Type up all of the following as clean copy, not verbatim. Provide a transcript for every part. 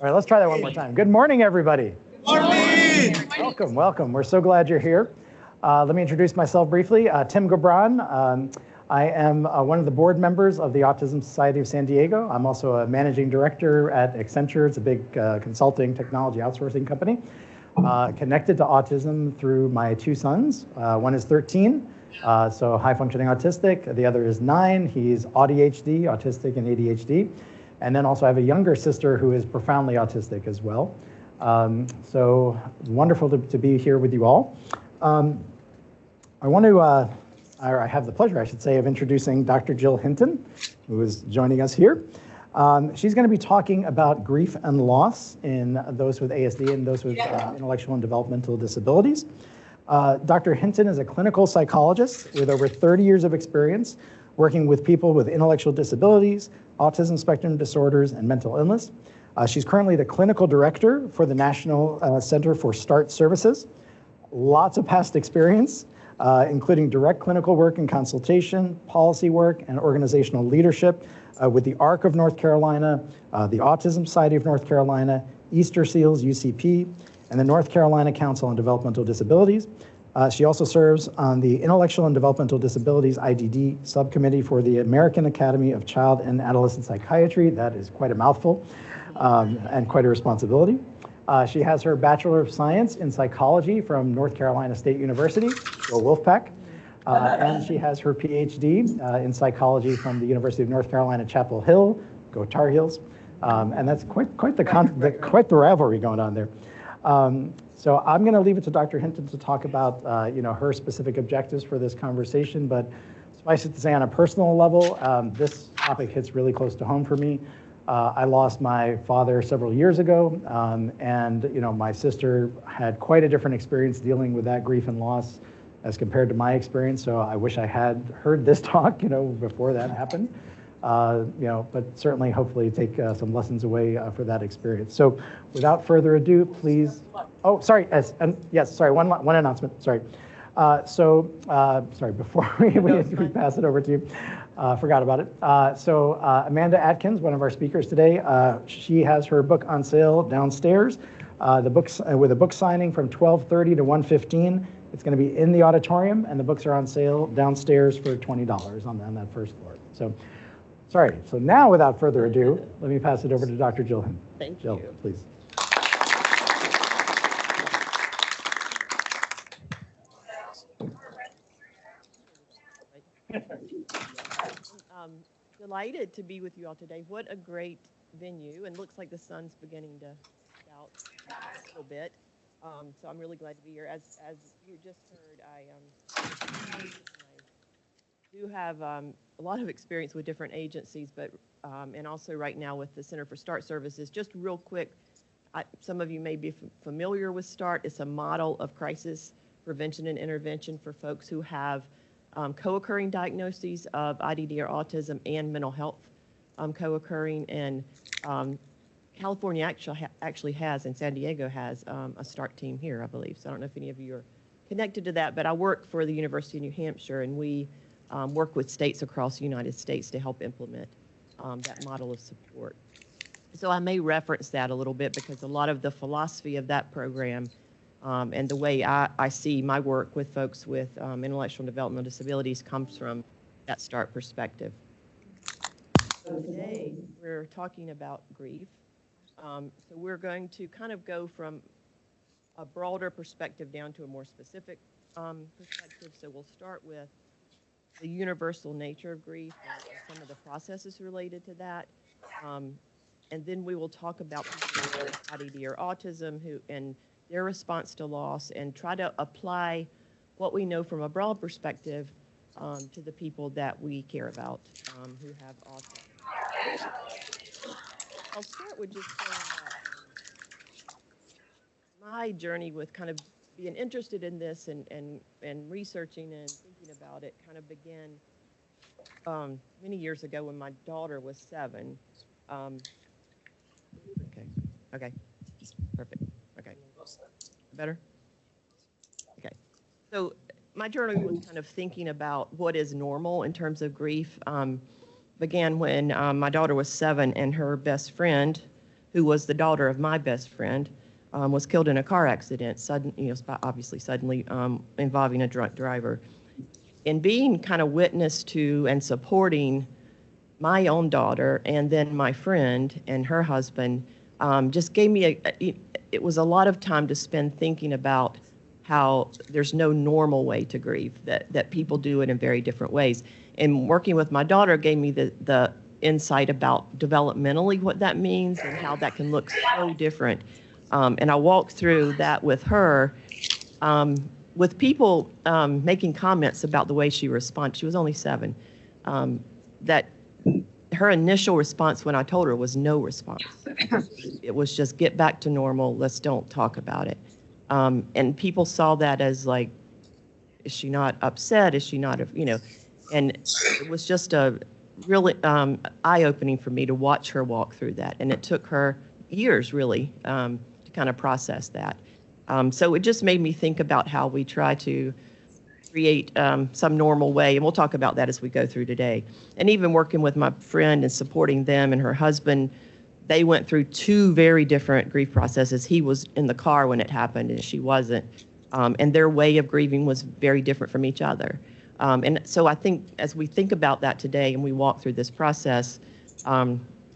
right, let's try that one more time. Good morning, everybody. Good morning. Welcome, welcome. We're so glad you're here. Let me introduce myself briefly. Tim Gabron. I am one of the board members of the Autism Society of San Diego. I'm also a managing director at Accenture. It's a big consulting technology outsourcing company. Connected to autism through my two sons. One is 13, so high-functioning autistic. The other is 9. He's ADHD, autistic and ADHD. And then also I have a younger sister who is profoundly autistic as well. So wonderful to be here with you all. I want to, I have the pleasure, I should say, of introducing Dr. Jill Hinton, who is joining us here. She's going to be talking about grief and loss in those with ASD and those with intellectual and developmental disabilities. Dr. Hinton is a clinical psychologist with over 30 years of experience working with people with intellectual disabilities, autism spectrum disorders, and mental illness. She's currently the clinical director for the National Center for START Services. Lots of past experience, including direct clinical work and consultation, policy work, and organizational leadership with the ARC of North Carolina, the Autism Society of North Carolina, Easter Seals, UCP, and the North Carolina Council on Developmental Disabilities. She also serves on the Intellectual and Developmental Disabilities IDD subcommittee for the American Academy of Child and Adolescent Psychiatry. That is quite a mouthful and quite a responsibility. She has her Bachelor of Science in Psychology from North Carolina State University, go Wolfpack. And she has her PhD in Psychology from the University of North Carolina, Chapel Hill, go Tar Heels. And that's quite the rivalry going on there. So I'm going to leave it to Dr. Hinton to talk about her specific objectives for this conversation, but suffice it to say on a personal level, this topic hits really close to home for me. I lost my father several years ago, and my sister had quite a different experience dealing with that grief and loss as compared to my experience, so I wish I had heard this talk before that happened. But certainly, hopefully, take some lessons away for that experience. So, without further ado, please. Oh, sorry. Yes, sorry. One announcement. Sorry. Sorry. Before we pass it over to you, forgot about it. Amanda Atkins, one of our speakers today, she has her book on sale downstairs. The books with a book signing from 12:30 to 1:15. It's going to be in the auditorium, and the books are on sale downstairs for $20 on that first floor. So. Sorry, so now without further ado, let me pass it over to Dr. Jill Hinton. Thank Jill, you. Please. Delighted to be with you all today. What a great venue, and looks like the sun's beginning to out a little bit. So I'm really glad to be here. As you just heard, I do have a lot of experience with different agencies, but and also right now with the Center for START Services. Just real quick, some of you may be familiar with START. It's a model of crisis prevention and intervention for folks who have co-occurring diagnoses of IDD or autism and mental health co-occurring. And California actually has, and San Diego has, a START team here, I believe. So I don't know if any of you are connected to that, but I work for the University of New Hampshire, and we work with states across the United States to help implement that model of support. So I may reference that a little bit because a lot of the philosophy of that program and the way I see my work with folks with intellectual and developmental disabilities comes from that START perspective. So today we're talking about grief. So we're going to kind of go from a broader perspective down to a more specific perspective. So we'll start with the universal nature of grief and some of the processes related to that. And then we will talk about people with IDD or autism and their response to loss, and try to apply what we know from a broad perspective to the people that we care about who have autism. I'll start with just saying that my journey with kind of being interested in this and researching and thinking about it kind of began many years ago when my daughter was 7. Okay, perfect. Okay, better? Okay, so my journey was kind of thinking about what is normal in terms of grief. Began when my daughter was 7, and her best friend, who was the daughter of my best friend, was killed in a car accident, obviously suddenly, involving a drunk driver. And being kind of witness to and supporting my own daughter and then my friend and her husband just gave me it was a lot of time to spend thinking about how there's no normal way to grieve, that people do it in very different ways. And working with my daughter gave me the insight about developmentally what that means and how that can look so different. And I walked through that with her, with people making comments about the way she responded. She was only 7. That her initial response when I told her was no response. It was just get back to normal. Let's don't talk about it. And people saw that as like, is she not upset? Is she not, and it was just a really eye-opening for me to watch her walk through that. And it took her years really to kind of process that. So it just made me think about how we try to create some normal way, and we'll talk about that as we go through today. And even working with my friend and supporting them and her husband, they went through 2 very different grief processes. He was in the car when it happened and she wasn't. And their way of grieving was very different from each other. And so I think as we think about that today and we walk through this process,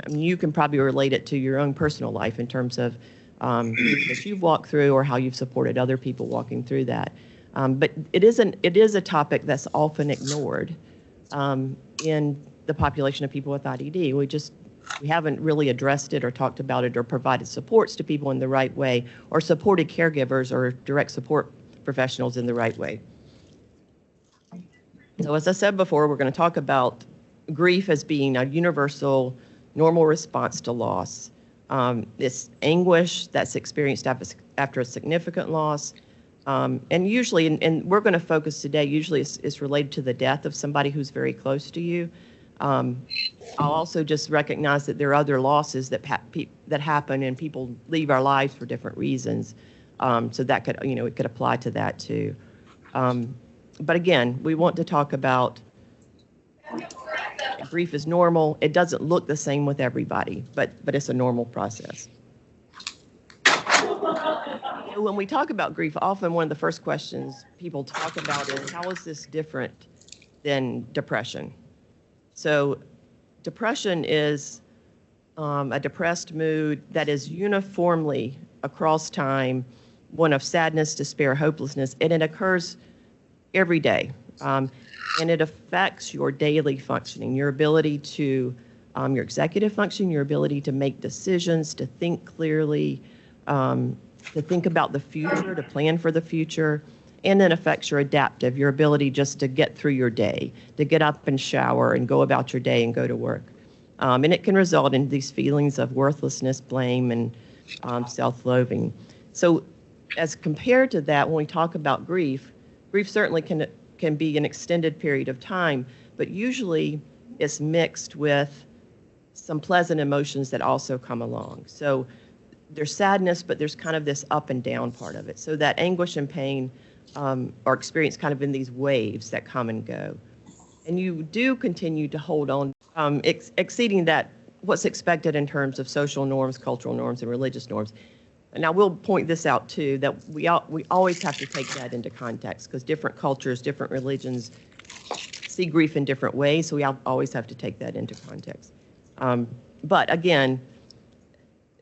you can probably relate it to your own personal life in terms of grief that you've walked through or how you've supported other people walking through that. But it is a topic that's often ignored in the population of people with IDD. We haven't really addressed it or talked about it or provided supports to people in the right way or supported caregivers or direct support professionals in the right way. So as I said before, we're going to talk about grief as being a universal, normal response to loss. This anguish that's experienced after a significant loss. And usually, and we're going to focus today, usually it's related to the death of somebody who's very close to you. I'll also just recognize that there are other losses that happen and people leave our lives for different reasons. So that could, it could apply to that too. But again, we want to talk about grief is normal. It doesn't look the same with everybody, but it's a normal process. When we talk about grief, often one of the first questions people talk about is, how is this different than depression? So depression is a depressed mood that is uniformly across time, one of sadness, despair, hopelessness, and it occurs every day. And it affects your daily functioning, your ability to, your executive function, your ability to make decisions, to think clearly, to think about the future, to plan for the future, and then affects your adaptive, your ability just to get through your day, to get up and shower and go about your day and go to work. And it can result in these feelings of worthlessness, blame, and self-loathing. So as compared to that, when we talk about grief certainly can be an extended period of time, but usually it's mixed with some pleasant emotions that also come along. So there's sadness, but there's kind of this up and down part of it. So that anguish and pain are experienced kind of in these waves that come and go. And you do continue to hold on, exceeding that, what's expected in terms of social norms, cultural norms, and religious norms. And I will point this out too, that we always have to take that into context, because different cultures, different religions see grief in different ways, so we always have to take that into context. But again,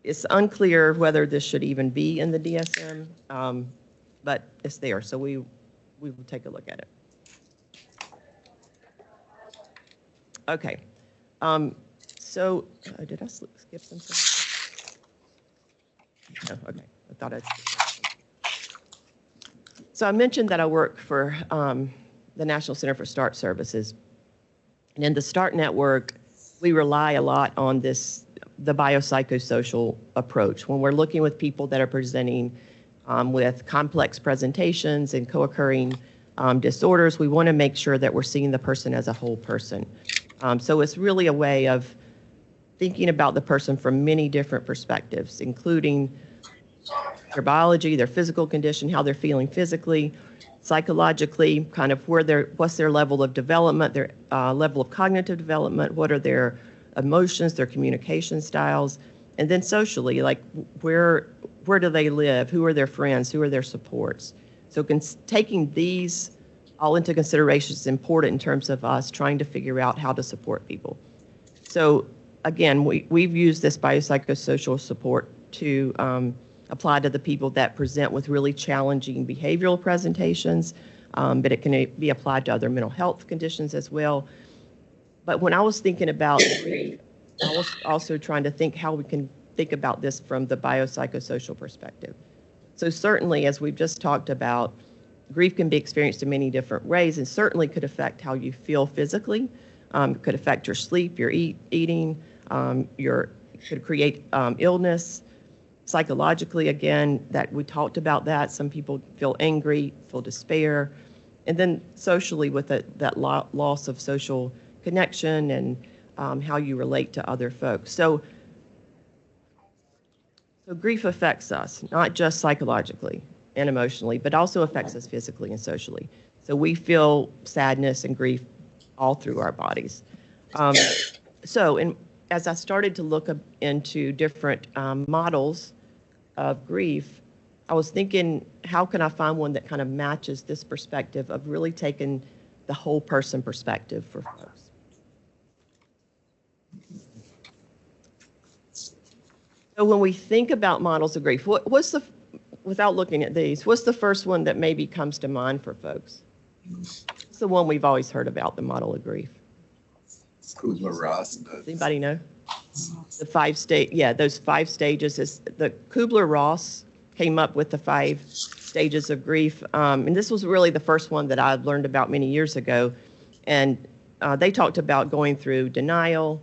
it's unclear whether this should even be in the DSM, but it's there, so we will take a look at it. Okay, so did I skip something? No, okay, I thought I'd skip. So I mentioned that I work for the National Center for START Services, and in the START network, we rely a lot on the biopsychosocial approach. When we're looking with people that are presenting with complex presentations and co-occurring disorders, we want to make sure that we're seeing the person as a whole person. So it's really a way of thinking about the person from many different perspectives, including their biology, their physical condition, how they're feeling physically, psychologically, kind of what's their level of development, their level of cognitive development, what are their emotions, their communication styles, And then socially, like where do they live? Who are their friends? Who are their supports? So taking these all into consideration is important in terms of us trying to figure out how to support people. So again, we've used this biopsychosocial support to apply to the people that present with really challenging behavioral presentations, but it can be applied to other mental health conditions as well. But when I was thinking about grief, I was also trying to think how we can think about this from the biopsychosocial perspective. So certainly, as we've just talked about, grief can be experienced in many different ways and certainly could affect how you feel physically. It could affect your sleep, your eating, could create illness. Psychologically, again, that we talked about that. Some people feel angry, feel despair. And then socially with that loss of social connection and how you relate to other folks. So grief affects us, not just psychologically and emotionally, but also affects us physically and socially. So we feel sadness and grief all through our bodies. As I started to look into different models of grief, I was thinking, how can I find one that kind of matches this perspective of really taking the whole person perspective for folks? So when we think about models of grief, without looking at these, what's the first one that maybe comes to mind for folks? It's the one we've always heard about, the model of grief. Kubler-Ross. Does anybody know? Those 5 stages. Is the Kubler-Ross came up with the 5 stages of grief, and this was really the first one that I learned about many years ago. And they talked about going through denial,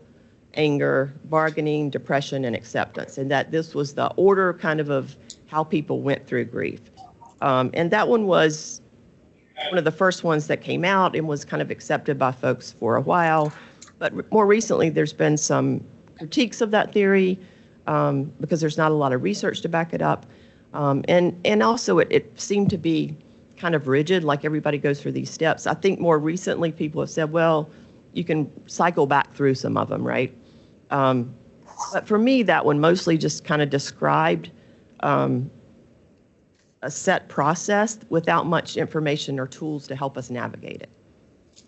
anger, bargaining, depression, and acceptance, and that this was the order kind of how people went through grief. And that one was one of the first ones that came out and was kind of accepted by folks for a while. But more recently, there's been some critiques of that theory because there's not a lot of research to back it up. And also it seemed to be kind of rigid, like everybody goes through these steps. I think more recently people have said, well, you can cycle back through some of them, right? But for me, that one mostly just kind of described a set process without much information or tools to help us navigate it.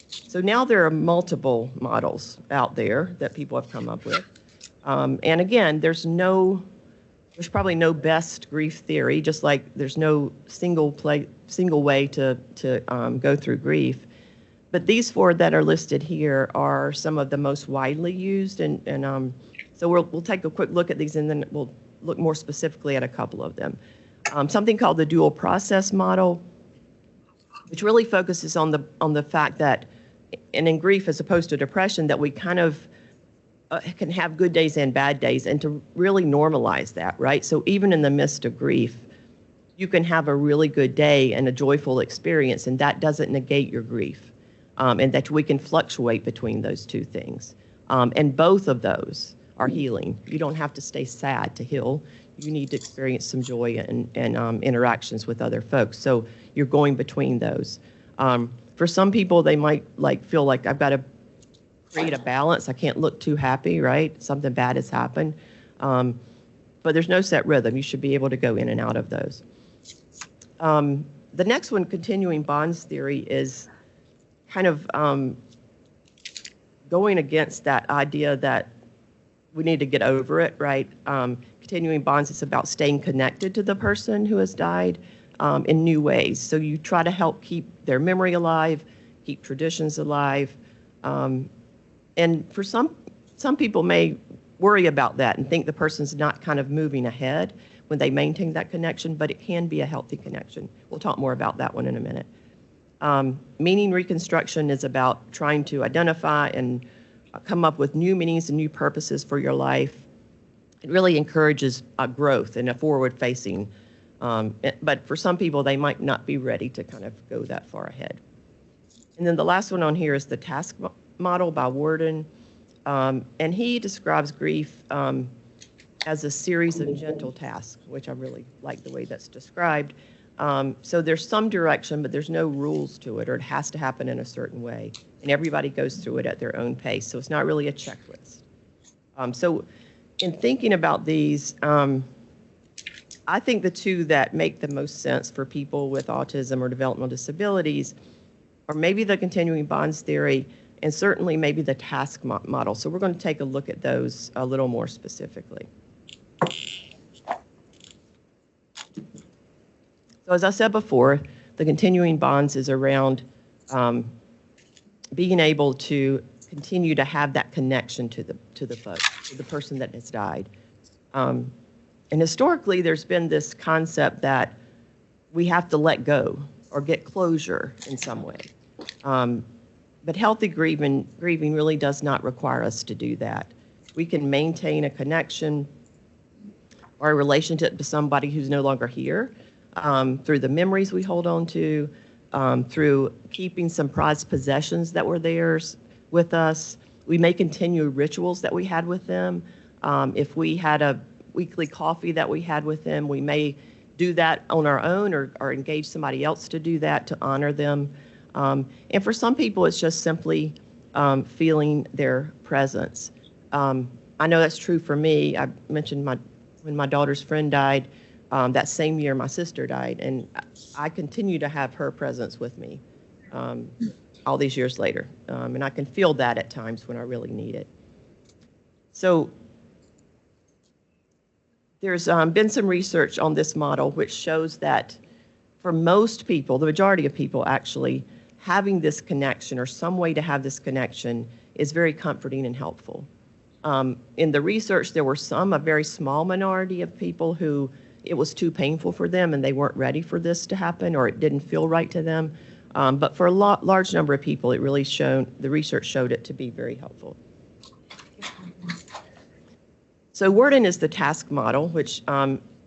So now there are multiple models out there that people have come up with. And again, there's probably no best grief theory, just like there's no single way to go through grief. But these 4 that are listed here are some of the most widely used, and so we'll take a quick look at these, and then we'll look more specifically at a couple of them. Something called the dual process model, which really focuses on the fact that, and in grief as opposed to depression, that we kind of can have good days and bad days, and to really normalize that, right? So even in the midst of grief, you can have a really good day and a joyful experience, and that doesn't negate your grief, and that we can fluctuate between those 2 things. And both of those are healing. You don't have to stay sad to heal. You need to experience some joy and interactions with other folks. So you're going between those. For some people, they might feel like I've got to create a balance. I can't look too happy, right? Something bad has happened. But there's no set rhythm. You should be able to go in and out of those. The next one, continuing bonds theory, is kind of going against that idea that we need to get over it, right? Continuing bonds is about staying connected to the person who has died in new ways. So you try to help keep their memory alive, keep traditions alive. And for some people may worry about that and think the person's not kind of moving ahead when they maintain that connection, but it can be a healthy connection. We'll talk more about that one in a minute. Meaning reconstruction is about trying to identify and come up with new meanings and new purposes for your life. It really encourages growth and a forward-facing. But for some people, they might not be ready to kind of go that far ahead. And then the last one on here is the task model by Worden. And he describes grief as a series of gentle tasks, which I really like the way that's described. So there's some direction, but there's no rules to it, or it has to happen in a certain way. And everybody goes through it at their own pace. So it's not really a checklist. So in thinking about these, I think the two that make the most sense for people with autism or developmental disabilities are maybe the continuing bonds theory and certainly maybe the task model. So we're going to take a look at those a little more specifically. So as I said before, the continuing bonds is around being able to continue to have that connection to the folks, to the person that has died. And historically, there's been this concept that we have to let go or get closure in some way. But healthy grieving really does not require us to do that. We can maintain a connection or a relationship to somebody who's no longer here through the memories we hold on to, through keeping some prized possessions that were theirs with us. We may continue rituals that we had with them. If we had a weekly coffee that we had with them, we may do that on our own or engage somebody else to do that to honor them. And for some people, it's just simply feeling their presence. I know that's true for me. I mentioned when my daughter's friend died, that same year my sister died, and I continue to have her presence with me all these years later. And I can feel that at times when I really need it. So there's been some research on this model which shows that for most people, the majority of people actually, having this connection or some way to have this connection is very comforting and helpful. In the research, there were a very small minority of people who it was too painful for them and they weren't ready for this to happen or it didn't feel right to them. But for a large number of people, the research showed it to be very helpful. So Worden is the task model, which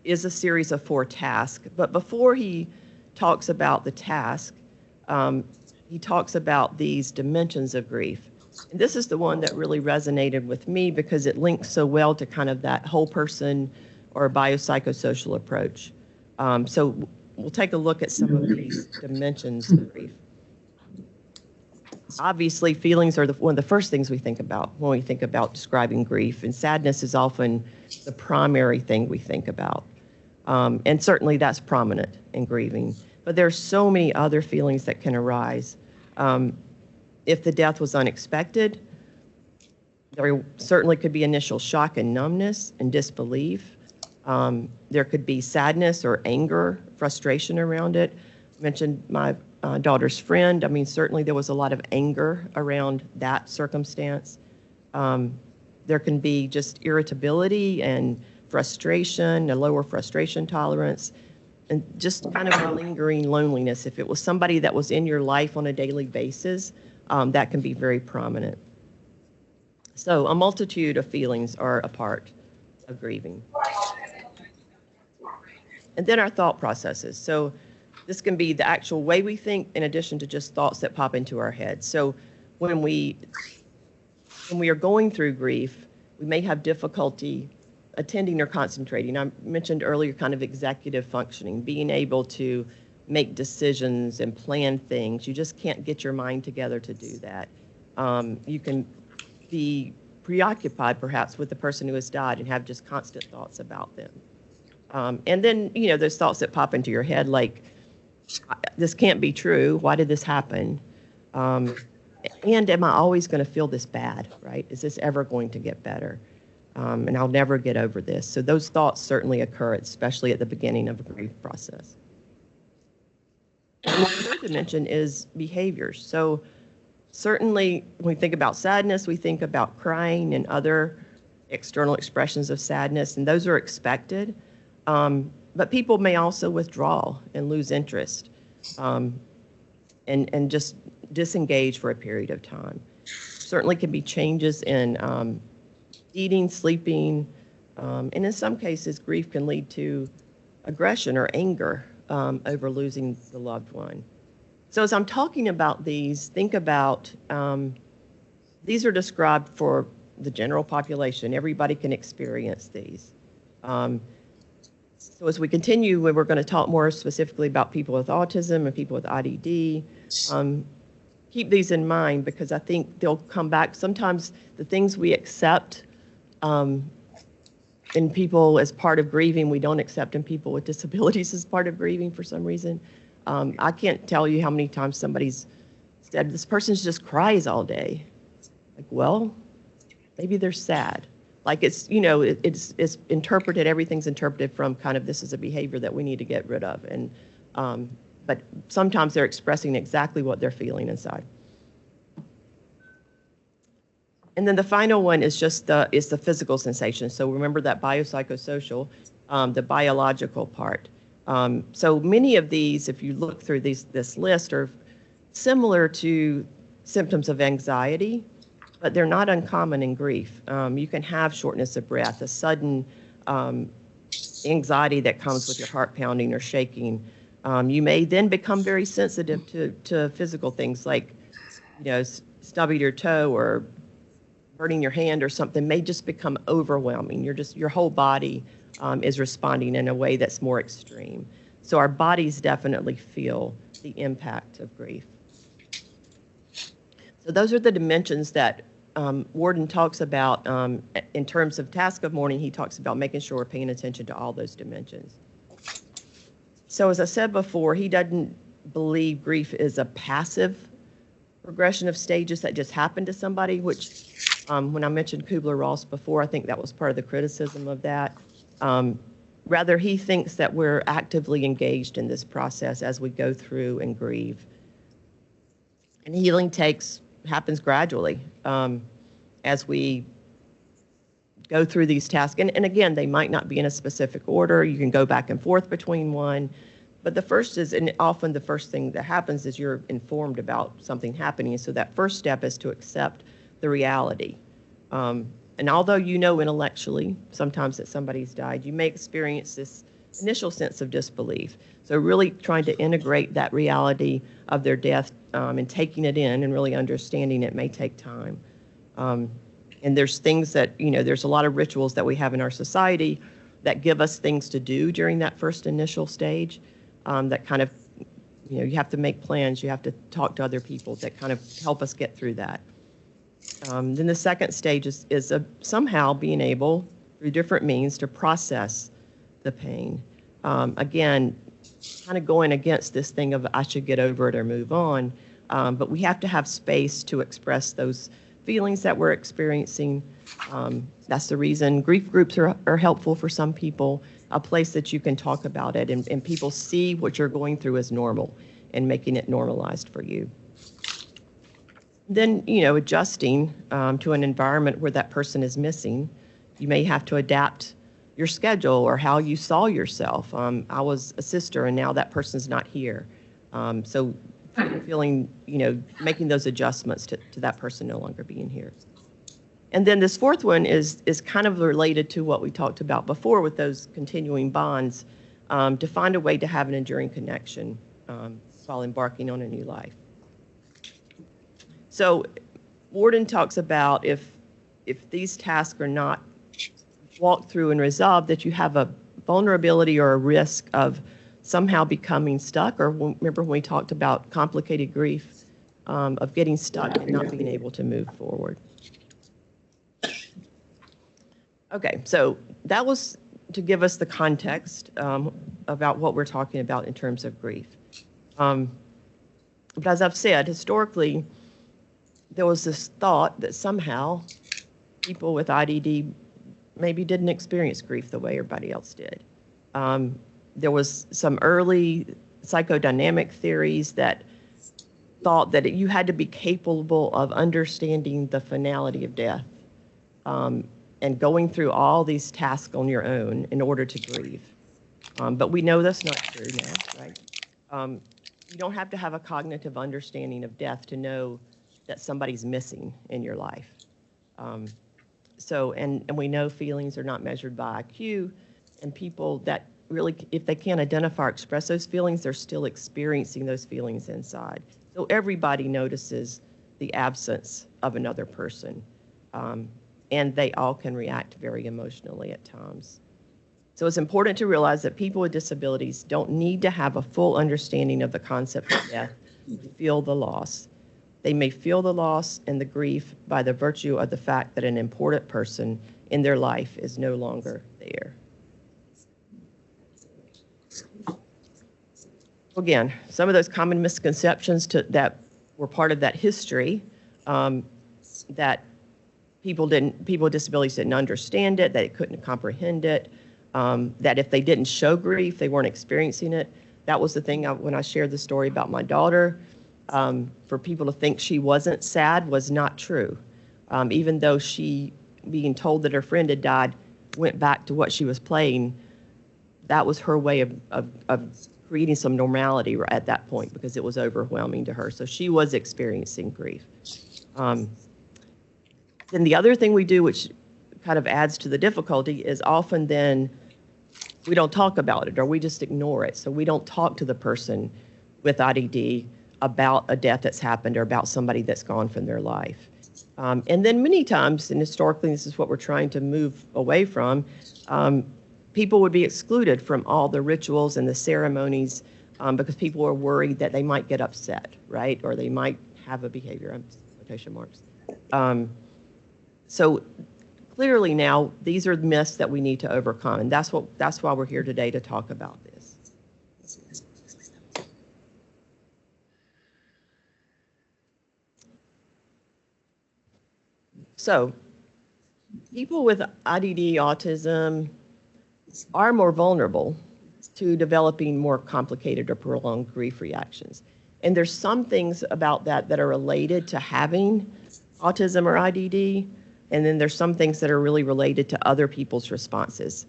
is a series of 4 tasks. But before he talks about the task, he talks about these dimensions of grief. And this is the one that really resonated with me because it links so well to kind of that whole person or biopsychosocial approach. So we'll take a look at some of these dimensions of grief. Obviously, feelings are one of the first things we think about when we think about describing grief, and sadness is often the primary thing we think about. And certainly that's prominent in grieving. But there's so many other feelings that can arise. If the death was unexpected, there certainly could be initial shock and numbness and disbelief. There could be sadness or anger, frustration around it. I mentioned my daughter's friend. I mean, certainly there was a lot of anger around that circumstance. There can be just irritability and frustration, a lower frustration tolerance, and just kind of a lingering loneliness. If it was somebody that was in your life on a daily basis, that can be very prominent. So a multitude of feelings are a part of grieving. And then our thought processes. So this can be the actual way we think in addition to just thoughts that pop into our head. So when we are going through grief, we may have difficulty attending or concentrating. I mentioned earlier kind of executive functioning, being able to make decisions and plan things. You just can't get your mind together to do that. You can be preoccupied perhaps with the person who has died and have just constant thoughts about them. And then, you know, those thoughts that pop into your head like, this can't be true. Why did this happen? And am I always going to feel this bad, right? Is this ever going to get better? And I'll never get over this. So those thoughts certainly occur, especially at the beginning of a grief process. And the third dimension is behaviors. So certainly when we think about sadness, we think about crying and other external expressions of sadness, and those are expected. But people may also withdraw and lose interest and just disengage for a period of time. Certainly can be changes in eating, sleeping, and in some cases, grief can lead to aggression or anger over losing the loved one. So as I'm talking about these, think about, these are described for the general population. Everybody can experience these. So as we continue, we're going to talk more specifically about people with autism and people with IDD. Keep these in mind because I think they'll come back. Sometimes the things we accept in people as part of grieving. We don't accept in people with disabilities as part of grieving for some reason. I can't tell you how many times somebody's said, this person just cries all day. Like, well, maybe they're sad. Like it's, it's interpreted, everything's interpreted from kind of this is a behavior that we need to get rid of. And, but sometimes they're expressing exactly what they're feeling inside. And then the final one is just the physical sensation. So remember that biopsychosocial, the biological part. So many of these, if you look through this list, are similar to symptoms of anxiety, but they're not uncommon in grief. You can have shortness of breath, a sudden anxiety that comes with your heart pounding or shaking. You may then become very sensitive to physical things like, stubbing your toe or burning your hand or something may just become overwhelming. Your whole body is responding in a way that's more extreme. So our bodies definitely feel the impact of grief. So those are the dimensions that Worden talks about in terms of task of mourning. He talks about making sure we're paying attention to all those dimensions. So as I said before, he doesn't believe grief is a passive progression of stages that just happen to somebody, which when I mentioned Kubler-Ross before, I think that was part of the criticism of that. Rather, he thinks that we're actively engaged in this process as we go through and grieve. And healing happens gradually as we go through these tasks. And again, they might not be in a specific order. You can go back and forth between one. But the first is, and often the first thing that happens is you're informed about something happening. So that first step is to accept the reality. And although intellectually sometimes that somebody's died, you may experience this initial sense of disbelief. So really trying to integrate that reality of their death and taking it in and really understanding it may take time. And there's things that, there's a lot of rituals that we have in our society that give us things to do during that first initial stage that kind of, you have to make plans, you have to talk to other people that kind of help us get through that. Then the second stage is somehow being able, through different means, to process the pain. Again, kind of going against this thing of I should get over it or move on, but we have to have space to express those feelings that we're experiencing. That's the reason grief groups are helpful for some people, a place that you can talk about it and people see what you're going through as normal and making it normalized for you. Then, adjusting to an environment where that person is missing. You may have to adapt your schedule or how you saw yourself. I was a sister and now that person's not here. So feeling, making those adjustments to that person no longer being here. And then this fourth one is kind of related to what we talked about before with those continuing bonds, to find a way to have an enduring connection while embarking on a new life. So Worden talks about if these tasks are not walked through and resolved, that you have a vulnerability or a risk of somehow becoming stuck, or remember when we talked about complicated grief, of getting stuck and not being able to move forward. Okay, so that was to give us the context about what we're talking about in terms of grief. But as I've said, historically, there was this thought that somehow people with IDD maybe didn't experience grief the way everybody else did. There was some early psychodynamic theories that thought that you had to be capable of understanding the finality of death and going through all these tasks on your own in order to grieve. But we know that's not true now, right? You don't have to have a cognitive understanding of death to know that somebody's missing in your life. And we know feelings are not measured by IQ, and people that really, if they can't identify or express those feelings, they're still experiencing those feelings inside. So everybody notices the absence of another person, and they all can react very emotionally at times. So it's important to realize that people with disabilities don't need to have a full understanding of the concept of death to feel the loss. They may feel the loss and the grief by the virtue of the fact that an important person in their life is no longer there. Again, some of those common misconceptions that were part of that history, that people with disabilities didn't understand it, that they couldn't comprehend it, that if they didn't show grief, they weren't experiencing it. That was the thing when I shared the story about my daughter. For people to think she wasn't sad was not true. Even though she, being told that her friend had died, went back to what she was playing, that was her way of creating some normality at that point because it was overwhelming to her. So she was experiencing grief. Then the other thing we do, which kind of adds to the difficulty, is often then we don't talk about it or we just ignore it. So we don't talk to the person with IDD about a death that's happened or about somebody that's gone from their life. And then many times, and historically this is what we're trying to move away from, people would be excluded from all the rituals and the ceremonies because people are worried that they might get upset, right? Or they might have a behavior, quotation marks. So clearly now, these are myths that we need to overcome, and that's why we're here today to talk about this. So people with IDD, autism, are more vulnerable to developing more complicated or prolonged grief reactions. And there's some things about that are related to having autism or IDD, and then there's some things that are really related to other people's responses.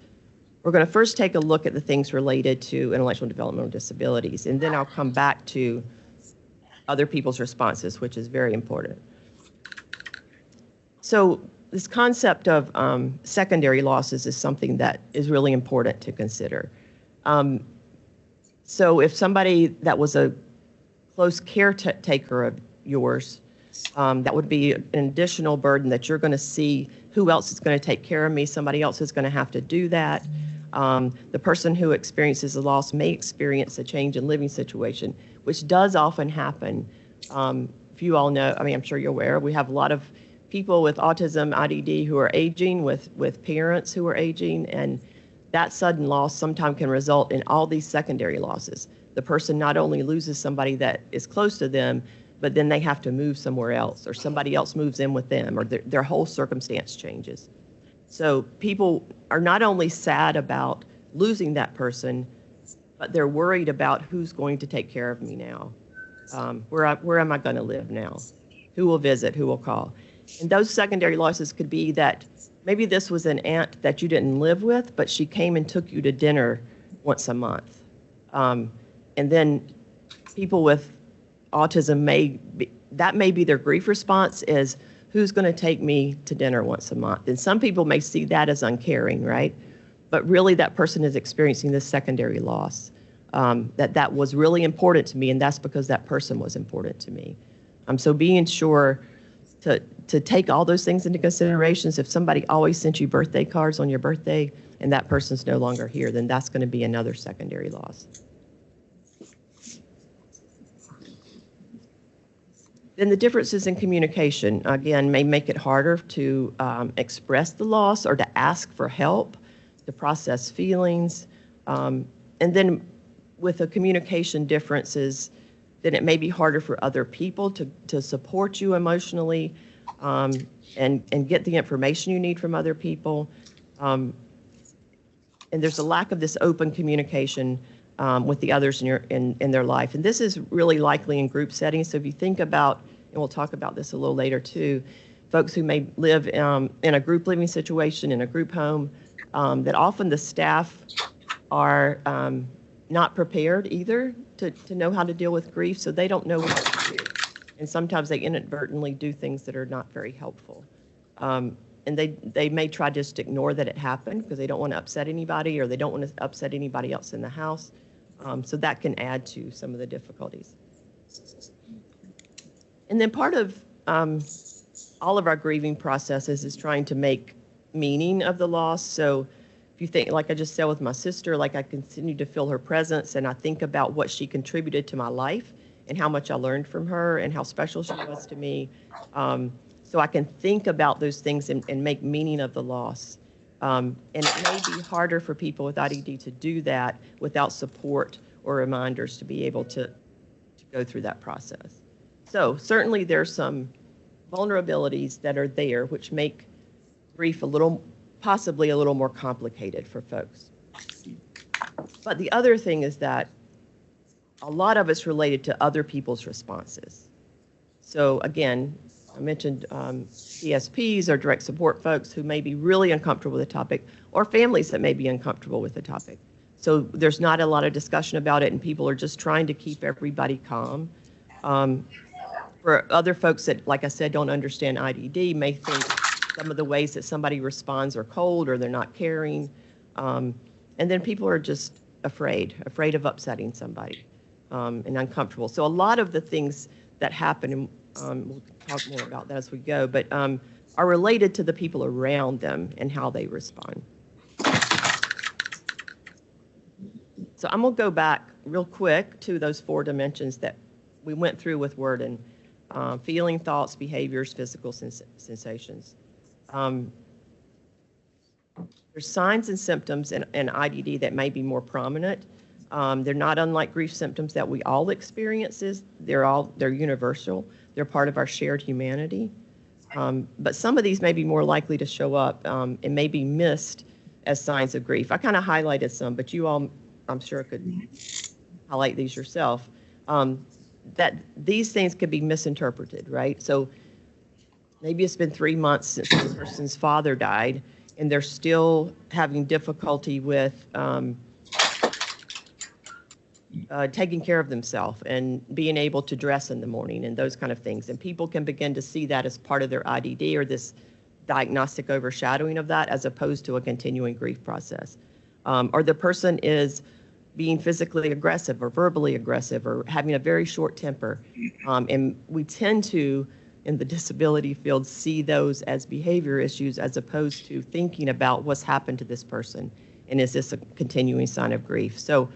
We're going to first take a look at the things related to intellectual and developmental disabilities, and then I'll come back to other people's responses, which is very important. So this concept of secondary losses is something that is really important to consider. So if somebody that was a close caretaker of yours, that would be an additional burden that you're going to see who else is going to take care of me. Somebody else is going to have to do that. The person who experiences the loss may experience a change in living situation, which does often happen. If you all know, I mean, I'm sure you're aware, we have a lot of people with autism, IDD who are aging with parents who are aging, and that sudden loss sometimes can result in all these secondary losses. The person not only loses somebody that is close to them, but then they have to move somewhere else, or somebody else moves in with them, or their whole circumstance changes. So people are not only sad about losing that person, but they're worried about who's going to take care of me now. Where am I going to live now? Who will visit? Who will call? And those secondary losses could be that maybe this was an aunt that you didn't live with, but she came and took you to dinner once a month. And then people with autism may be their grief response is, who's going to take me to dinner once a month? And some people may see that as uncaring, right? But really that person is experiencing this secondary loss, that was really important to me, and that's because that person was important to me. So being sure to take all those things into considerations. If somebody always sent you birthday cards on your birthday and that person's no longer here, then that's going to be another secondary loss. Then the differences in communication, again, may make it harder to express the loss or to ask for help, to process feelings. And then with the communication differences, then it may be harder for other people to support you emotionally and get the information you need from other people. And there's a lack of this open communication with the others in their life. And this is really likely in group settings. So if you think about, and we'll talk about this a little later too, folks who may live in a group living situation, in a group home, that often the staff are not prepared either to know how to deal with grief, so they don't know what to do. And sometimes they inadvertently do things that are not very helpful. And they may try to just ignore that it happened because they don't want to upset anybody, or they don't want to upset anybody else in the house. So that can add to some of the difficulties. And then part of all of our grieving processes is trying to make meaning of the loss. So if you think, like I just said with my sister, like I continue to feel her presence and I think about what she contributed to my life and how much I learned from her and how special she was to me. So I can think about those things and make meaning of the loss. And it may be harder for people with IDD to do that without support or reminders to be able to go through that process. So certainly there's some vulnerabilities that are there which make grief possibly a little more complicated for folks. But the other thing is that a lot of it's related to other people's responses. So again, I mentioned CSPs or direct support folks who may be really uncomfortable with the topic, or families that may be uncomfortable with the topic. So there's not a lot of discussion about it, and people are just trying to keep everybody calm. For other folks that, like I said, don't understand IDD, may think some of the ways that somebody responds are cold or they're not caring. And then people are just afraid of upsetting somebody and uncomfortable. So a lot of the things that happen, and we'll talk more about that as we go, but are related to the people around them and how they respond. So I'm gonna go back real quick to those 4 dimensions that we went through with Worden: feeling, thoughts, behaviors, physical sensations. There's signs and symptoms in IDD that may be more prominent. They're not unlike grief symptoms that we all experience. They're universal. They're part of our shared humanity. But some of these may be more likely to show up and may be missed as signs of grief. I kind of highlighted some, but you all, I'm sure, could highlight these yourself. That these things could be misinterpreted, right? So maybe it's been 3 months since this person's father died, and they're still having difficulty with taking care of themselves and being able to dress in the morning and those kind of things. And people can begin to see that as part of their IDD, or this diagnostic overshadowing of that, as opposed to a continuing grief process. Or the person is being physically aggressive or verbally aggressive or having a very short temper. And we tend to, in the disability field, see those as behavior issues as opposed to thinking about what's happened to this person and is this a continuing sign of grief. So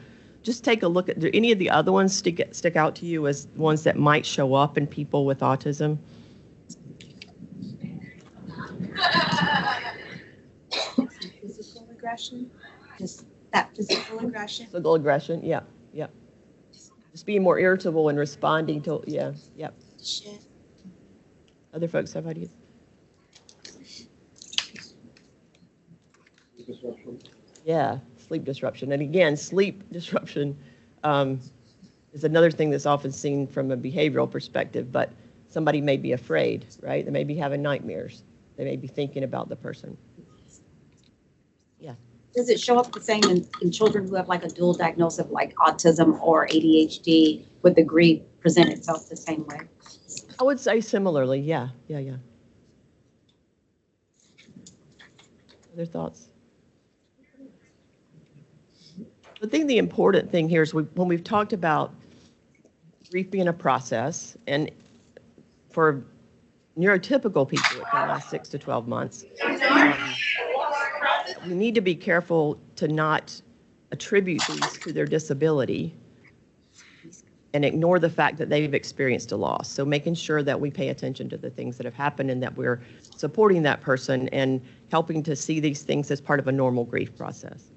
just take a look at, do any of the other ones stick out to you as ones that might show up in people with autism? Physical aggression, just that physical aggression. Physical aggression, yeah. Just being more irritable and responding to, yeah. Shit. Other folks have ideas? Disruption. Yeah, sleep disruption. And again, sleep disruption is another thing that's often seen from a behavioral perspective, but somebody may be afraid, right? They may be having nightmares. They may be thinking about the person. Yeah. Does it show up the same in children who have like a dual diagnosis of like autism or ADHD? Would the grief present itself the same way? I would say similarly, yeah. Other thoughts? I think the important thing here is when we've talked about grief being a process, and for neurotypical people, it can last 6 to 12 months. We need to be careful to not attribute these to their disability and ignore the fact that they've experienced a loss. So making sure that we pay attention to the things that have happened and that we're supporting that person and helping to see these things as part of a normal grief process.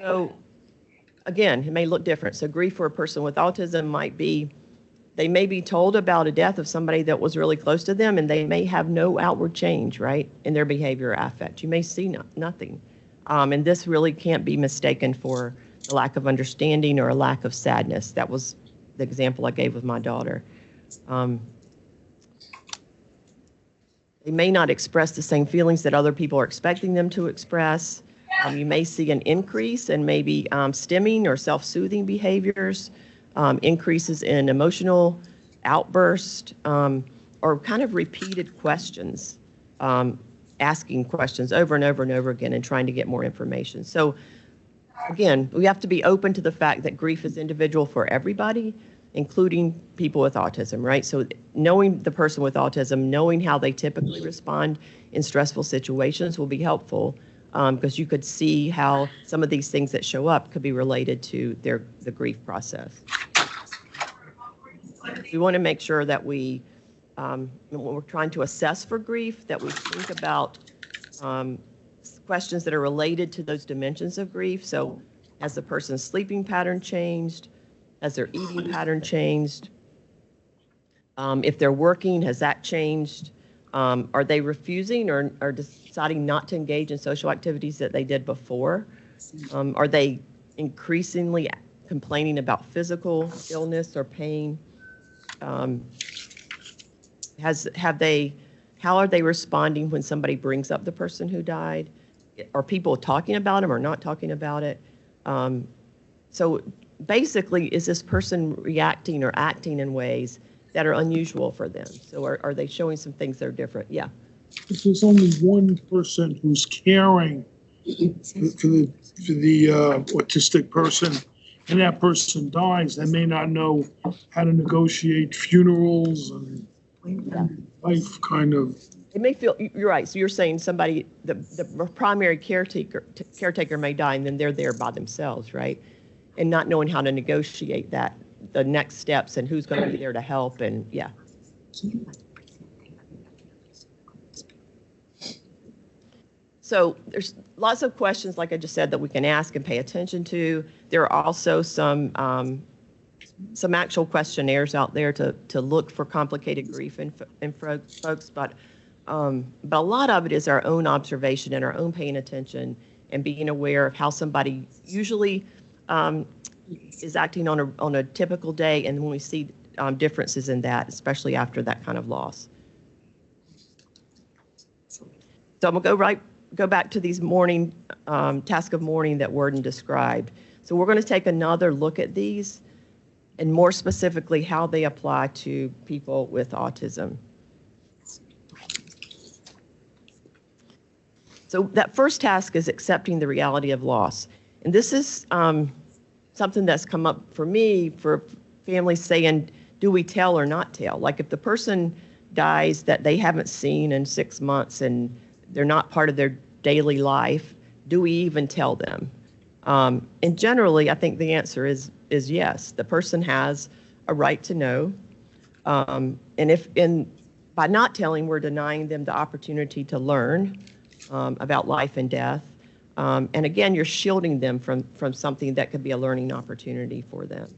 So again, it may look different. So grief for a person with autism might be, they may be told about a death of somebody that was really close to them, and they may have no outward change, right, in their behavior or affect. You may see nothing. And this really can't be mistaken for a lack of understanding or a lack of sadness. That was the example I gave with my daughter. They may not express the same feelings that other people are expecting them to express. You may see an increase in maybe stimming or self-soothing behaviors, increases in emotional outburst, or kind of repeated questions, asking questions over and over and over again and trying to get more information. So again, we have to be open to the fact that grief is individual for everybody, including people with autism, right? So knowing the person with autism, knowing how they typically respond in stressful situations will be helpful, because you could see how some of these things that show up could be related to the grief process. We want to make sure that we when we're trying to assess for grief, that we think about questions that are related to those dimensions of grief. So has the person's sleeping pattern changed? Has their eating pattern changed? If they're working, has that changed? Are they refusing or deciding not to engage in social activities that they did before? Are they increasingly complaining about physical illness or pain? How are they responding when somebody brings up the person who died? Are people talking about them or not talking about it? So basically, is this person reacting or acting in ways that are unusual for them? So are they showing some things that are different? Yeah. If there's only one person who's caring for the autistic person, and that person dies, they may not know how to negotiate funerals and life kind of. It may feel, you're right. So you're saying somebody, the primary caretaker may die, and then they're there by themselves, right? And not knowing how to negotiate that, the next steps, and who's going to be there to help, and yeah. So there's lots of questions, like I just said, that we can ask and pay attention to. There are also some actual questionnaires out there to look for complicated grief in folks, but a lot of it is our own observation and our own paying attention and being aware of how somebody usually is acting on a typical day, and when we see differences in that, especially after that kind of loss. So I'm gonna go back to these morning task of mourning that Worden described. So we're going to take another look at these, and more specifically how they apply to people with autism. So that first task is accepting the reality of loss. And this is something that's come up for me, for families saying, do we tell or not tell? Like if the person dies that they haven't seen in 6 months and they're not part of their daily life, do we even tell them? And generally, I think the answer is yes. The person has a right to know. And by not telling, we're denying them the opportunity to learn about life and death. And again, you're shielding them from something that could be a learning opportunity for them.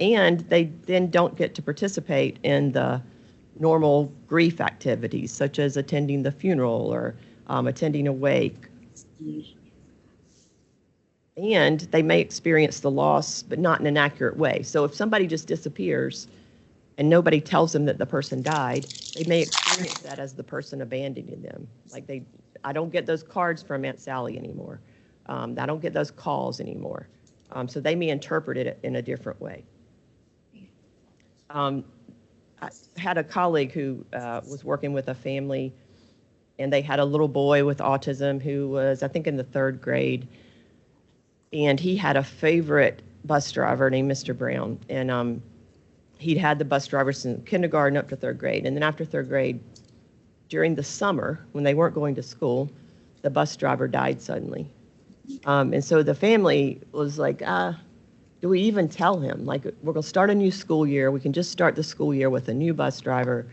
And they then don't get to participate in the normal grief activities, such as attending the funeral or attending a wake. And they may experience the loss, but not in an accurate way. So if somebody just disappears and nobody tells them that the person died, they may experience that as the person abandoning them. Like I don't get those cards from Aunt Sally anymore. I don't get those calls anymore. So they may interpret it in a different way. I had a colleague who was working with a family, and they had a little boy with autism who was, I think, in the 3rd grade. And he had a favorite bus driver named Mr. Brown. And he'd had the bus driver since kindergarten up to 3rd grade. And then after 3rd grade, during the summer, when they weren't going to school, the bus driver died suddenly. And so the family was like, do we even tell him? Like, we're going to start a new school year. We can just start the school year with a new bus driver.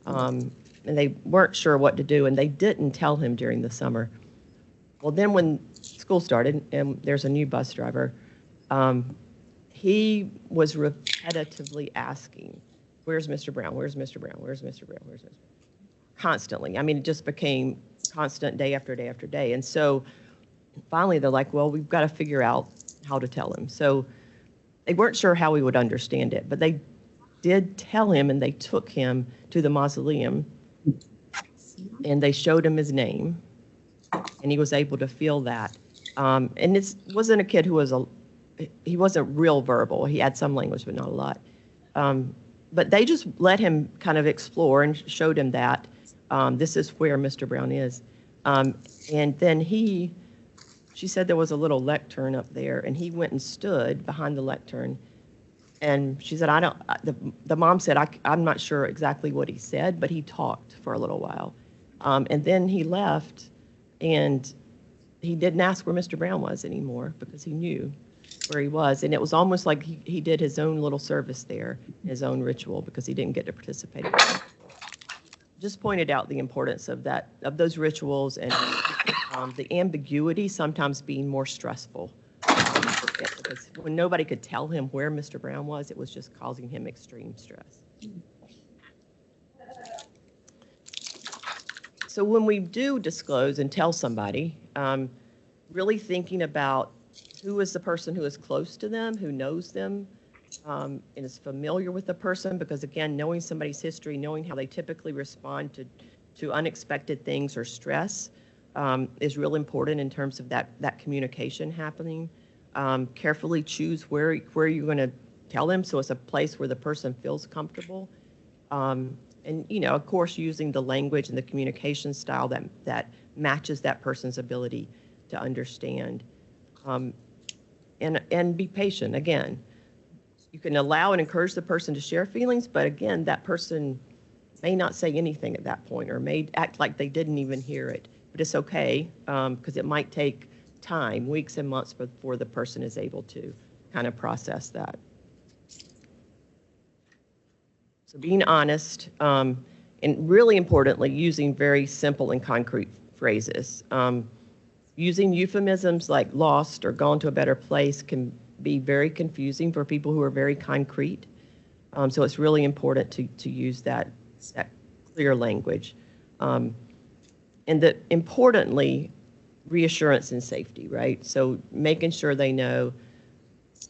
And they weren't sure what to do, and they didn't tell him during the summer. Well, then when school started and there's a new bus driver, he was repetitively asking, where's Mr. Brown? Where's Mr. Brown? Where's Mr. Brown? Where's Mr. Brown? Constantly. I mean, it just became constant day after day after day. And so finally they're like, well, we've got to figure out how to tell him. So they weren't sure how he would understand it, but they did tell him, and they took him to the mausoleum and they showed him his name, and he was able to feel that. And it wasn't a kid who he wasn't real verbal. He had some language, but not a lot. But they just let him kind of explore and showed him that this is where Mr. Brown is. And then she said there was a little lectern up there, and he went and stood behind the lectern. And she said, the mom said, I'm not sure exactly what he said, but he talked for a little while. And then he left, and he didn't ask where Mr. Brown was anymore because he knew where he was. And it was almost like he did his own little service there, his own ritual, because he didn't get to participate. just pointed out the importance of those rituals, and the ambiguity sometimes being more stressful. Because when nobody could tell him where Mr. Brown was, it was just causing him extreme stress. So when we do disclose and tell somebody, really thinking about who is the person who is close to them, who knows them, and is familiar with the person, because again, knowing somebody's history, knowing how they typically respond to unexpected things or stress is real important in terms of that communication happening. Carefully choose where you're going to tell them, so it's a place where the person feels comfortable. And, you know, of course, using the language and the communication style that matches that person's ability to understand. And be patient. Again, you can allow and encourage the person to share feelings, but again, that person may not say anything at that point, or may act like they didn't even hear it. But it's okay, because it might take time, weeks and months, before the person is able to kind of process that. So being honest, and really importantly, using very simple and concrete phrases. Using euphemisms like lost or gone to a better place can be very confusing for people who are very concrete. So it's really important to use that clear language. And that, importantly, reassurance and safety, right? So making sure they know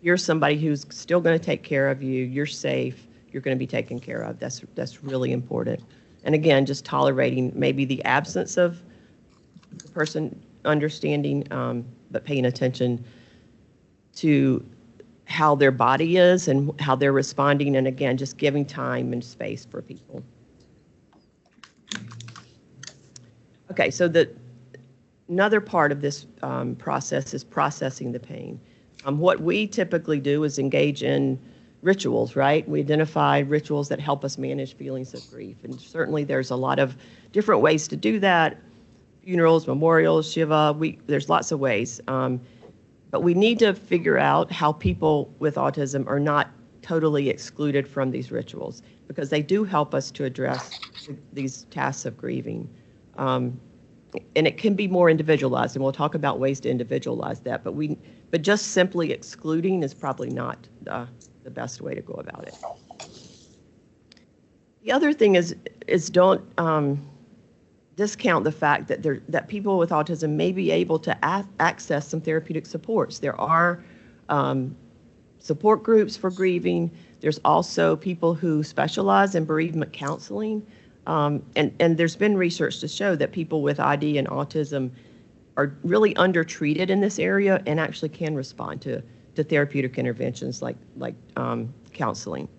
you're somebody who's still going to take care of you, you're safe, you're going to be taken care of. That's really important. And again, just tolerating maybe the absence of the person understanding, but paying attention to how their body is and how they're responding, and again, just giving time and space for people. Okay, so another part of this process is processing the pain. What we typically do is engage in rituals, right? We identify rituals that help us manage feelings of grief, and certainly there's a lot of different ways to do that. Funerals, memorials, Shiva, there's lots of ways. But we need to figure out how people with autism are not totally excluded from these rituals, because they do help us to address these tasks of grieving. And it can be more individualized, and we'll talk about ways to individualize that, but just simply excluding is probably not the best way to go about it. The other thing is don't discount the fact that people with autism may be able to access some therapeutic supports. There are support groups for grieving. There's also people who specialize in bereavement counseling. And there's been research to show that people with ID and autism are really undertreated in this area and actually can respond to therapeutic interventions like counseling.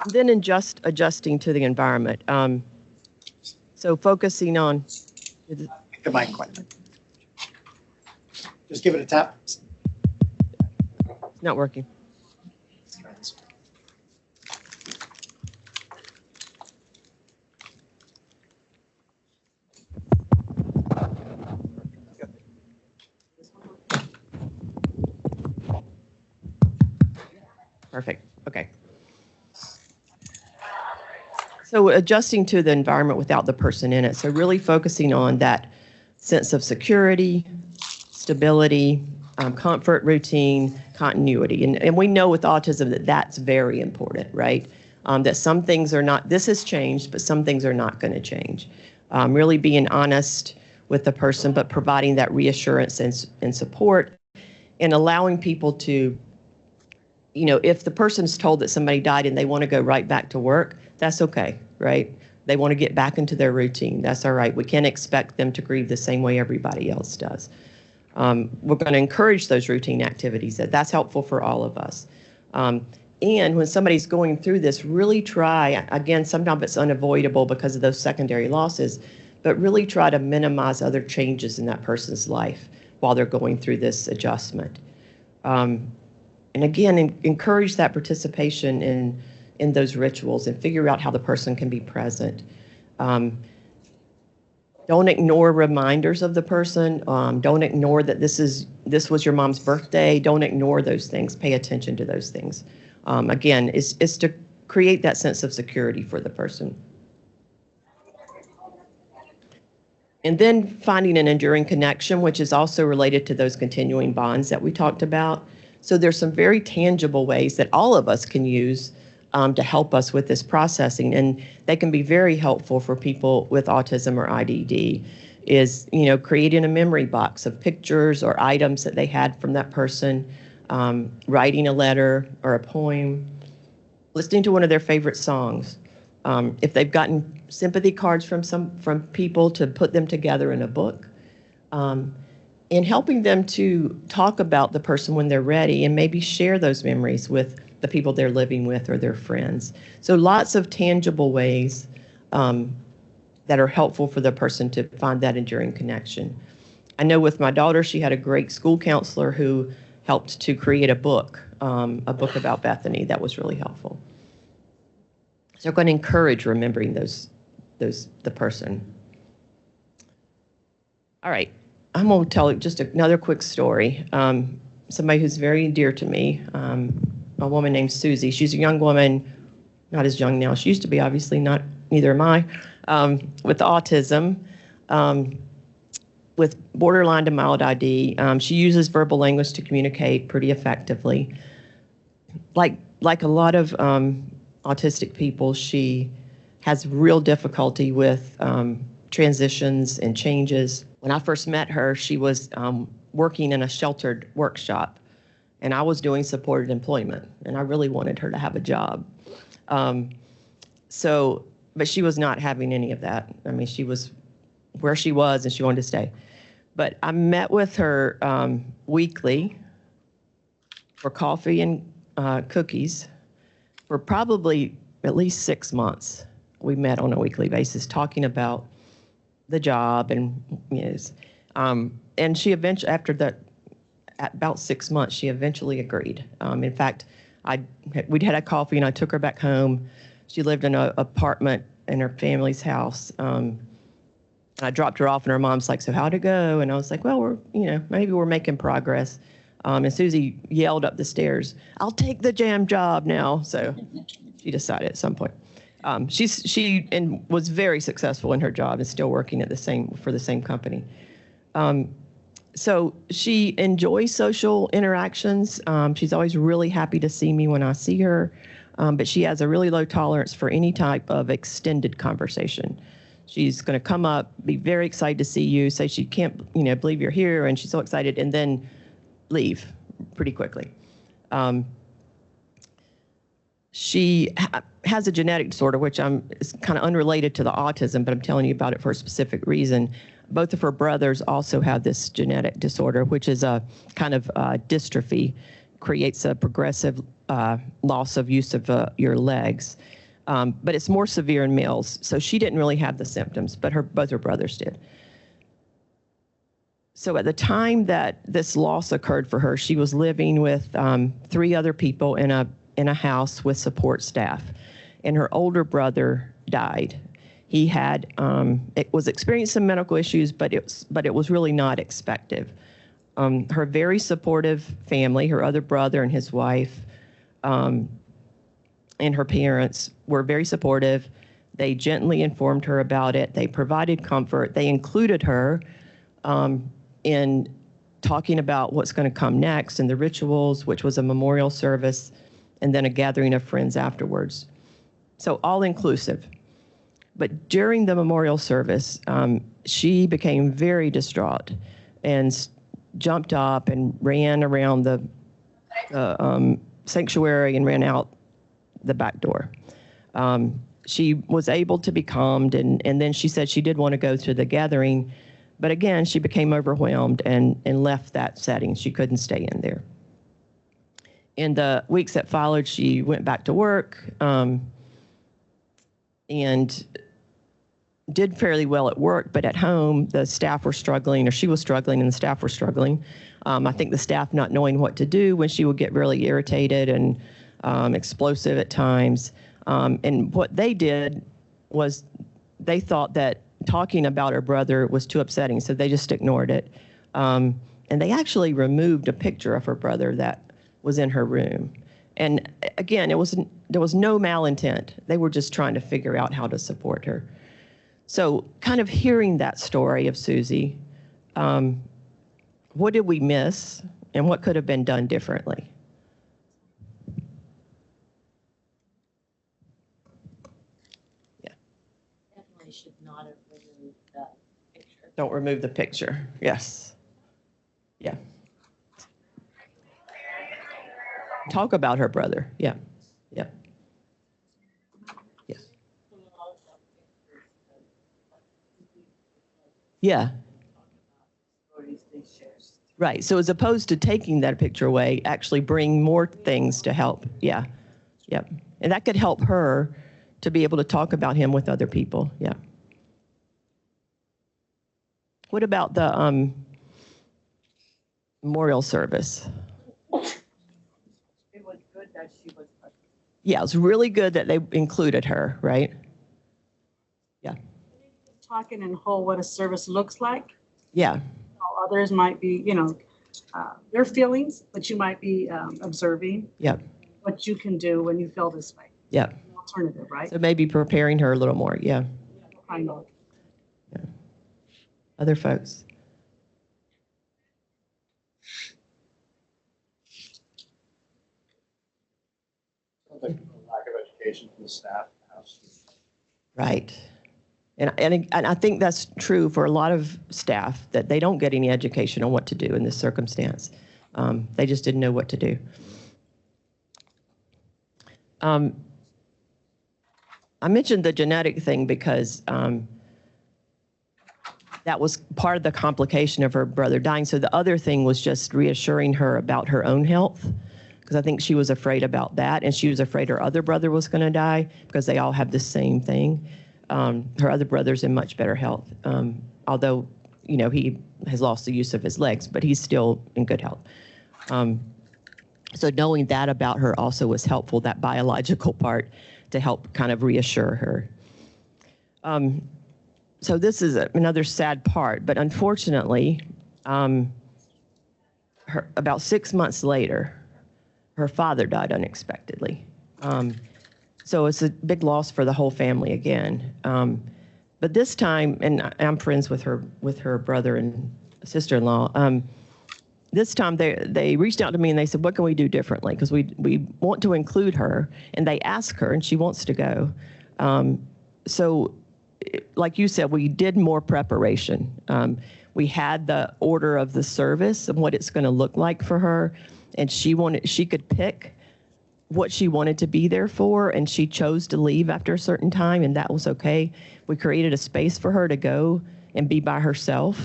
And then adjusting to the environment. So focusing on the mic quick. Just give it a tap. It's not working. Perfect. Okay. So adjusting to the environment without the person in it. So really focusing on that sense of security, stability, comfort, routine, continuity. And we know with autism that that's very important, right? That some things are not, this has changed, but some things are not going to change. Really being honest with the person, but providing that reassurance and support, and allowing people to, you know, if the person's told that somebody died and they want to go right back to work, that's okay, right? They want to get back into their routine. That's all right. We can't expect them to grieve the same way everybody else does. We're going to encourage those routine activities. That's helpful for all of us. And when somebody's going through this, really try, again, sometimes it's unavoidable because of those secondary losses, but really try to minimize other changes in that person's life while they're going through this adjustment. And again, encourage that participation in those rituals and figure out how the person can be present. Don't ignore reminders of the person. Don't ignore that this was your mom's birthday. Don't ignore those things. Pay attention to those things. Again, it's to create that sense of security for the person. And then finding an enduring connection, which is also related to those continuing bonds that we talked about. So there's some very tangible ways that all of us can use to help us with this processing, and they can be very helpful for people with autism or IDD. Is, you know, creating a memory box of pictures or items that they had from that person, writing a letter or a poem, listening to one of their favorite songs. If they've gotten sympathy cards from people, to put them together in a book, and helping them to talk about the person when they're ready and maybe share those memories with the people they're living with or their friends. So lots of tangible ways that are helpful for the person to find that enduring connection. I know with my daughter, she had a great school counselor who helped to create a book about Bethany that was really helpful. So I'm going to encourage remembering the person. All right, I'm going to tell just another quick story. Somebody who's very dear to me, a woman named Susie. She's a young woman, not as young now. She used to be, obviously, neither am I, with autism, with borderline to mild ID. She uses verbal language to communicate pretty effectively. Like a lot of autistic people, she has real difficulty with transitions and changes. When I first met her, she was working in a sheltered workshop, and I was doing supported employment, and I really wanted her to have a job. But she was not having any of that. I mean, she was where she was, and she wanted to stay. But I met with her weekly for coffee and cookies for probably at least 6 months. We met on a weekly basis talking about the job and and she eventually, after that, at about 6 months, she eventually agreed. In fact, we'd had a coffee and I took her back home. She lived in an apartment in her family's house. I dropped her off and her mom's like, "So how'd it go?" And I was like, "Well, maybe we're making progress." And Susie yelled up the stairs, "I'll take the jam job now." So she decided at some point. She was very successful in her job and still working for the same company. So she enjoys social interactions. She's always really happy to see me when I see her, but she has a really low tolerance for any type of extended conversation. She's going to come up, be very excited to see you, say she can't, believe you're here, and she's so excited, and then leave pretty quickly. She has a genetic disorder, which is kind of unrelated to the autism, but I'm telling you about it for a specific reason. Both of her brothers also have this genetic disorder, which is a kind of dystrophy, creates a progressive loss of use of your legs. But it's more severe in males. So she didn't really have the symptoms, but both her brothers did. So at the time that this loss occurred for her, she was living with 3 other people in a house with support staff, and her older brother died. He was experiencing some medical issues, but it was really not expected. Her very supportive family, her other brother and his wife, and her parents were very supportive. They gently informed her about it. They provided comfort. They included her in talking about what's going to come next and the rituals, which was a memorial service and then a gathering of friends afterwards. So all inclusive. But during the memorial service, she became very distraught and jumped up and ran around the sanctuary and ran out the back door. She was able to be calmed, and then she said she did want to go to the gathering, but again, she became overwhelmed and left that setting. She couldn't stay in there. In the weeks that followed, she went back to work and did fairly well at work, but at home, the staff were struggling, or she was struggling and the staff were struggling. I think the staff not knowing what to do when she would get really irritated and explosive at times. And what they did was they thought that talking about her brother was too upsetting, so they just ignored it. And they actually removed a picture of her brother that was in her room. And again, it was there was no malintent. They were just trying to figure out how to support her. So kind of hearing that story of Susie, what did we miss and what could have been done differently? Yeah. Definitely should not have removed that picture. Don't remove the picture. Yes. Yeah. Talk about her brother. Yeah. Yeah. Yes. Yeah. Right. So as opposed to taking that picture away, actually bring more things to help. Yeah. Yep. And that could help her to be able to talk about him with other people. Yeah. What about the memorial service? It was good that she was. Yeah, it was really good that they included her, right? Yeah. Talking in whole what a service looks like. Yeah. How others might be, their feelings, but you might be observing. Yep. What you can do when you feel this way. Yep. An alternative, right? So maybe preparing her a little more. Yeah. Kind of. Yeah. Other folks. Like a lack of education from the staff in the house. Right. And I think that's true for a lot of staff, that they don't get any education on what to do in this circumstance. They just didn't know what to do. I mentioned the genetic thing because that was part of the complication of her brother dying. So the other thing was just reassuring her about her own health, because I think she was afraid about that, and she was afraid her other brother was going to die because they all have the same thing. Her other brother's in much better health, although, he has lost the use of his legs, but he's still in good health. So knowing that about her also was helpful, that biological part, to help kind of reassure her. So this is another sad part, but unfortunately, about 6 months later, her father died unexpectedly. So it's a big loss for the whole family again. But this time, and I'm friends with her brother and sister-in-law. This time they reached out to me and they said, what can we do differently? Because we want to include her, and they asked her and she wants to go. So like you said, we did more preparation. We had the order of the service and what it's going to look like for her. And she could pick what she wanted to be there for, and she chose to leave after a certain time, and that was okay. We created a space for her to go and be by herself.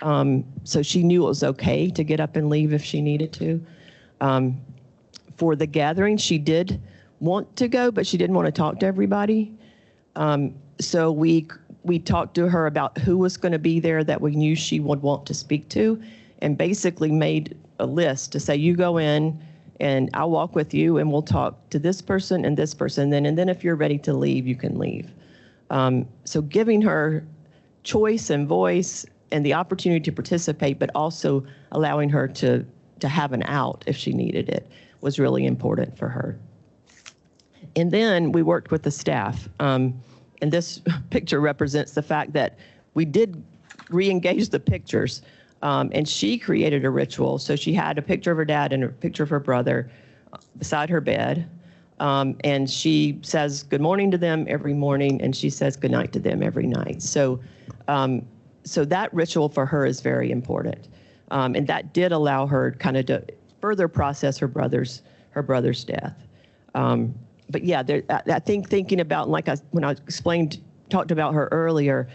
So she knew it was okay to get up and leave if she needed to. For the gathering, she did want to go, but she didn't want to talk to everybody. So we talked to her about who was going to be there that we knew she would want to speak to, and basically made a list to say, you go in and I'll walk with you and we'll talk to this person and this person. And then if you're ready to leave, you can leave. So giving her choice and voice and the opportunity to participate, but also allowing her to have an out if she needed it, was really important for her. And then we worked with the staff. And this picture represents the fact that we did re-engage the pictures. And she created a ritual. So she had a picture of her dad and a picture of her brother beside her bed. And she says good morning to them every morning, and she says good night to them every night. So that ritual for her is very important. And that did allow her kind of to further process her brother's death. But yeah, I think thinking about, when I talked about her earlier,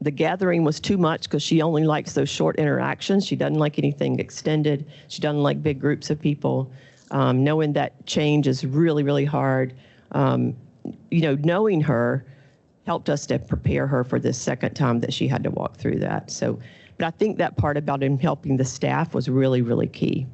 the gathering was too much because she only likes those short interactions. She doesn't like anything extended. She doesn't like big groups of people. Knowing that change is really, really hard. Knowing her helped us to prepare her for this second time that she had to walk through that. So, but I think that part about him helping the staff was really, really key.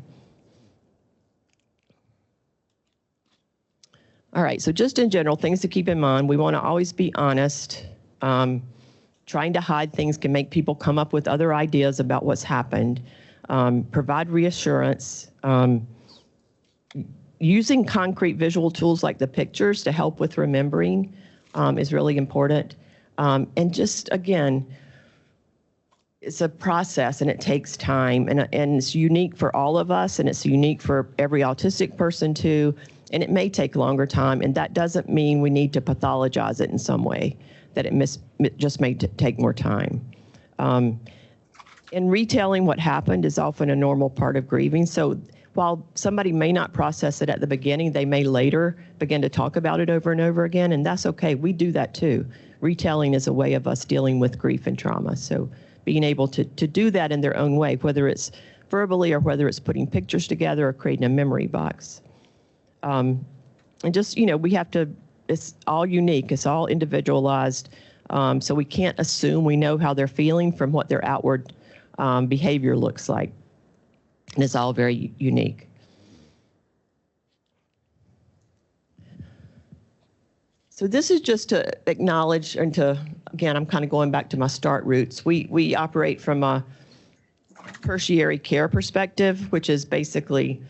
All right, so just in general, things to keep in mind. We want to always be honest. Trying to hide things can make people come up with other ideas about what's happened. Provide reassurance. using concrete visual tools like the pictures to help with remembering is really important. And just, again, it's a process and it takes time, and it's unique for all of us, and it's unique for every autistic person too, and it may take longer time, and that doesn't mean we need to pathologize it in some way, that it just may take more time. And retelling what happened is often a normal part of grieving. So while somebody may not process it at the beginning, they may later begin to talk about it over and over again, and that's okay. We do that too. Retelling is a way of us dealing with grief and trauma. So being able to do that in their own way, whether it's verbally or whether it's putting pictures together or creating a memory box. And just, we have to, it's all unique, it's all individualized. So we can't assume we know how they're feeling from what their outward behavior looks like. And it's all very unique. So this is just to acknowledge and to, again, I'm kind of going back to my start roots. We operate from a tertiary care perspective, which is basically,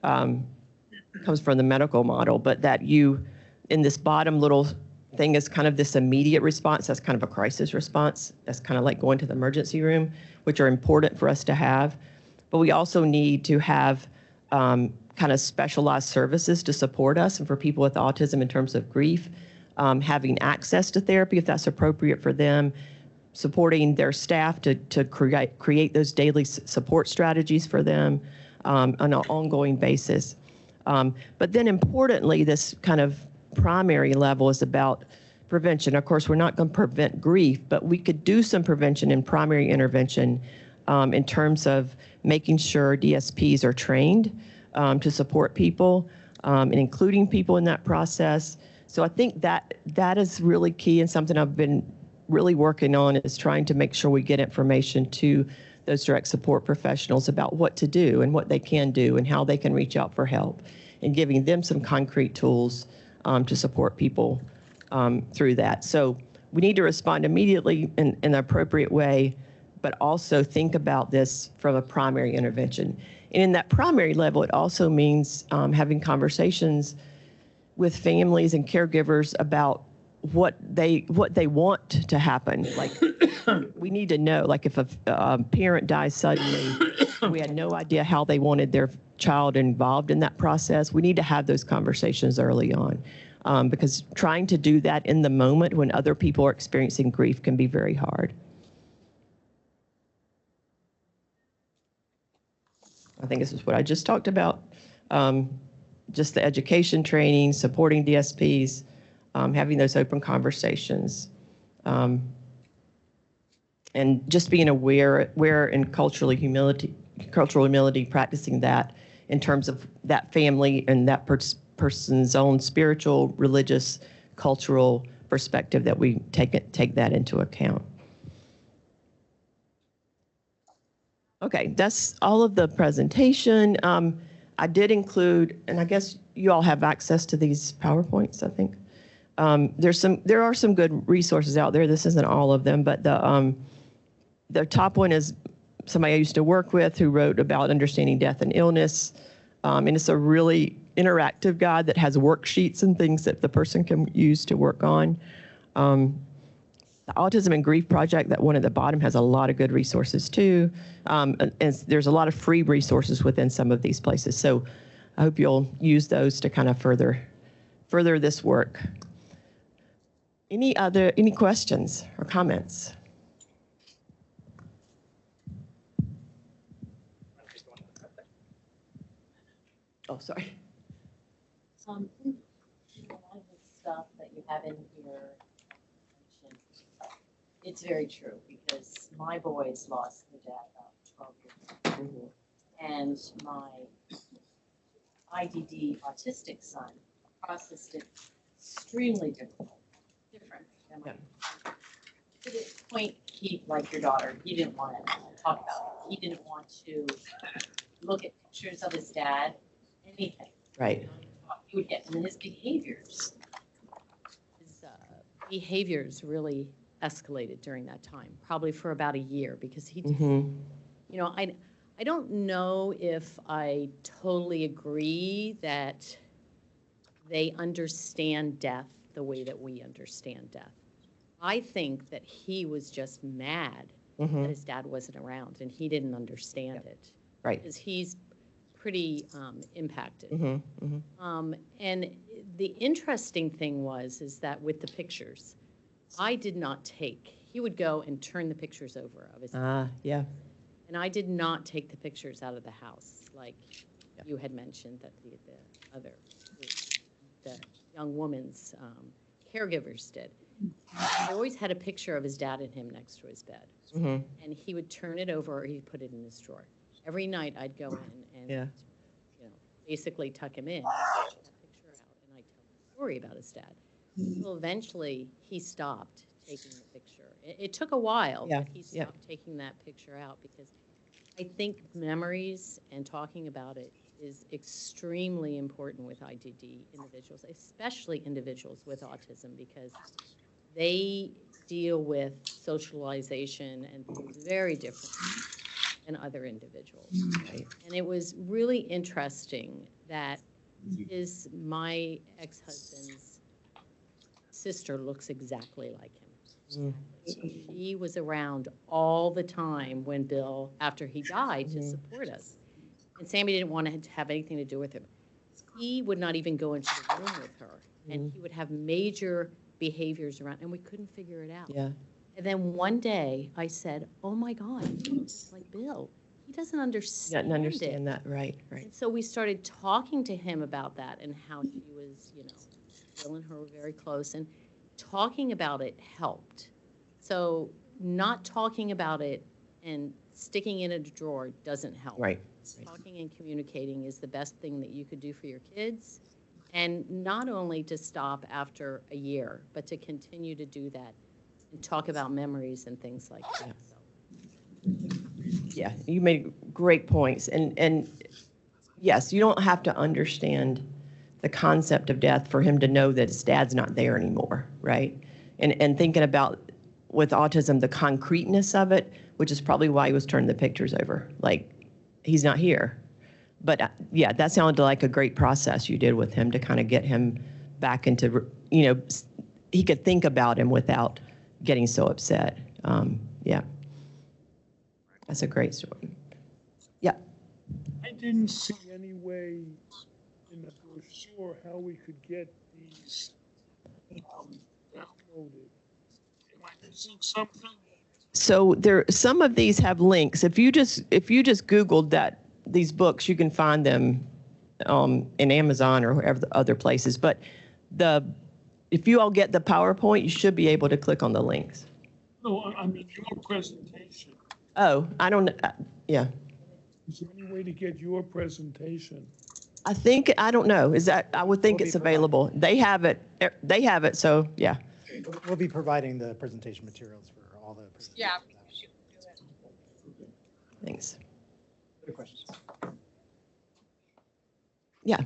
comes from the medical model, but that in this bottom little thing is kind of this immediate response. That's kind of a crisis response. That's kind of like going to the emergency room, which are important for us to have. But we also need to have kind of specialized services to support us and for people with autism in terms of grief, having access to therapy if that's appropriate for them, supporting their staff to create those daily support strategies for them on an ongoing basis. But then importantly, this kind of primary level is about prevention. Of course, we're not going to prevent grief, but we could do some prevention and primary intervention in terms of making sure DSPs are trained to support people and including people in that process. So I think that is really key, and something I've been really working on is trying to make sure we get information to those direct support professionals about what to do and what they can do and how they can reach out for help, and giving them some concrete tools to support people through that. So we need to respond immediately in an appropriate way, but also think about this from a primary intervention. And in that primary level, it also means having conversations with families and caregivers about what they want to happen. Like, we need to know, like if a parent dies suddenly, we had no idea how they wanted their child involved in that process. We need to have those conversations early on, because trying to do that in the moment when other people are experiencing grief can be very hard. I think this is what I just talked about. Just the education training, supporting DSPs, having those open conversations, and just being aware and cultural humility, practicing that in terms of that family and that person's own spiritual, religious, cultural perspective, that we take that into account. Okay, that's all of the presentation. I did include, and I guess you all have access to these PowerPoints, I think. There are some good resources out there. This isn't all of them, but the top one is somebody I used to work with who wrote about understanding death and illness. And it's a really interactive guide that has worksheets and things that the person can use to work on. The Autism and Grief Project, that one at the bottom, has a lot of good resources too. And there's a lot of free resources within some of these places. So I hope you'll use those to kind of further this work. Any questions or comments? Oh, sorry. A lot of the stuff that you have in here, it's very true, because my boys lost their dad about 12 years ago. And my IDD autistic son processed it extremely different than mine. To the point, like your daughter, he didn't want to talk about it. He didn't want to look at pictures of his dad, anything. Right. He would get, and his behaviors really escalated during that time, probably for about a year, because he just, I don't know if I totally agree that they understand death the way that we understand death. I think that he was just mad that his dad wasn't around and he didn't understand it. Right. Because he's pretty impacted. And the interesting thing is that with the pictures, I did not take, he would go and turn the pictures over of his dad. Yeah. And I did not take the pictures out of the house, like you had mentioned that the other group, the young woman's caregivers did. I always had a picture of his dad and him next to his bed. And he would turn it over or he'd put it in his drawer. Every night I'd go in and you know, basically tuck him in, take that picture out, and I'd tell him a story about his dad. Well, eventually he stopped taking the picture. It took a while, but he stopped taking that picture out because I think memories and talking about it is extremely important with IDD individuals, especially individuals with autism, because they deal with socialization and things very different than other individuals. Right? And it was really interesting that my ex-husband's sister looks exactly like him. She was around all the time when Bill, after he died, to support us. And Sammy didn't want to have anything to do with him. He would not even go into the room with her. And he would have major behaviors around, and we couldn't figure it out. Yeah. And then one day I said, oh my God, it's like Bill. He doesn't understand that, right. And so we started talking to him about that and how she was, you know, Bill and her were very close, and talking about it helped. So not talking about it and sticking it in a drawer doesn't help. Right. Talking and communicating is the best thing that you could do for your kids. And not only to stop after a year, but to continue to do that and talk about memories and things like that. Yeah, you made great points. And yes, you don't have to understand the concept of death for him to know that his dad's not there anymore, right? And thinking about, with autism, the concreteness of it, which is probably why he was turning the pictures over. Like, he's not here. But yeah, that sounded like a great process you did with him to kind of get him back into, you know, he could think about him without getting so upset. Yeah. That's a great story. Yeah. I didn't see any way in the brochure how we could get these downloaded. Am I missing something? So some of these have links. If you just Googled these books, you can find them in Amazon or wherever the other places. But if you all get the PowerPoint, you should be able to click on the links. No, I mean your presentation. Oh, I don't know. Yeah. Is there any way to get your presentation? I don't know. I would think it's available. They have it. So yeah. We'll be providing the presentation materials for all the presentations. Yeah. Thanks. Other questions? Yeah.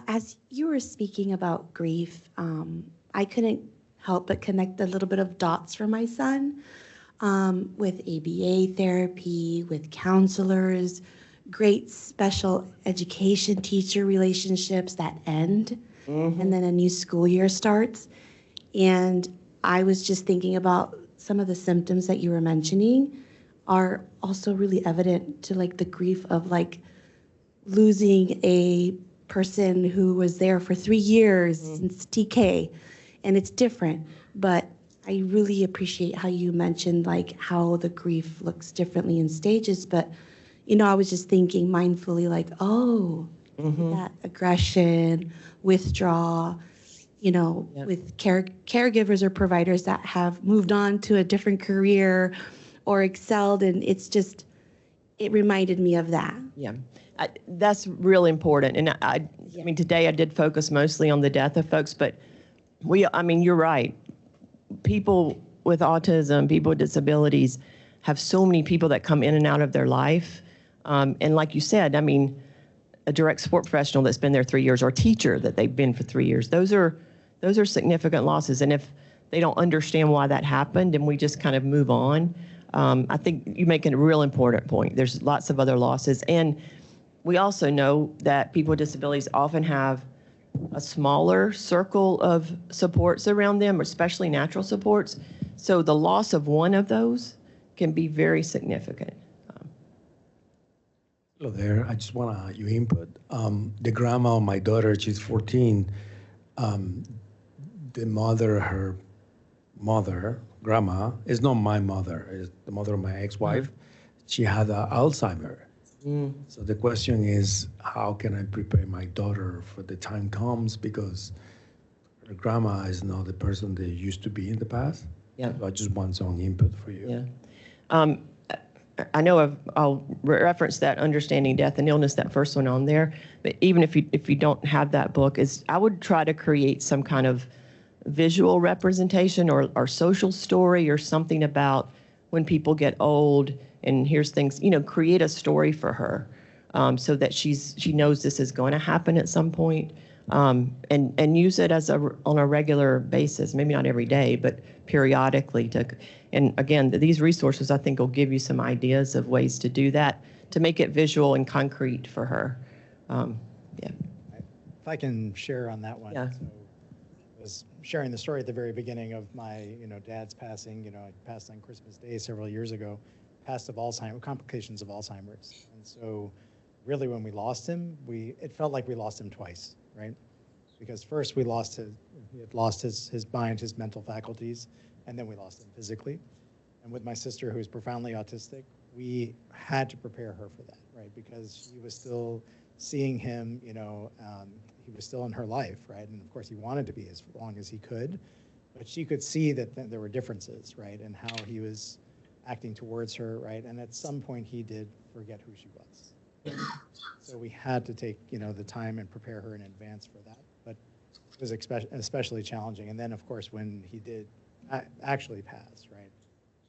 As you were speaking about grief, I couldn't help but connect a little bit of dots for my son with ABA therapy, with counselors, great special education teacher relationships that end, and then a new school year starts. And I was just thinking about some of the symptoms that you were mentioning are also really evident to like the grief of like losing a person who was there for 3 years since TK, and it's different. But I really appreciate how you mentioned like how the grief looks differently in stages. But you know, I was just thinking mindfully like, oh, that aggression, withdrawal, you know, with caregivers or providers that have moved on to a different career or excelled, and it reminded me of that. Yeah. That's really important. And I mean, today I did focus mostly on the death of folks, but you're right. People with autism, people with disabilities have so many people that come in and out of their life. And like you said, I mean, a direct support professional that's been there 3 years or a teacher that they've been for 3 years, those are significant losses. And if they don't understand why that happened, and we just kind of move on. I think you make a real important point. There's lots of other losses, and we also know that people with disabilities often have a smaller circle of supports around them, especially natural supports. So the loss of one of those can be very significant. Hello there. I just want your input. The grandma of my daughter, she's 14. The mother, her mother, grandma, is not my mother. It's the mother of my ex-wife. She had Alzheimer. So the question is, how can I prepare my daughter for the time comes, because her grandma is not the person they used to be in the past. Yeah. So I just want some input for you. Yeah. I know I'll reference that Understanding Death and Illness, that first one on there. But even if you don't have that book, I would try to create some kind of visual representation or social story or something about when people get old and here's things, create a story for her, so that she knows this is going to happen at some point, and use it on a regular basis, maybe not every day, but periodically and again, these resources I think will give you some ideas of ways to do that, to make it visual and concrete for her. Yeah. If I can share on that one. Yeah. So I was sharing the story at the very beginning of my, dad's passing. I passed on Christmas Day several years ago, passed of Alzheimer's, complications of Alzheimer's. And so really when we lost him, it felt like we lost him twice, right? Because first he had lost his mind, his mental faculties, and then we lost him physically. And with my sister, who is profoundly autistic, we had to prepare her for that, right? Because she was still seeing him, he was still in her life, right? And of course he wanted to be as long as he could, but she could see that there were differences, right? And how he was acting towards her, right? And at some point he did forget who she was. So we had to take, the time and prepare her in advance for that. But it was especially challenging. And then of course, when he did actually pass, right?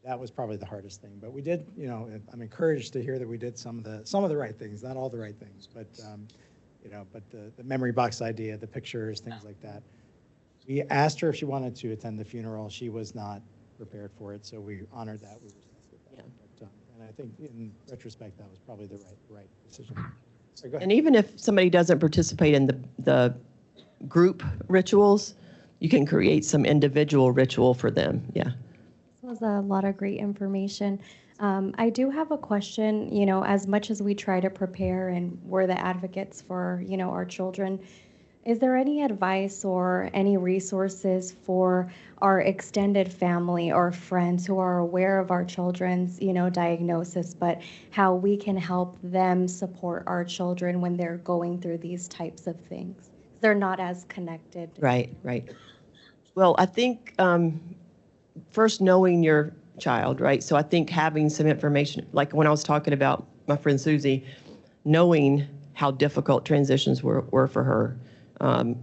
That was probably the hardest thing. But we did, I'm encouraged to hear that we did some of the right things, not all the right things, but but the memory box idea, the pictures, things like that. We asked her if she wanted to attend the funeral. She was not prepared for it, so we honored that. We respected that. Yeah. And I think in retrospect, that was probably the right decision. So go ahead. And even if somebody doesn't participate in the group rituals, you can create some individual ritual for them. Yeah. This was a lot of great information. I do have a question. As much as we try to prepare and we're the advocates for, our children, is there any advice or any resources for our extended family or friends who are aware of our children's, diagnosis, but how we can help them support our children when they're going through these types of things? They're not as connected. Right. Well, I think first knowing your child, right? So I think having some information, like when I was talking about my friend Susie, knowing how difficult transitions were for her,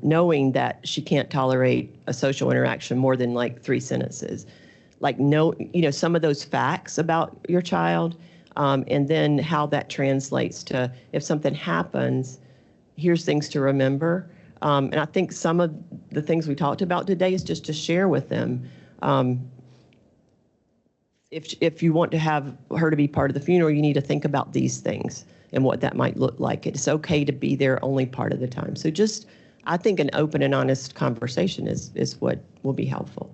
knowing that she can't tolerate a social interaction more than like 3 sentences, like some of those facts about your child, and then how that translates to if something happens, here's things to remember. And I think some of the things we talked about today is just to share with them. If you want to have her to be part of the funeral, you need to think about these things and what that might look like. It's okay to be there only part of the time. So I think an open and honest conversation is what will be helpful.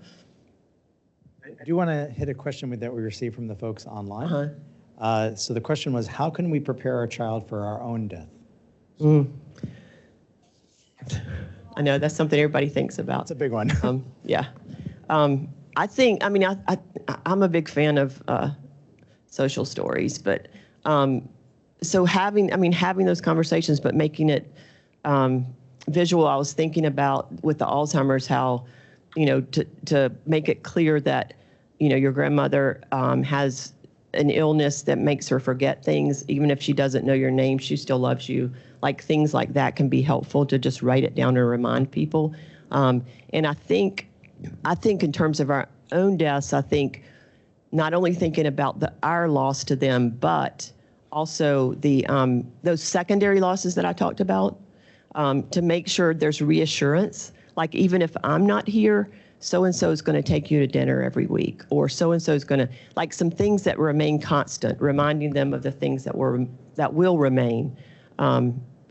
I do want to hit a question that we received from the folks online. So the question was, how can we prepare our child for our own death? I know that's something everybody thinks about. It's a big one. Yeah. I think, I'm a big fan of social stories, but so having those conversations, but making it visual. I was thinking about with the Alzheimer's, how, to make it clear that, your grandmother has an illness that makes her forget things. Even if she doesn't know your name, she still loves you. Like things like that can be helpful to just write it down and remind people. And I think in terms of our own deaths, I think not only thinking about our loss to them, but also those secondary losses that I talked about, to make sure there's reassurance. Like even if I'm not here, so-and-so is going to take you to dinner every week, or so-and-so is going to, like some things that remain constant, reminding them of the things that will remain,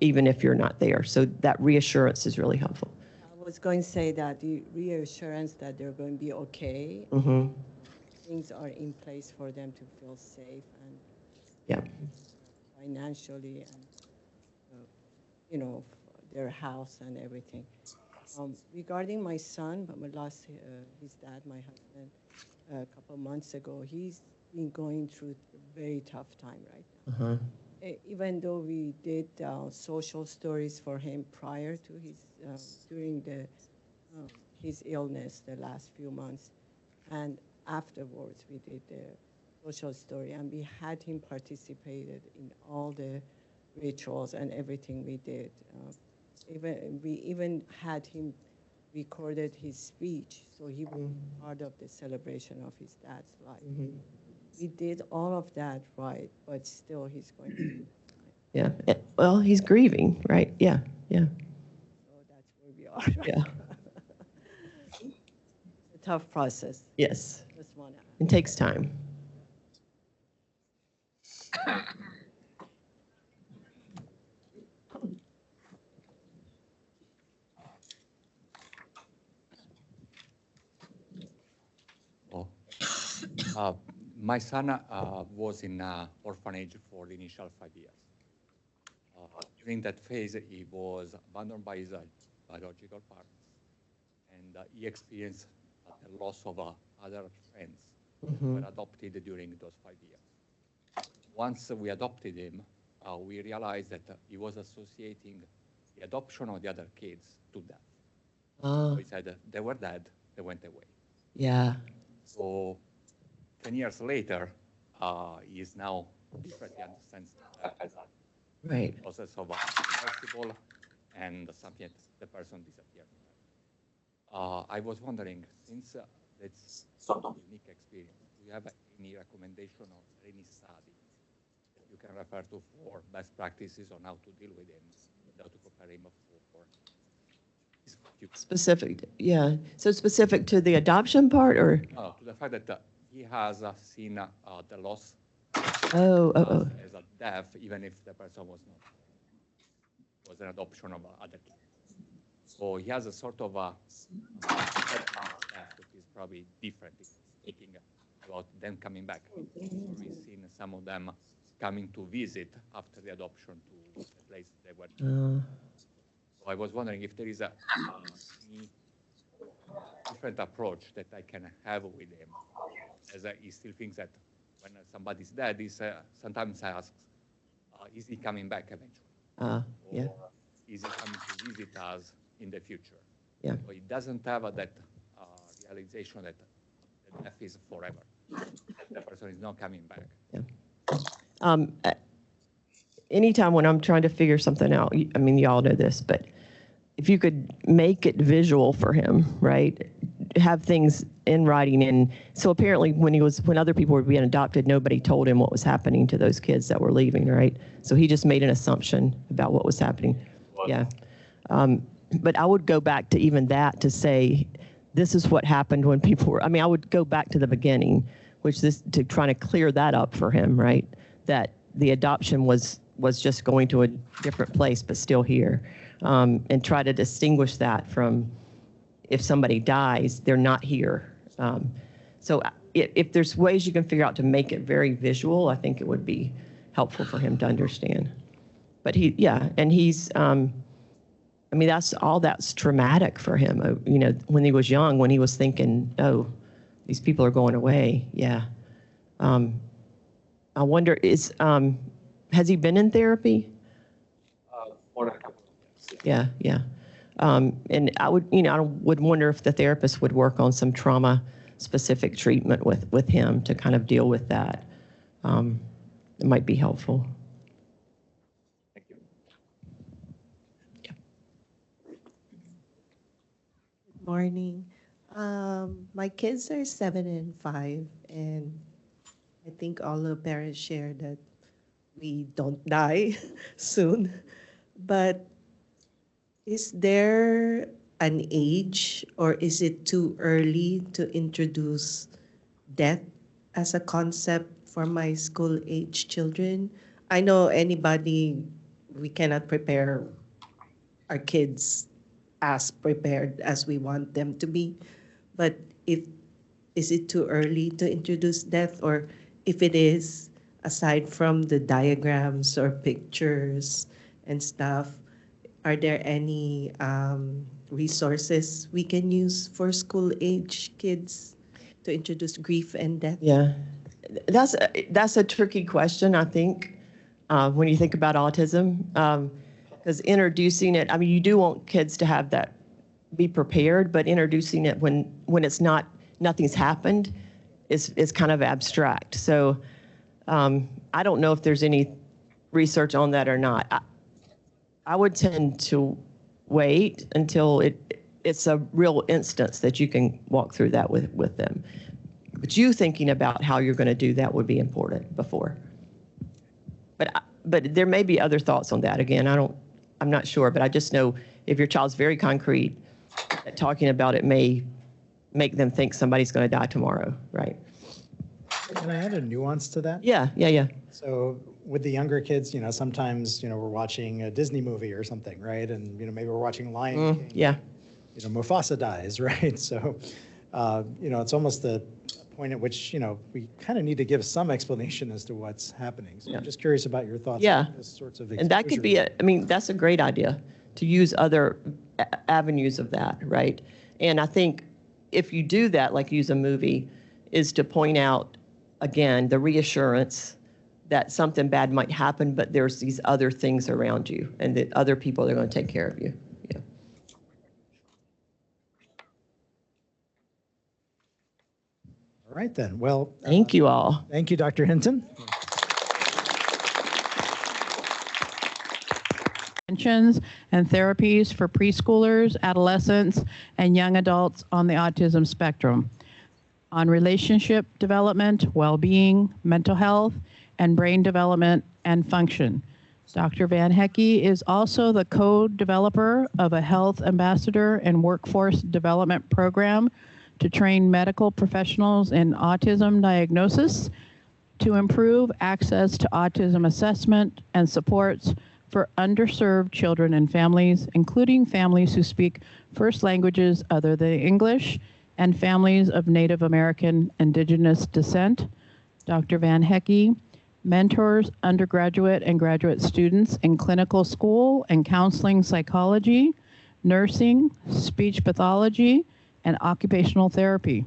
even if you're not there. So that reassurance is really helpful. I was going to say that the reassurance that they're going to be okay. Mm-hmm. Things are in place for them to feel safe and Yeah. financially and, you know, their house and everything. Regarding my son, but lost his dad, my husband, a couple of months ago, he's been going through a very tough time right now. Uh-huh. Even though we did social stories for him prior to his, during his illness the last few months, and afterwards we did the social story, and we had him participated in all the rituals and everything we did. We even had him recorded his speech, so he was part of the celebration of his dad's life. Mm-hmm. We did all of that right, but still he's going to. Yeah. Well, he's grieving, right? Yeah. Yeah. So that's where we are. Yeah. It's a tough process. Yes. Just wanna. It takes time. My son was in orphanage for the initial 5 years. During that phase, he was abandoned by his biological parents, and he experienced the loss of other friends who were adopted during those 5 years. Once we adopted him, we realized that he was associating the adoption of the other kids to death. So he said they were dead, they went away. Yeah. So 10 years later, he is now differently understands Right. the process of reversible and something that the person disappeared. I was wondering, since it's sort of unique experience, do you have any recommendation or any study that you can refer to for best practices on how to deal with him, how to prepare him for his future? Specific, yeah. So specific to the adoption part, or? To the fact that he has seen the loss as a death, even if the person was an adoption of other kids. So he has a sort of death, which is probably different. Speaking about them coming back, we've seen some of them coming to visit after the adoption to the place they were. So I was wondering if there is any different approach that I can have with him, as he still thinks that when somebody's dead, he sometimes asks, is he coming back eventually? Yeah. Or is he coming to visit us in the future? Yeah. So he doesn't have that realization that the death is forever. The person is not coming back. Yeah. Anytime when I'm trying to figure something out, I mean, y'all know this, but if you could make it visual for him, right? Have things in writing. And so apparently when other people were being adopted, nobody told him what was happening to those kids that were leaving, right? So he just made an assumption about what was happening. Yeah. But I would go back to even that to say, this is what happened when people were, I would go back to the beginning, which is to try to clear that up for him, right? That the adoption was just going to a different place, but still here. And try to distinguish that from if somebody dies, they're not here. So if there's ways you can figure out to make it very visual, I think it would be helpful for him to understand. But he's, that's traumatic for him. When he was young, when he was thinking, oh, these people are going away. Yeah. I wonder, has he been in therapy? More than a couple of years. Yeah, yeah. And I would wonder if the therapist would work on some trauma-specific treatment with him to kind of deal with that. It might be helpful. Thank you. Yeah. Good morning. My kids are 7 and 5, and I think all the parents share that we don't die soon. But is there an age, or is it too early to introduce death as a concept for my school age children? I know we cannot prepare our kids as prepared as we want them to be, but is it too early to introduce death? Or if it is, aside from the diagrams or pictures and stuff, are there any resources we can use for school age kids to introduce grief and death? Yeah, that's a tricky question, I think, when you think about autism, because introducing it, I mean, you do want kids to have that, be prepared, but introducing it when it's not, nothing's happened is kind of abstract. So I don't know if there's any research on that or not. I would tend to wait until it's a real instance that you can walk through that with them. But you thinking about how you're going to do that would be important before. But there may be other thoughts on that. Again, I'm not sure, but I just know if your child's very concrete, that talking about it may make them think somebody's going to die tomorrow, right? Can I add a nuance to that? Yeah. So with the younger kids, sometimes, we're watching a Disney movie or something, right? And, maybe we're watching Lion King. Yeah. Mufasa dies, right? So, it's almost the point at which, we kind of need to give some explanation as to what's happening. So I'm just curious about your thoughts on those sorts of exposure. And that could be, that's a great idea to use other avenues of that, right? And I think if you do that, like use a movie, is to point out, again, the reassurance that something bad might happen, but there's these other things around you and that other people are going to take care of you. Yeah. All right, then. Well, thank you all. Thank you, Dr. Hinton. Interventions and therapies for preschoolers, adolescents, and young adults on the autism spectrum, on relationship development, well-being, mental health, and brain development and function. Dr. Van Hecke is also the co-developer of a health ambassador and workforce development program to train medical professionals in autism diagnosis, to improve access to autism assessment and supports for underserved children and families, including families who speak first languages other than English and families of Native American Indigenous descent. Dr. Van Hecke mentors undergraduate and graduate students in clinical school and counseling psychology, nursing, speech pathology, and occupational therapy.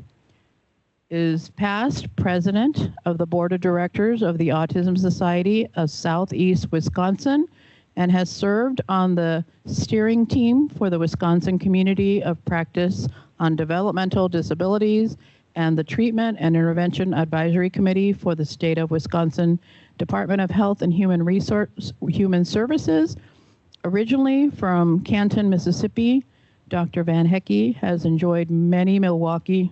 Is past president of the board of directors of the Autism Society of Southeast Wisconsin and has served on the steering team for the Wisconsin Community of Practice on Developmental Disabilities and the Treatment and Intervention Advisory Committee for the State of Wisconsin Department of Health and Human Services. Originally from Canton, Mississippi, Dr. Van Hecke has enjoyed making Milwaukee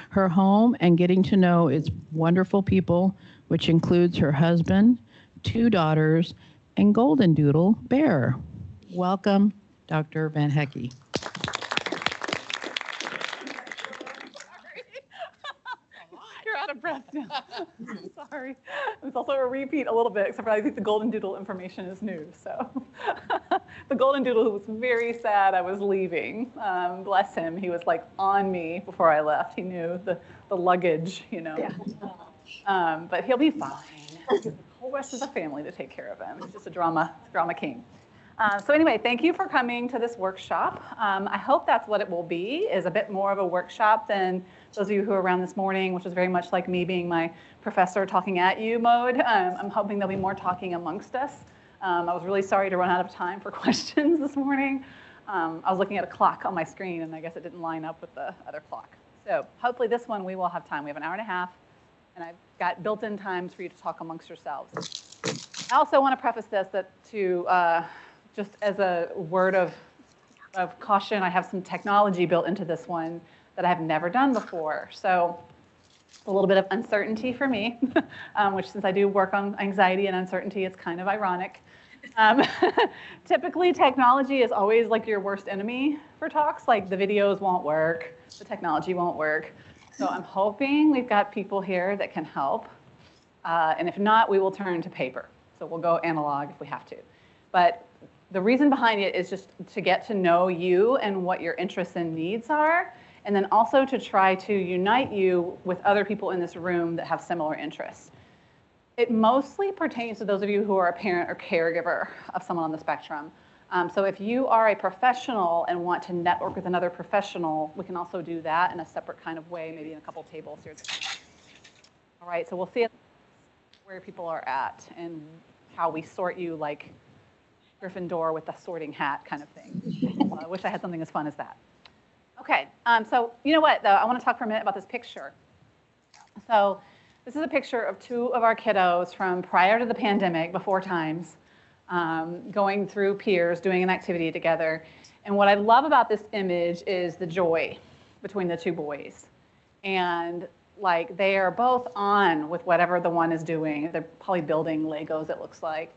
her home and getting to know its wonderful people, which includes her husband, 2 daughters, and golden doodle bear. Welcome, Dr. Van Hecke. You're out of breath now. Sorry. It's also a repeat a little bit, except for I think the golden doodle information is new. So the golden doodle was very sad I was leaving. Bless him. He was like on me before I left. He knew the luggage, Yeah. But he'll be fine. The whole rest of the family to take care of him. He's just a drama king. So anyway, thank you for coming to this workshop. I hope that's what it will be, is a bit more of a workshop than those of you who were around this morning, which was very much like me being my professor talking at you mode. I'm hoping there'll be more talking amongst us. I was really sorry to run out of time for questions this morning. I was looking at a clock on my screen, and I guess it didn't line up with the other clock. So hopefully this one we will have time. We have an hour and a half, and I've got built-in times for you to talk amongst yourselves. I also want to preface this just as a word of caution, I have some technology built into this one that I have never done before. So a little bit of uncertainty for me, which since I do work on anxiety and uncertainty, it's kind of ironic. Um, typically, technology is always like your worst enemy for talks. Like the videos won't work, the technology won't work. So I'm hoping we've got people here that can help. And if not, we will turn to paper. So we'll go analog if we have to. But the reason behind it is just to get to know you and what your interests and needs are, and then also to try to unite you with other people in this room that have similar interests. It mostly pertains to those of you who are a parent or caregiver of someone on the spectrum. So if you are a professional and want to network with another professional, we can also do that in a separate kind of way, maybe in a couple tables here. All right, so we'll see where people are at and how we sort you like Gryffindor with the sorting hat kind of thing. I wish I had something as fun as that. Okay, so you know what, though? I want to talk for a minute about this picture. So this is a picture of two of our kiddos from prior to the pandemic, before times, going through peers, doing an activity together. And what I love about this image is the joy between the two boys. And like they are both on with whatever the one is doing. They're probably building Legos, it looks like.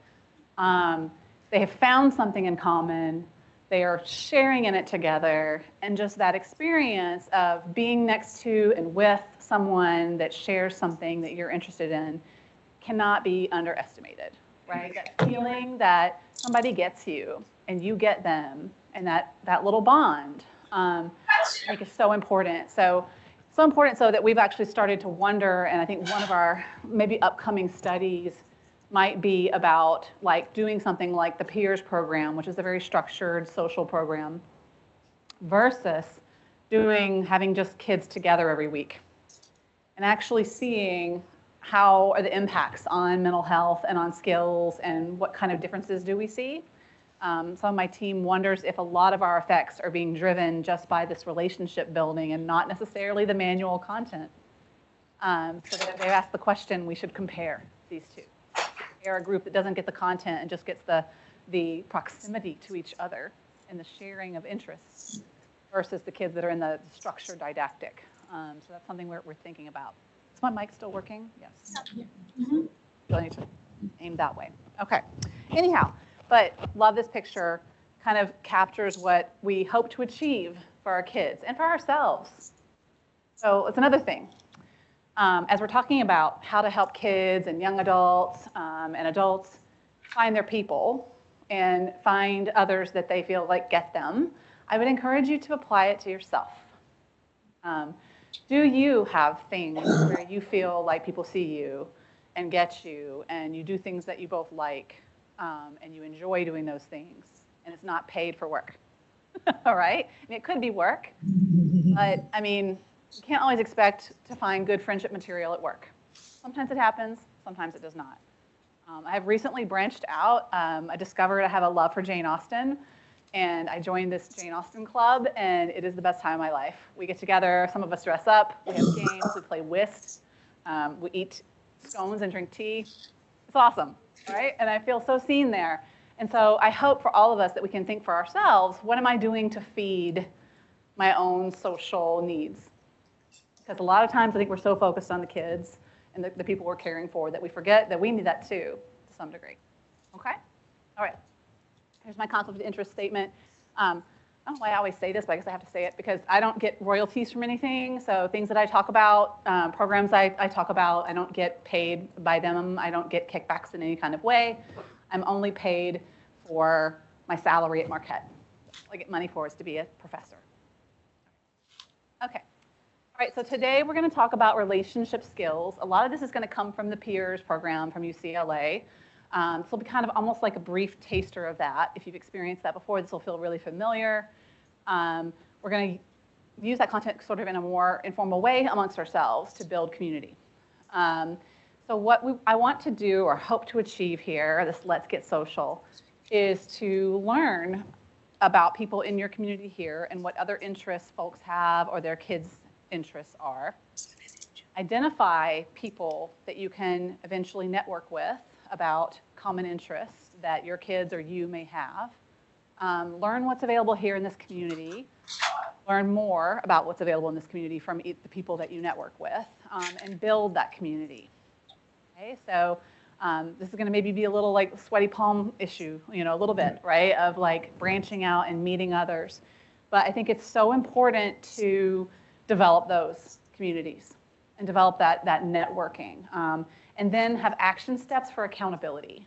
They have found something in common. They are sharing in it together. And just that experience of being next to and with someone that shares something that you're interested in cannot be underestimated, right? That feeling that somebody gets you and you get them, and that little bond, I think is so important. So important so that we've actually started to wonder, and I think one of our maybe upcoming studies might be about like doing something like the peers program, which is a very structured social program, versus having just kids together every week and actually seeing how are the impacts on mental health and on skills and what kind of differences do we see. Some of my team wonders if a lot of our effects are being driven just by this relationship building and not necessarily the manual content. So they've asked the question, we should compare these two. Compare a group that doesn't get the content and just gets the proximity to each other and the sharing of interests versus the kids that are in the structured didactic. So that's something we're thinking about. Is my mic still working? Yes. Mm-hmm. So I need to aim that way. Okay. Anyhow. But love this picture, kind of captures what we hope to achieve for our kids and for ourselves. So it's another thing. As we're talking about how to help kids and young adults and adults find their people and find others that they feel like get them, I would encourage you to apply it to yourself. Do you have things where you feel like people see you and get you and you do things that you both like? And you enjoy doing those things, and it's not paid for work. All right? I mean, it could be work, but I mean, you can't always expect to find good friendship material at work. Sometimes it happens, sometimes it does not. I have recently branched out. I discovered I have a love for Jane Austen, and I joined this Jane Austen club, and it is the best time of my life. We get together, some of us dress up, we have games, we play whist, we eat scones and drink tea. It's awesome. Right? And I feel so seen there. And so I hope for all of us that we can think for ourselves, what am I doing to feed my own social needs? Because a lot of times I think we're so focused on the kids and the people we're caring for that we forget that we need that too, to some degree. Okay? All right. Here's my conflict of interest statement. I don't know why I always say this, but I guess I have to say it because I don't get royalties from anything. So things that I talk about, programs I talk about, I don't get paid by them. I don't get kickbacks in any kind of way. I'm only paid for my salary at Marquette. All I get money for is to be a professor. Okay. All right, so today we're going to talk about relationship skills. A lot of this is going to come from the Peers program from UCLA. This will be kind of almost like a brief taster of that. If you've experienced that before, this will feel really familiar. We're going to use that content sort of in a more informal way amongst ourselves to build community. So what I want to do or hope to achieve here, this Let's Get Social, is to learn about people in your community here and what other interests folks have or their kids' interests are. Identify people that you can eventually network with about common interests that your kids or you may have. Learn what's available here in this community. Learn more about what's available in this community from the people that you network with, and build that community. Okay, so This is going to maybe be a little like sweaty palm issue, a little bit, right, of like branching out and meeting others. But I think it's so important to develop those communities and develop that networking, and then have action steps for accountability.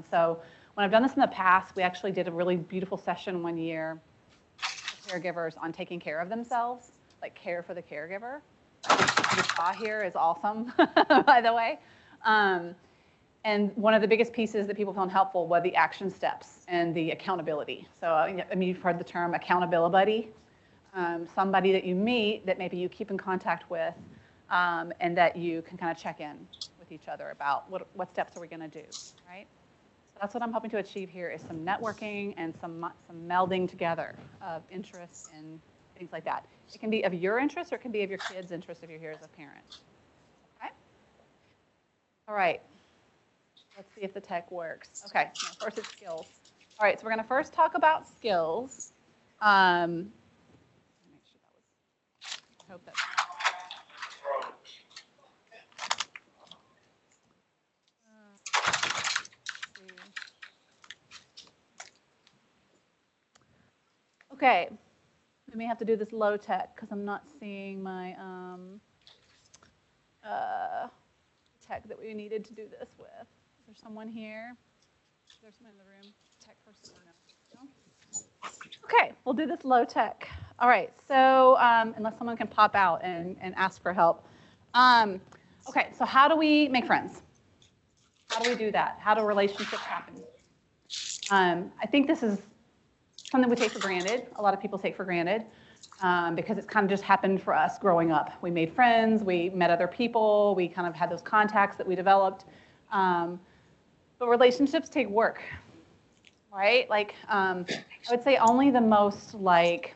So when I've done this in the past, we actually did a really beautiful session one year for caregivers on taking care of themselves, like care for the caregiver. What you saw here is awesome, by the way. And one of the biggest pieces that people found helpful were the action steps and the accountability. So I mean, you've heard the term accountability buddy, somebody that you meet that maybe you keep in contact with, and that you can kind of check in with each other about what steps are we going to do, right? So that's what I'm hoping to achieve here is some networking and some melding together of interests and things like that. It can be of your interest or it can be of your kid's interest if you're here as a parent. Okay? All right. Let's see if the tech works. Okay, no, first it's skills. All right, so we're going to first talk about skills. Make sure that was, I hope that's okay, we may have to do this low tech because I'm not seeing my tech that we needed to do this with. Is there someone here? Is there someone in the room? Tech person or no? Okay, we'll do this low tech. All right, so unless someone can pop out and ask for help. Okay, so how do we make friends? How do we do that? How do relationships happen? I think this is something we take for granted. A lot of people take for granted because it's kind of just happened for us growing up. We made friends, we met other people, we kind of had those contacts that we developed. But relationships take work, right? Like, I would say only the most like,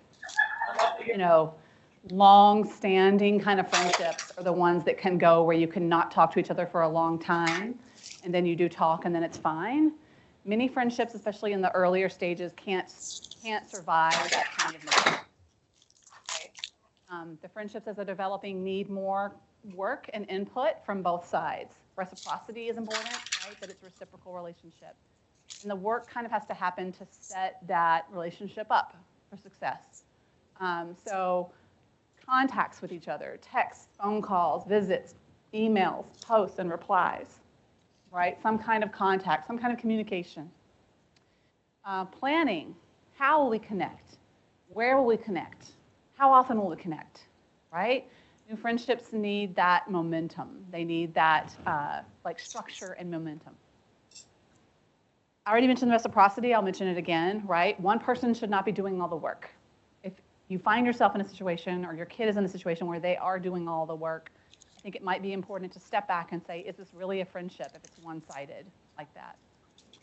long-standing kind of friendships are the ones that can go where you can not talk to each other for a long time, and then you do talk, and then it's fine. Many friendships, especially in the earlier stages, can't survive that kind of neglect. Right? The friendships as they're developing need more work and input from both sides. Reciprocity is important, right? That it's a reciprocal relationship. And the work kind of has to happen to set that relationship up for success. So contacts with each other, texts, phone calls, visits, emails, posts, and replies, right? Some kind of contact, some kind of communication. Planning, how will we connect? Where will we connect? How often will we connect, right? New friendships need that momentum. They need that like structure and momentum. I already mentioned reciprocity. I'll mention it again, right? One person should not be doing all the work. If you find yourself in a situation or your kid is in a situation where they are doing all the work, I think it might be important to step back and say, is this really a friendship if it's one-sided like that?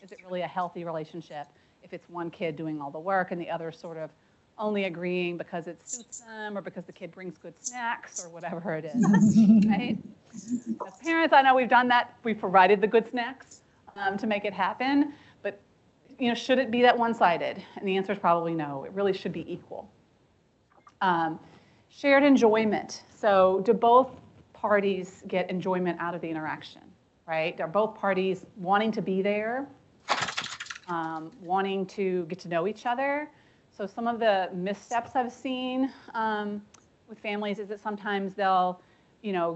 Is it really a healthy relationship if it's one kid doing all the work and the other sort of only agreeing because it suits them or because the kid brings good snacks or whatever it is, right? As parents, I know we've done that. We've provided the good snacks to make it happen, but should it be that one-sided? And the answer is probably no. It really should be equal. Shared enjoyment. So do both parties get enjoyment out of the interaction, right? Are both parties wanting to be there, wanting to get to know each other? So some of the missteps I've seen with families is that sometimes they'll,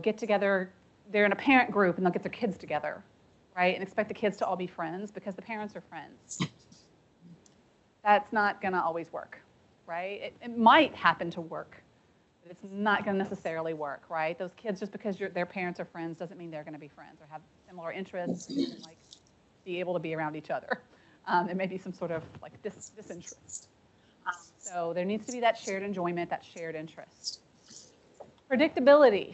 get together, they're in a parent group and they'll get their kids together, right? And expect the kids to all be friends because the parents are friends. That's not gonna always work, right? It might happen to work, but it's not gonna necessarily work, right? Those kids, just because their parents are friends doesn't mean they're gonna be friends or have similar interests and like be able to be around each other. There may be some sort of like disinterest. So there needs to be that shared enjoyment, that shared interest. Predictability.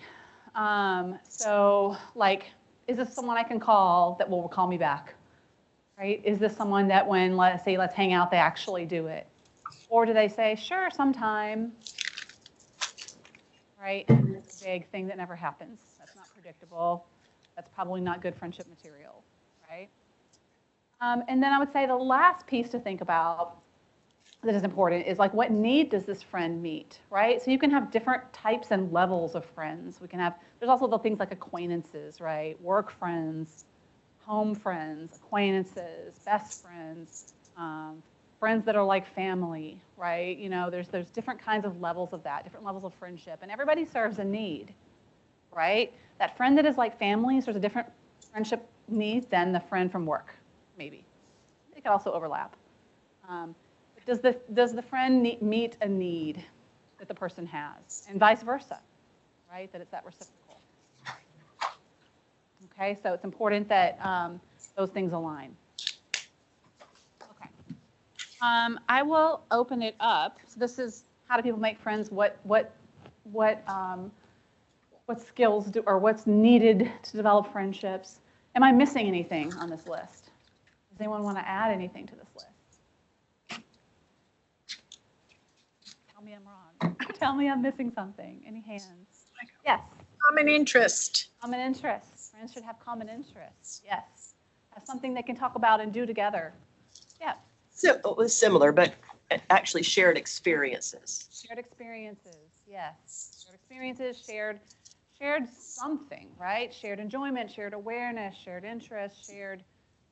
So like, is this someone I can call that will call me back, right? Is this someone that when, let's say, let's hang out, they actually do it? Or do they say, sure, sometime, right? And it's a vague thing that never happens. That's not predictable. That's probably not good friendship material, right? And then I would say the last piece to think about that is important is like, what need does this friend meet, right? So you can have different types and levels of friends. We can have, there's also the things like acquaintances, right? Work friends, home friends, acquaintances, best friends, friends that are like family, right? You know, there's different kinds of levels of that, different levels of friendship, and everybody serves a need, right? That friend that is like family serves a different friendship need than the friend from work, maybe. They could also overlap. But does the friend meet a need that the person has, and vice versa, right? That it's that reciprocal. Okay, so it's important that those things align. Okay, I will open it up. So this is how do people make friends? What skills do, or what's needed to develop friendships? Am I missing anything on this list? Does anyone want to add anything to this list? Tell me I'm wrong. Tell me I'm missing something. Any hands? Yes. Common interest. Common interests. Friends should have common interests. Yes. Have something they can talk about and do together. Yeah. So it was similar, but actually shared experiences. Shared experiences. Yes. Shared experiences. Shared something, right? Shared enjoyment. Shared awareness. Shared interest. Shared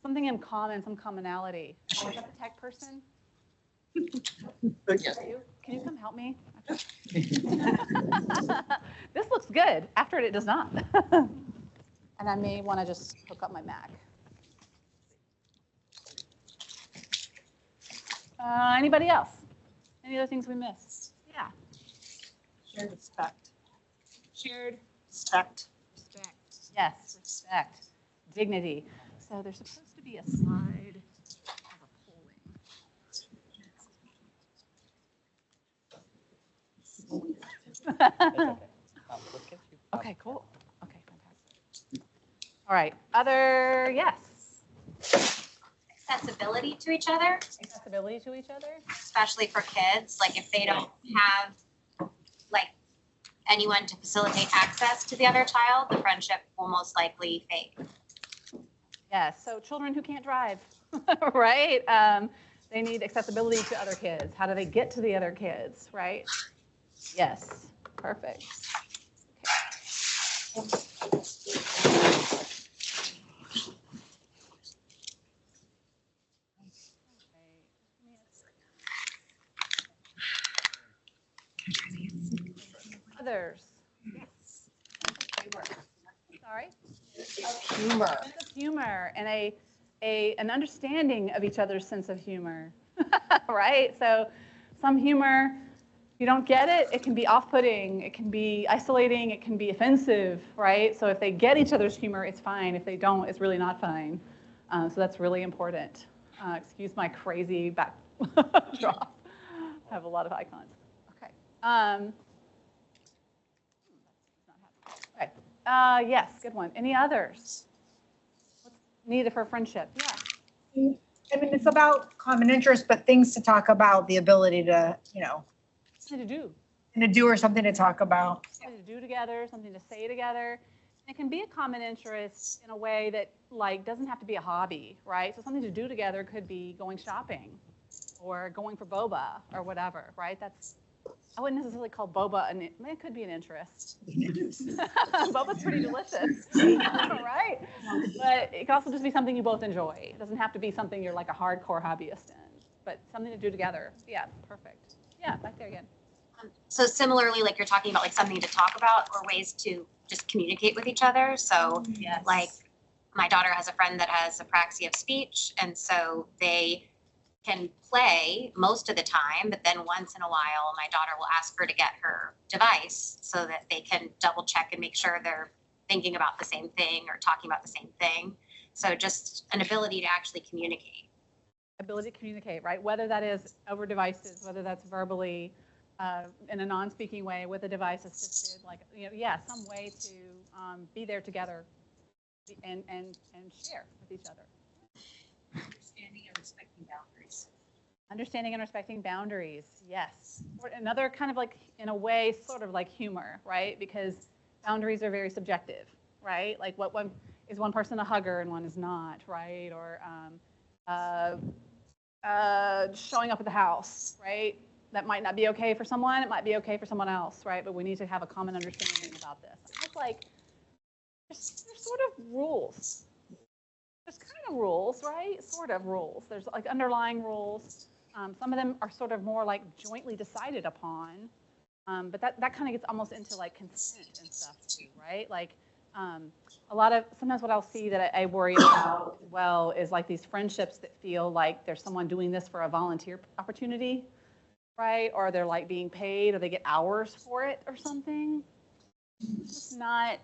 something in common. Some commonality. Is that the tech person? Yes. Can you come help me? This looks good. After it does not. And I may want to just hook up my Mac. Anybody else? Any other things we missed? Yeah. Shared respect. Shared Respect. respect. Yes, respect. Dignity. So there's supposed to be a slide of a polling. Okay, cool. Okay, fantastic. All right, yes. Accessibility to each other. Accessibility to each other. Especially for kids, like if they don't have like anyone to facilitate access to the other child, the friendship will most likely fade. Yes, so children who can't drive, right? They need accessibility to other kids. How do they get to the other kids, right? Yes, perfect. Others. Yes. Sorry? Humor. Sense of humor and an understanding of each other's sense of humor, right? So some humor, you don't get it, it can be off-putting, it can be isolating, it can be offensive, right? So if they get each other's humor, it's fine. If they don't, it's really not fine. So that's really important. Excuse my crazy backdrop. I have a lot of icons. Okay. Okay. Yes, good one. Any others? What's needed for friendship? Yeah. I mean, it's about common interest, but things to talk about, the ability to, Something to do. and to do or something to talk about. Something to do together, something to say together. And it can be a common interest in a way that doesn't have to be a hobby, right? So something to do together could be going shopping or going for boba or whatever, right? I wouldn't necessarily call boba it could be an interest. Boba's pretty delicious, right? But it can also just be something you both enjoy. It doesn't have to be something you're like a hardcore hobbyist in, but something to do together. Yeah, perfect. Yeah, back there again. So similarly, like you're talking about like something to talk about or ways to just communicate with each other. So yes. Like my daughter has a friend that has apraxia of speech, and so they can play most of the time, but then once in a while, my daughter will ask her to get her device so that they can double check and make sure they're thinking about the same thing or talking about the same thing. So just an ability to actually communicate. Ability to communicate, right? Whether that is over devices, whether that's verbally, in a non-speaking way with a device assisted, some way to be there together and share with each other. Understanding and respecting boundaries. Understanding and respecting boundaries, yes. Or another kind of like, in a way, sort of like humor, right? Because boundaries are very subjective, right? Like is one person a hugger and one is not, right? Or showing up at the house, right? That might not be okay for someone, it might be okay for someone else, right? But we need to have a common understanding about this. It's like, there's sort of rules there's kind of rules, right? Sort of rules. There's like underlying rules. Some of them are sort of more like jointly decided upon. But that kind of gets almost into like consent and stuff too, right? Like sometimes what I'll see that I worry about as well is like these friendships that feel like there's someone doing this for a volunteer opportunity, right? Or they're like being paid or they get hours for it or something. It's just not,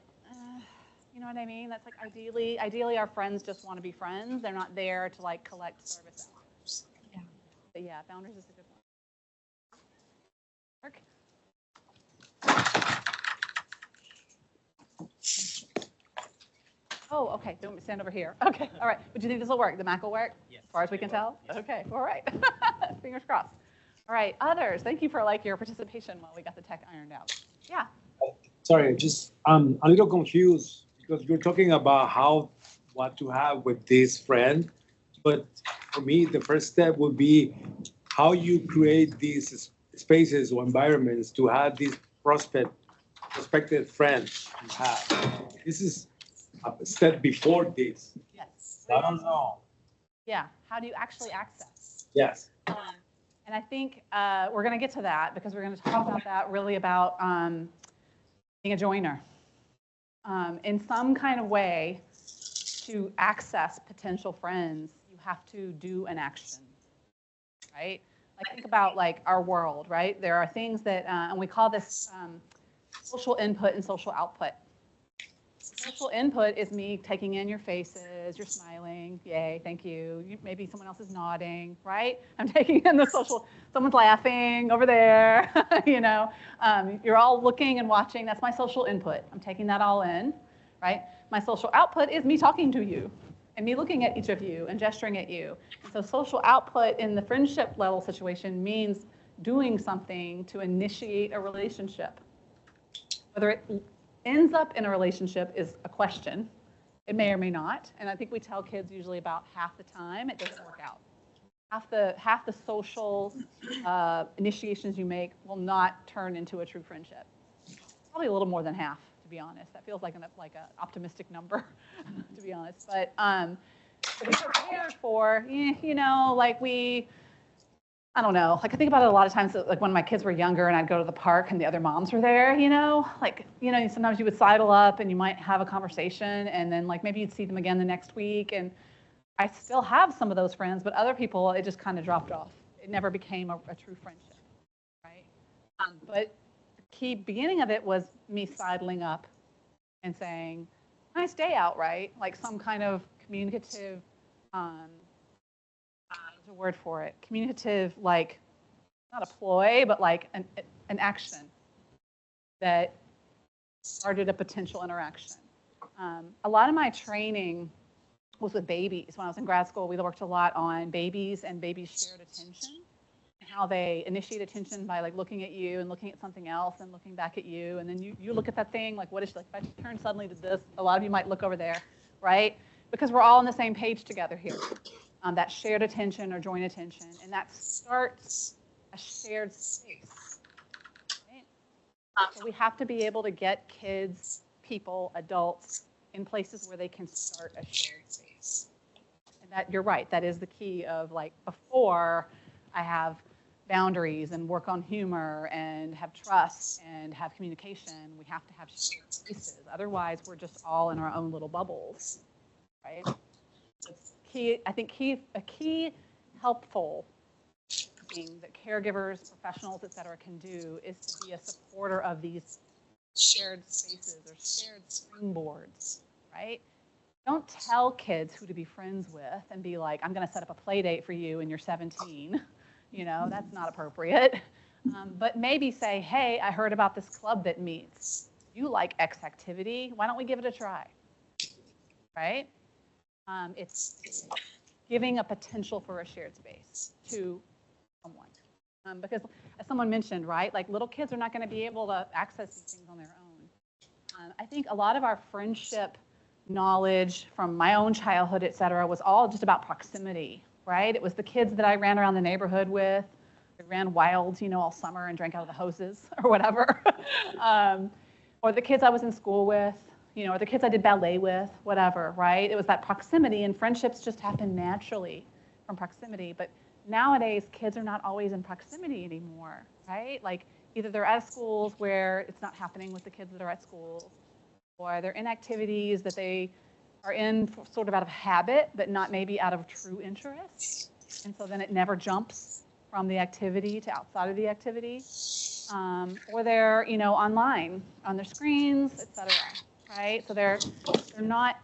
you know what I mean? That's like ideally our friends just want to be friends. They're not there to like collect service hours. Yeah. But yeah, boundaries is a good one. Mark? Oh, okay. Don't stand over here. Okay. All right. But do you think this will work? The Mac will work? Yes. As far as we can tell? Yes. Okay. All right. Fingers crossed. All right. Others, thank you for like your participation while we got the tech ironed out. Yeah. Sorry, just I'm a little confused because you're talking about what to have with this friend, but for me, the first step would be how you create these spaces or environments to have these prospective friends you have. This is a step before this. Yes. I don't know. Yeah. How do you actually access? Yes. And I think we're going to get to that because we're going to talk about that really about being a joiner in some kind of way. To access potential friends, you have to do an action, right? Like think about like our world, right? There are things that, and we call this social input and social output. Social input is me taking in your faces, you're smiling, yay, thank you. Maybe someone else is nodding, right? I'm taking in the social, someone's laughing over there, you know. You're all looking and watching, that's my social input. I'm taking that all in, right? My social output is me talking to you and me looking at each of you and gesturing at you. And so social output in the friendship level situation means doing something to initiate a relationship. Whether it ends up in a relationship is a question. It may or may not. And I think we tell kids usually about half the time it doesn't work out. Half the social initiations you make will not turn into a true friendship. Probably a little more than half, to be honest. That feels like an optimistic number, to be honest. But to be prepared for, you know, like I don't know. Like I think about it a lot of times, like when my kids were younger and I'd go to the park and the other moms were there, you know, like, you know, sometimes you would sidle up and you might have a conversation and then like maybe you'd see them again the next week. And I still have some of those friends, but other people, it just kind of dropped off. It never became a true friendship, right? But the key beginning of it was me sidling up and saying, nice day out, right? Like some kind of communicative, a word for it, communicative, like not a ploy, but like an action that started a potential interaction. A lot of my training was with babies. When I was in grad school, we worked a lot on babies and babies' shared attention, and how they initiate attention by like looking at you and looking at something else and looking back at you, and then you look at that thing, like what is, like if I turn suddenly to this, a lot of you might look over there, right? Because we're all on the same page together here. That shared attention or joint attention, and that starts a shared space. Right? So we have to be able to get kids, people, adults in places where they can start a shared space. And that, you're right, that is the key of like before I have boundaries and work on humor and have trust and have communication, we have to have shared spaces. Otherwise, we're just all in our own little bubbles, right? I think a key helpful thing that caregivers, professionals, et cetera, can do is to be a supporter of these shared spaces or shared springboards, right? Don't tell kids who to be friends with and be like, I'm going to set up a play date for you and you're 17. You know, that's not appropriate. But maybe say, hey, I heard about this club that meets. You like X activity. Why don't we give it a try? Right? It's giving a potential for a shared space to someone. Because as someone mentioned, right, like little kids are not going to be able to access these things on their own. I think a lot of our friendship knowledge from my own childhood, et cetera, was all just about proximity, right? It was the kids that I ran around the neighborhood with. I ran wild, you know, all summer and drank out of the hoses or whatever. Or the kids I was in school with. or the kids I did ballet with, whatever, right? It was that proximity, and friendships just happen naturally from proximity. But nowadays, kids are not always in proximity anymore, right? Like either they're at schools where it's not happening with the kids that are at school, or they're in activities that they are in sort of out of habit, but not maybe out of true interest. And so then it never jumps from the activity to outside of the activity. Or they're, online on their screens, et cetera, right? So they're not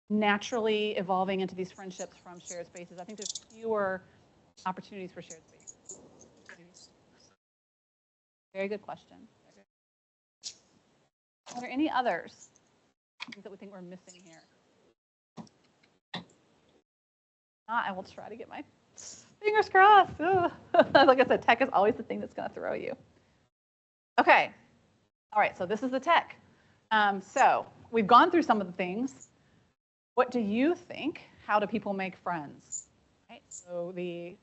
naturally evolving into these friendships from shared spaces. I think there's fewer opportunities for shared spaces. Very good question. Are there any others? Things that we think we're missing here? Not, I will try to get my fingers crossed. Like I said, tech is always the thing that's going to throw you. Okay. All right, so this is the tech. So we've gone through some of the things. What do you think? How do people make friends? Right. So the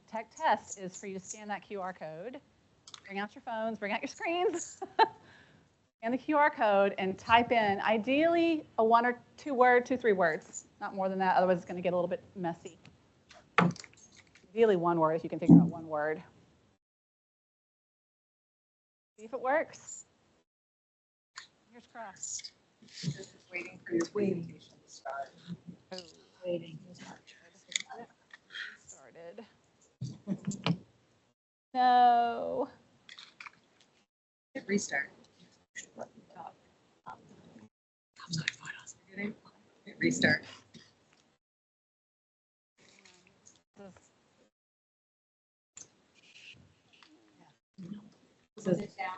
tech test is for you to scan that QR code, bring out your phones, bring out your screens, and the QR code, and type in ideally a 1 or 2 word, 2, 3 words, not more than that. Otherwise, it's going to get a little bit messy. Ideally 1 word if you can figure out 1 word. See if it works. Fingers crossed. Just waiting for your presentation to start. Oh. Waiting. Started. No. Hit restart. Hit restart.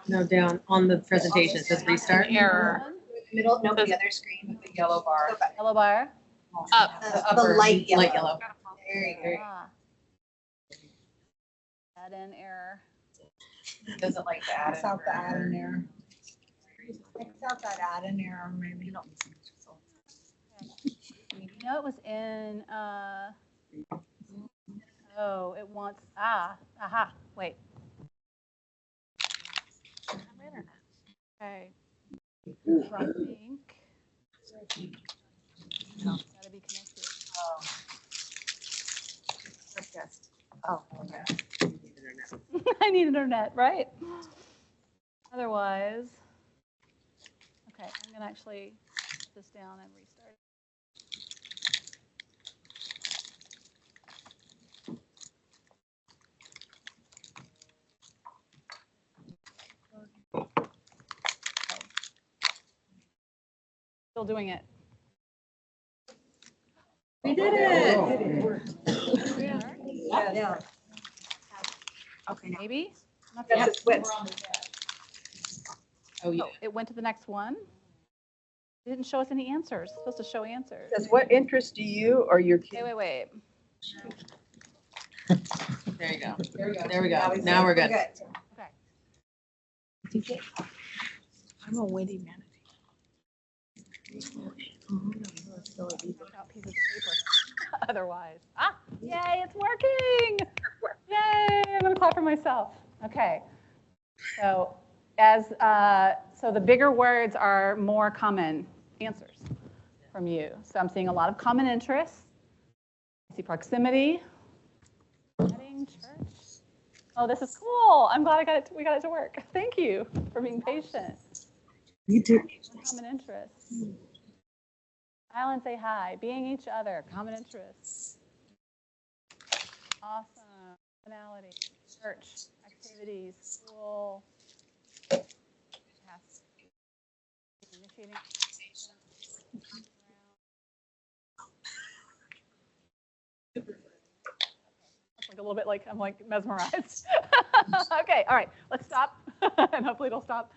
No, down on the presentation, it says restart. Error. Middle, no, the other screen with the yellow bar. Yellow bar. Up. The light yellow. Light yellow. There you go. Add in error. Does it like to add in out the add in error? Takes out that add in error, maybe. It was in, oh, it wants, aha, wait. Okay. I think. Gotta be connected. Oh, okay. I need internet, right? Otherwise, okay, I'm gonna actually put this down and restart. Okay. Still doing it. We did it. Yeah. Okay, maybe? Yes, it switched. Oh, yeah. It went to the next one. It didn't show us any answers. It's supposed to show answers. Says, what interests do you or your kids? Wait. There you go. There we go. Now we're good. Okay. I'm a witty manatee. Out pieces of paper. Otherwise. Yay, it's working. Yay, I'm gonna clap for myself. Okay. So so the bigger words are more common answers from you. So I'm seeing a lot of common interests. I see proximity. Wedding, church. Oh, this is cool. I'm glad we got it to work. Thank you for being patient. You too. Common interests. Smile and say hi. Being each other. Common interests. Awesome. Personality. Church. Activities. School. Tasks. Initiating. Like a little bit like I'm like mesmerized. Okay, all right, let's stop, and hopefully it'll stop.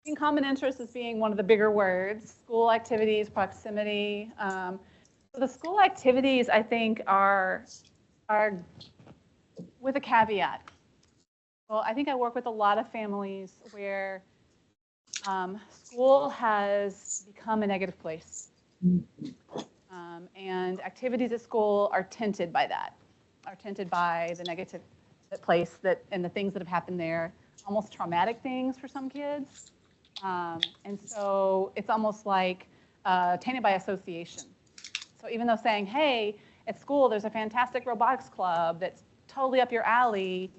In common interest is being one of the bigger words. School activities, proximity. So the school activities, I think, are with a caveat. Well, I think I work with a lot of families where school has become a negative place, and activities at school are tinted by that. Are tinted by the negative place and the things that have happened there, almost traumatic things for some kids. And so it's almost like tainted by association. So even though saying, hey, at school there's a fantastic robotics club that's totally up your alley,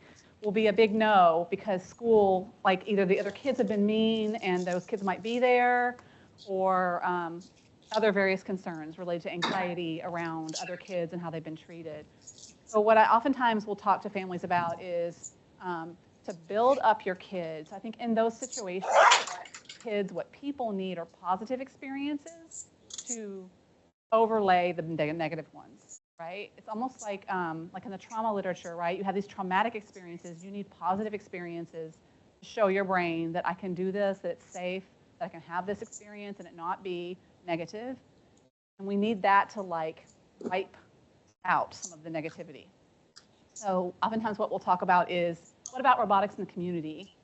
will be a big no, because school, like either the other kids have been mean and those kids might be there, or other various concerns related to anxiety around other kids and how they've been treated. So what I oftentimes will talk to families about is to build up your kids. I think in those situations, what people need are positive experiences to overlay the negative ones, right? It's almost like in the trauma literature, right? You have these traumatic experiences. You need positive experiences to show your brain that I can do this, that it's safe, that I can have this experience and it not be negative. And we need that to like wipe out some of the negativity. So oftentimes what we'll talk about is, what about robotics in the community,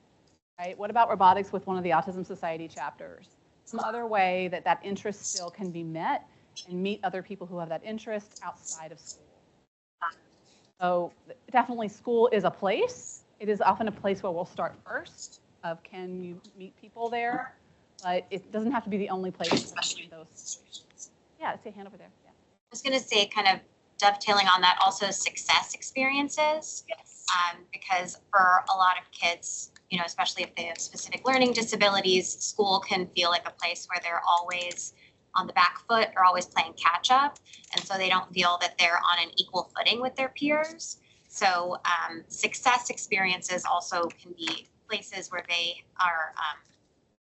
right? What about robotics with one of the Autism Society chapters? Some other way that that interest still can be met and meet other people who have that interest outside of school. So definitely school is a place. It is often a place where we'll start first of can you meet people there, but it doesn't have to be the only place, especially in those situations. Yeah, I see a hand over there. Yeah. I was going to say, kind of dovetailing on that, also success experiences. Yes. Because for a lot of kids, you know, especially if they have specific learning disabilities, school can feel like a place where they're always on the back foot or always playing catch up. And so they don't feel that they're on an equal footing with their peers. So success experiences also can be places where they are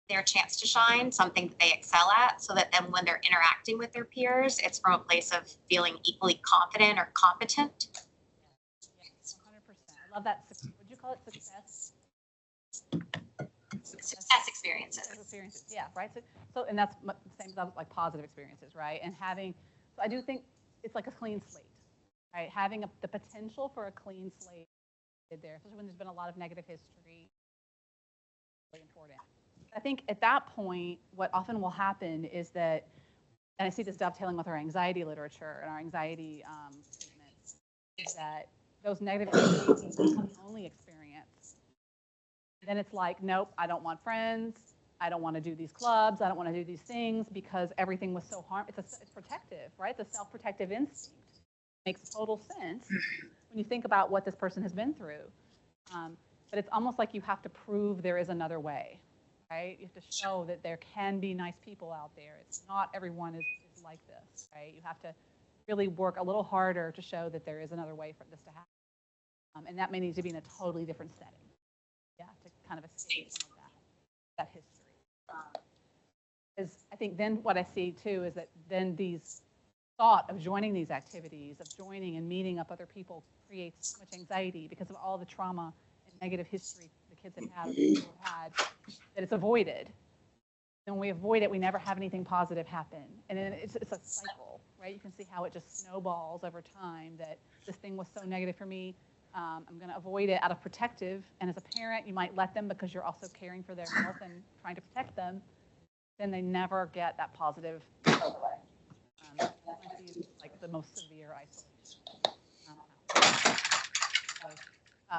their chance to shine, something that they excel at, so that then when they're interacting with their peers, it's from a place of feeling equally confident or competent. Yes, 100%. I love that. Would you call it success? Success experiences. Experiences, yeah, right. So and that's the same as like positive experiences, right? And having, so I do think it's like a clean slate, right? Having the potential for a clean slate there, especially when there's been a lot of negative history, really important. I think at that point, what often will happen is that, and I see this dovetailing with our anxiety literature and our anxiety statements, is that those negative experiences become the only experience. Then it's like, nope, I don't want friends. I don't want to do these clubs. I don't want to do these things because everything was so harmful. It's protective, right? The self-protective instinct makes total sense when you think about what this person has been through. But it's almost like you have to prove there is another way, right? You have to show that there can be nice people out there. It's not everyone is like this, right? You have to really work a little harder to show that there is another way for this to happen. And that may need to be in a totally different setting. Yeah, to kind of escape some of that history. Because I think then what I see too is that then these thought of joining these activities, of joining and meeting up other people, creates so much anxiety because of all the trauma and negative history the kids have had, or people have had, that it's avoided. And when we avoid it, we never have anything positive happen. And then it's a cycle, right? You can see how it just snowballs over time, that this thing was so negative for me. I'm going to avoid it out of protective. And as a parent, you might let them because you're also caring for their health and trying to protect them. Then they never get that positive takeaway. That might be like the most severe isolation.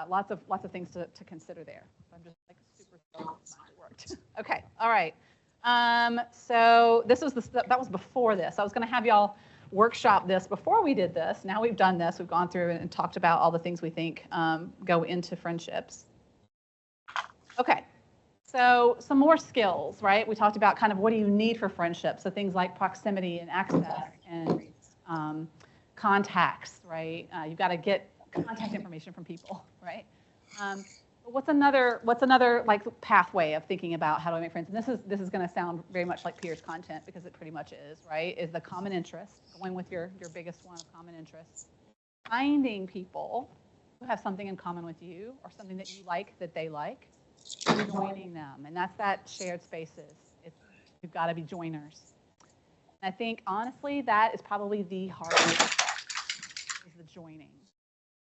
Lots of things to consider there. I'm just like super thrilled it worked. Okay, all right. So this was that was before this. I was going to have y'all workshop this before we did this. Now we've done this. We've gone through and talked about all the things we think go into friendships. Okay, so some more skills, right? We talked about kind of what do you need for friendships. So things like proximity and access and contacts, right? You've got to get contact information from people, right? What's another like pathway of thinking about how do I make friends? And this is going to sound very much like peers content because it pretty much is, right? Is the common interest, going with your biggest one of common interest, finding people who have something in common with you or something that you like that they like, and joining them, and that's that shared spaces. You've got to be joiners. And I think honestly that is probably the hardest, is the joining.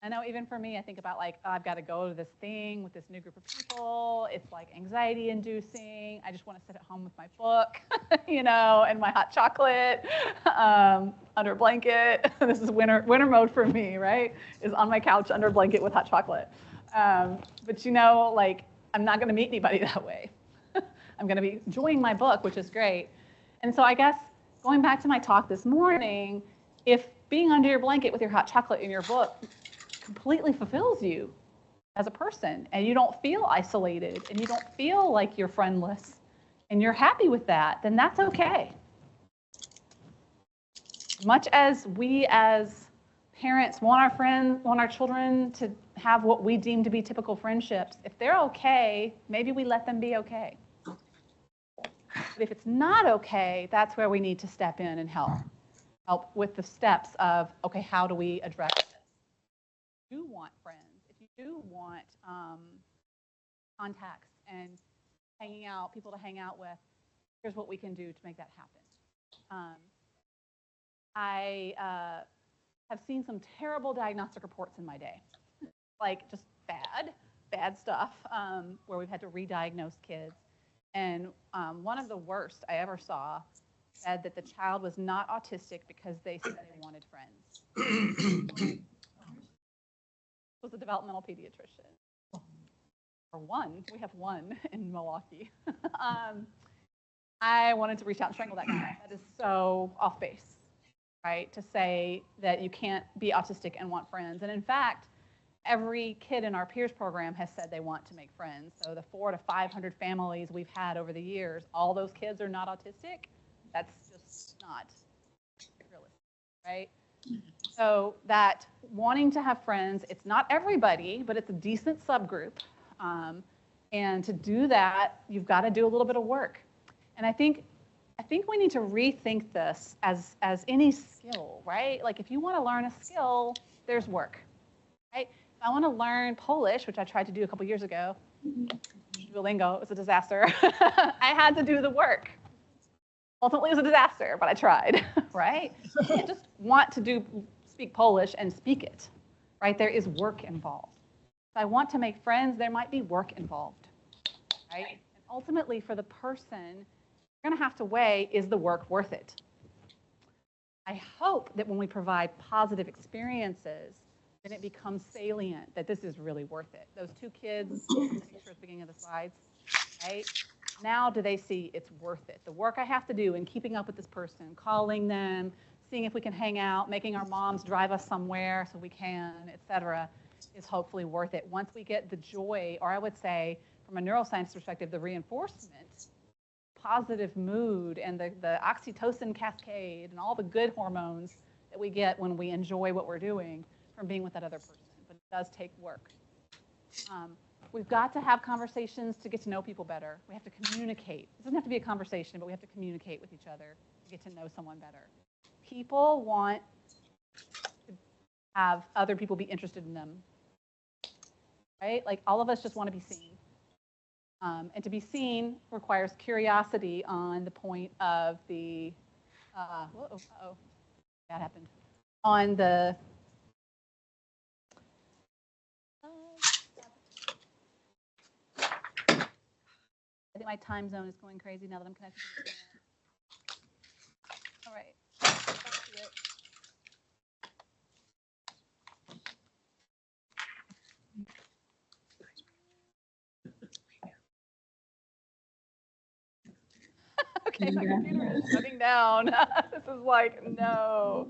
I know even for me, I think about like, oh, I've got to go to this thing with this new group of people. It's like anxiety inducing. I just want to sit at home with my book, you know, and my hot chocolate under a blanket. This is winter mode for me, right? Is on my couch under a blanket with hot chocolate. But you know, like I'm not going to meet anybody that way. I'm going to be enjoying my book, which is great. And so I guess going back to my talk this morning, if being under your blanket with your hot chocolate in your book completely fulfills you as a person, and you don't feel isolated, and you don't feel like you're friendless, and you're happy with that, then that's okay. Much as we as parents want our children to have what we deem to be typical friendships, if they're okay, maybe we let them be okay. But if it's not okay, that's where we need to step in and help with the steps of, okay, how do we address this? If you do want friends, if you do want contacts and hanging out, people to hang out with, here's what we can do to make that happen. I have seen some terrible diagnostic reports in my day, like just bad stuff, where we've had to re-diagnose kids. And one of the worst I ever saw said that the child was not autistic because they said they wanted friends. Was a developmental pediatrician. Or one, we have one in Milwaukee. I wanted to reach out and strangle that guy. That is so off base, right? To say that you can't be autistic and want friends. And in fact, every kid in our peers program has said they want to make friends. So the 400 to 500 families we've had over the years, all those kids are not autistic. That's just not realistic, right? So that wanting to have friends, it's not everybody, but it's a decent subgroup. And to do that, you've got to do a little bit of work. And I think we need to rethink this as any skill, right? Like if you want to learn a skill, there's work, right? If I want to learn Polish, which I tried to do a couple years ago, Duolingo, it was a disaster. I had to do the work. Ultimately, it was a disaster, but I tried, right? You can't just want to speak Polish and speak it, right? There is work involved. If I want to make friends, there might be work involved, right? And ultimately, for the person, you're going to have to weigh, is the work worth it? I hope that when we provide positive experiences, then it becomes salient that this is really worth it. Those two kids, picture at the beginning of the slides, right? Now do they see it's worth it? The work I have to do in keeping up with this person, calling them, seeing if we can hang out, making our moms drive us somewhere so we can, et cetera, is hopefully worth it. Once we get the joy, or I would say from a neuroscience perspective, the reinforcement, positive mood, and the oxytocin cascade, and all the good hormones that we get when we enjoy what we're doing from being with that other person. But it does take work. We've got to have conversations to get to know people better. We have to communicate. It doesn't have to be a conversation, but we have to communicate with each other to get to know someone better. People want to have other people be interested in them, right? Like all of us just want to be seen. And to be seen requires curiosity on the point of the, that happened. On the, I think my time zone is going crazy now that I'm connected to the internet. All right. Okay, my computer is shutting down. This is like, no.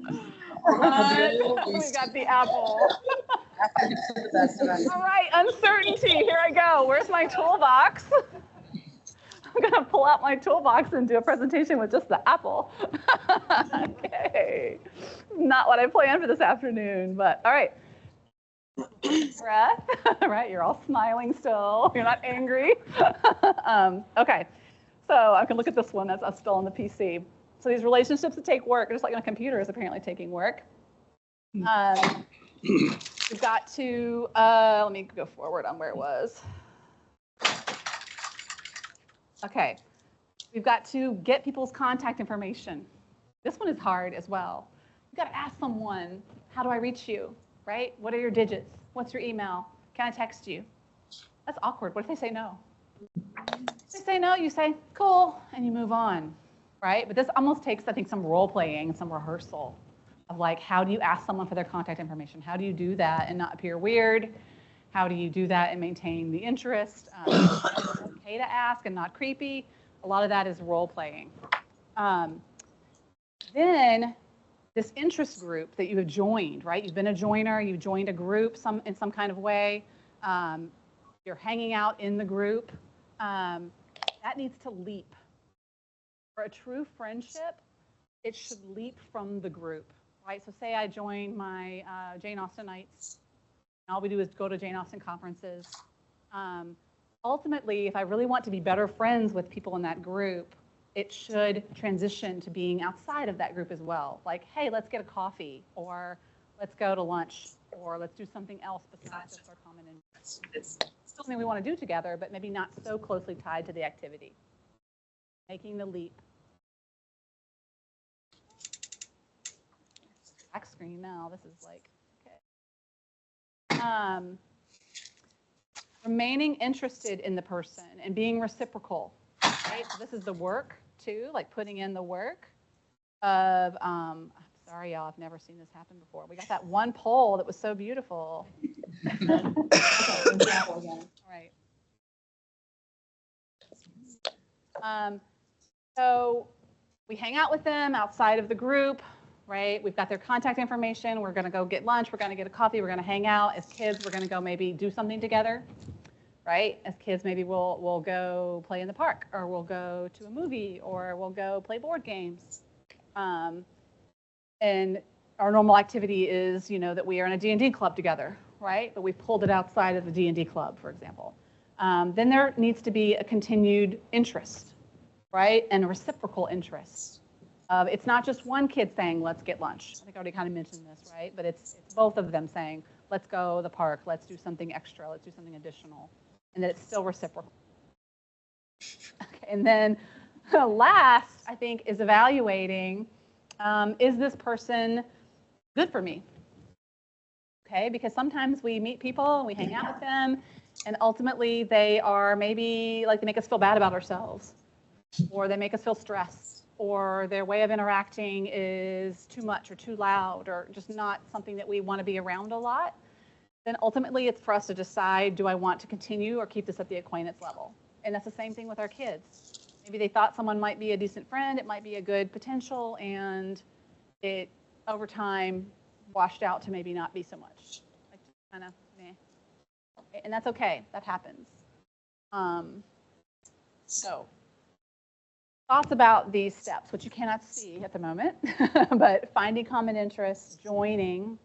We've got the Apple. All right, uncertainty. Here I go. Where's my toolbox? I'm going to pull out my toolbox and do a presentation with just the Apple. Okay. Not what I planned for this afternoon, but all right. Breath. All right, you're all smiling still. You're not angry. Okay. So I can look at this one that's still on the PC. So these relationships that take work, just like on a computer, is apparently taking work. We've got to, let me go forward on where it was. Okay, we've got to get people's contact information. This one is hard as well. You've got to ask someone, how do I reach you, right? What are your digits? What's your email? Can I text you? That's awkward. What if they say no? If they say no, you say, cool, and you move on, right? But this almost takes, I think, some role playing, some rehearsal of like, how do you ask someone for their contact information? How do you do that and not appear weird? How do you do that and maintain the interest? Okay okay to ask and not creepy. A lot of that is role playing. Then this interest group that you have joined, right? You've been a joiner, you've joined a group in some kind of way. You're hanging out in the group. That needs to leap. For a true friendship, it should leap from the group, right? So say I join my Jane Austenites, and all we do is go to Jane Austen conferences. Ultimately, if I really want to be better friends with people in that group, it should transition to being outside of that group as well. Like, hey, let's get a coffee, or let's go to lunch, or let's do something else besides just our common interests. It's still something we want to do together, but maybe not so closely tied to the activity. Making the leap. Back screen now. This is like, okay. Remaining interested in the person and being reciprocal. Right? So this is the work too, like putting in the work of, sorry y'all, I've never seen this happen before. We got that one poll that was so beautiful. Right. So we hang out with them outside of the group, right? We've got their contact information. We're gonna go get lunch. We're gonna get a coffee. We're gonna hang out. As kids, we're gonna go maybe do something together. Right? As kids, maybe we'll go play in the park, or we'll go to a movie, or we'll go play board games. And our normal activity is, that we are in a D&D club together, right? But we pulled it outside of the D&D club, for example. Then there needs to be a continued interest, right? And a reciprocal interest. It's not just one kid saying, let's get lunch. I think I already kind of mentioned this, right? But it's both of them saying, let's go to the park, let's do something extra, let's do something additional. And that it's still reciprocal. Okay, and then last, I think, is evaluating, is this person good for me? Okay, because sometimes we meet people and we hang out with them, and ultimately they are maybe like they make us feel bad about ourselves, or they make us feel stressed, or their way of interacting is too much or too loud, or just not something that we want to be around a lot. Then ultimately it's for us to decide, do I want to continue or keep this at the acquaintance level? And that's the same thing with our kids. Maybe they thought someone might be a decent friend, it might be a good potential, and it over time washed out to maybe not be so much. Like kind of meh. And that's okay, that happens. So thoughts about these steps, which you cannot see at the moment, but finding common interests, joining,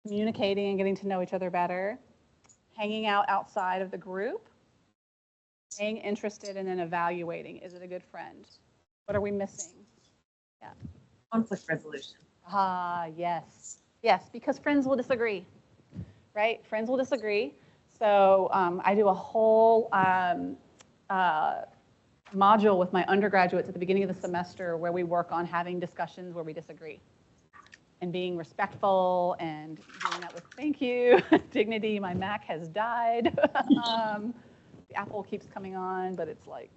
communicating and getting to know each other better, hanging out outside of the group, staying interested, and then evaluating. Is it a good friend? What are we missing? Yeah. Conflict resolution. Ah, yes. Yes, because friends will disagree, right? Friends will disagree. So I do a whole module with my undergraduates at the beginning of the semester where we work on having discussions where we disagree. And being respectful and doing that with thank you, dignity. My Mac has died. The Apple keeps coming on, but it's like,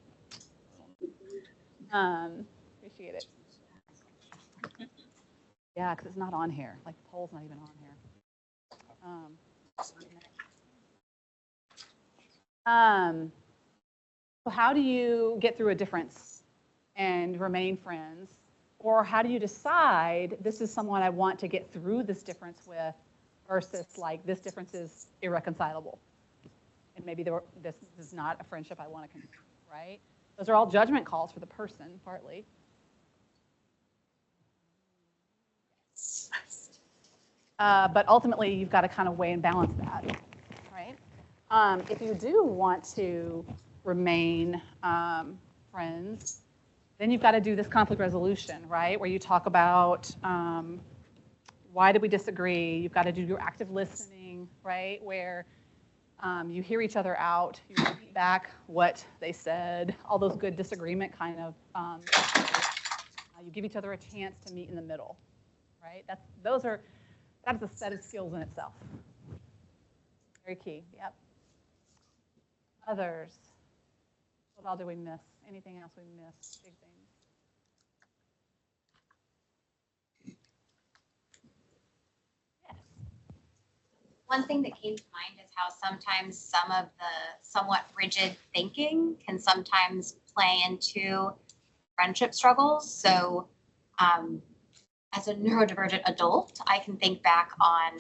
appreciate it. Yeah, because it's not on here. Like the poll's not even on here. So how do you get through a difference and remain friends? Or how do you decide this is someone I want to get through this difference with versus like this difference is irreconcilable? And maybe this is not a friendship I want to continue, right? Those are all judgment calls for the person, partly. But ultimately, you've got to kind of weigh and balance that, right? If you do want to remain friends, then you've got to do this conflict resolution, right? Where you talk about why did we disagree? You've got to do your active listening, right? Where you hear each other out, you repeat back what they said, all those good disagreement kind of, you give each other a chance to meet in the middle, right? That's a set of skills in itself. Very key, yep. Others, what all do we miss? Anything else we miss? Big things. Yes. One thing that came to mind is how sometimes some of the somewhat rigid thinking can sometimes play into friendship struggles. So as a neurodivergent adult, I can think back on,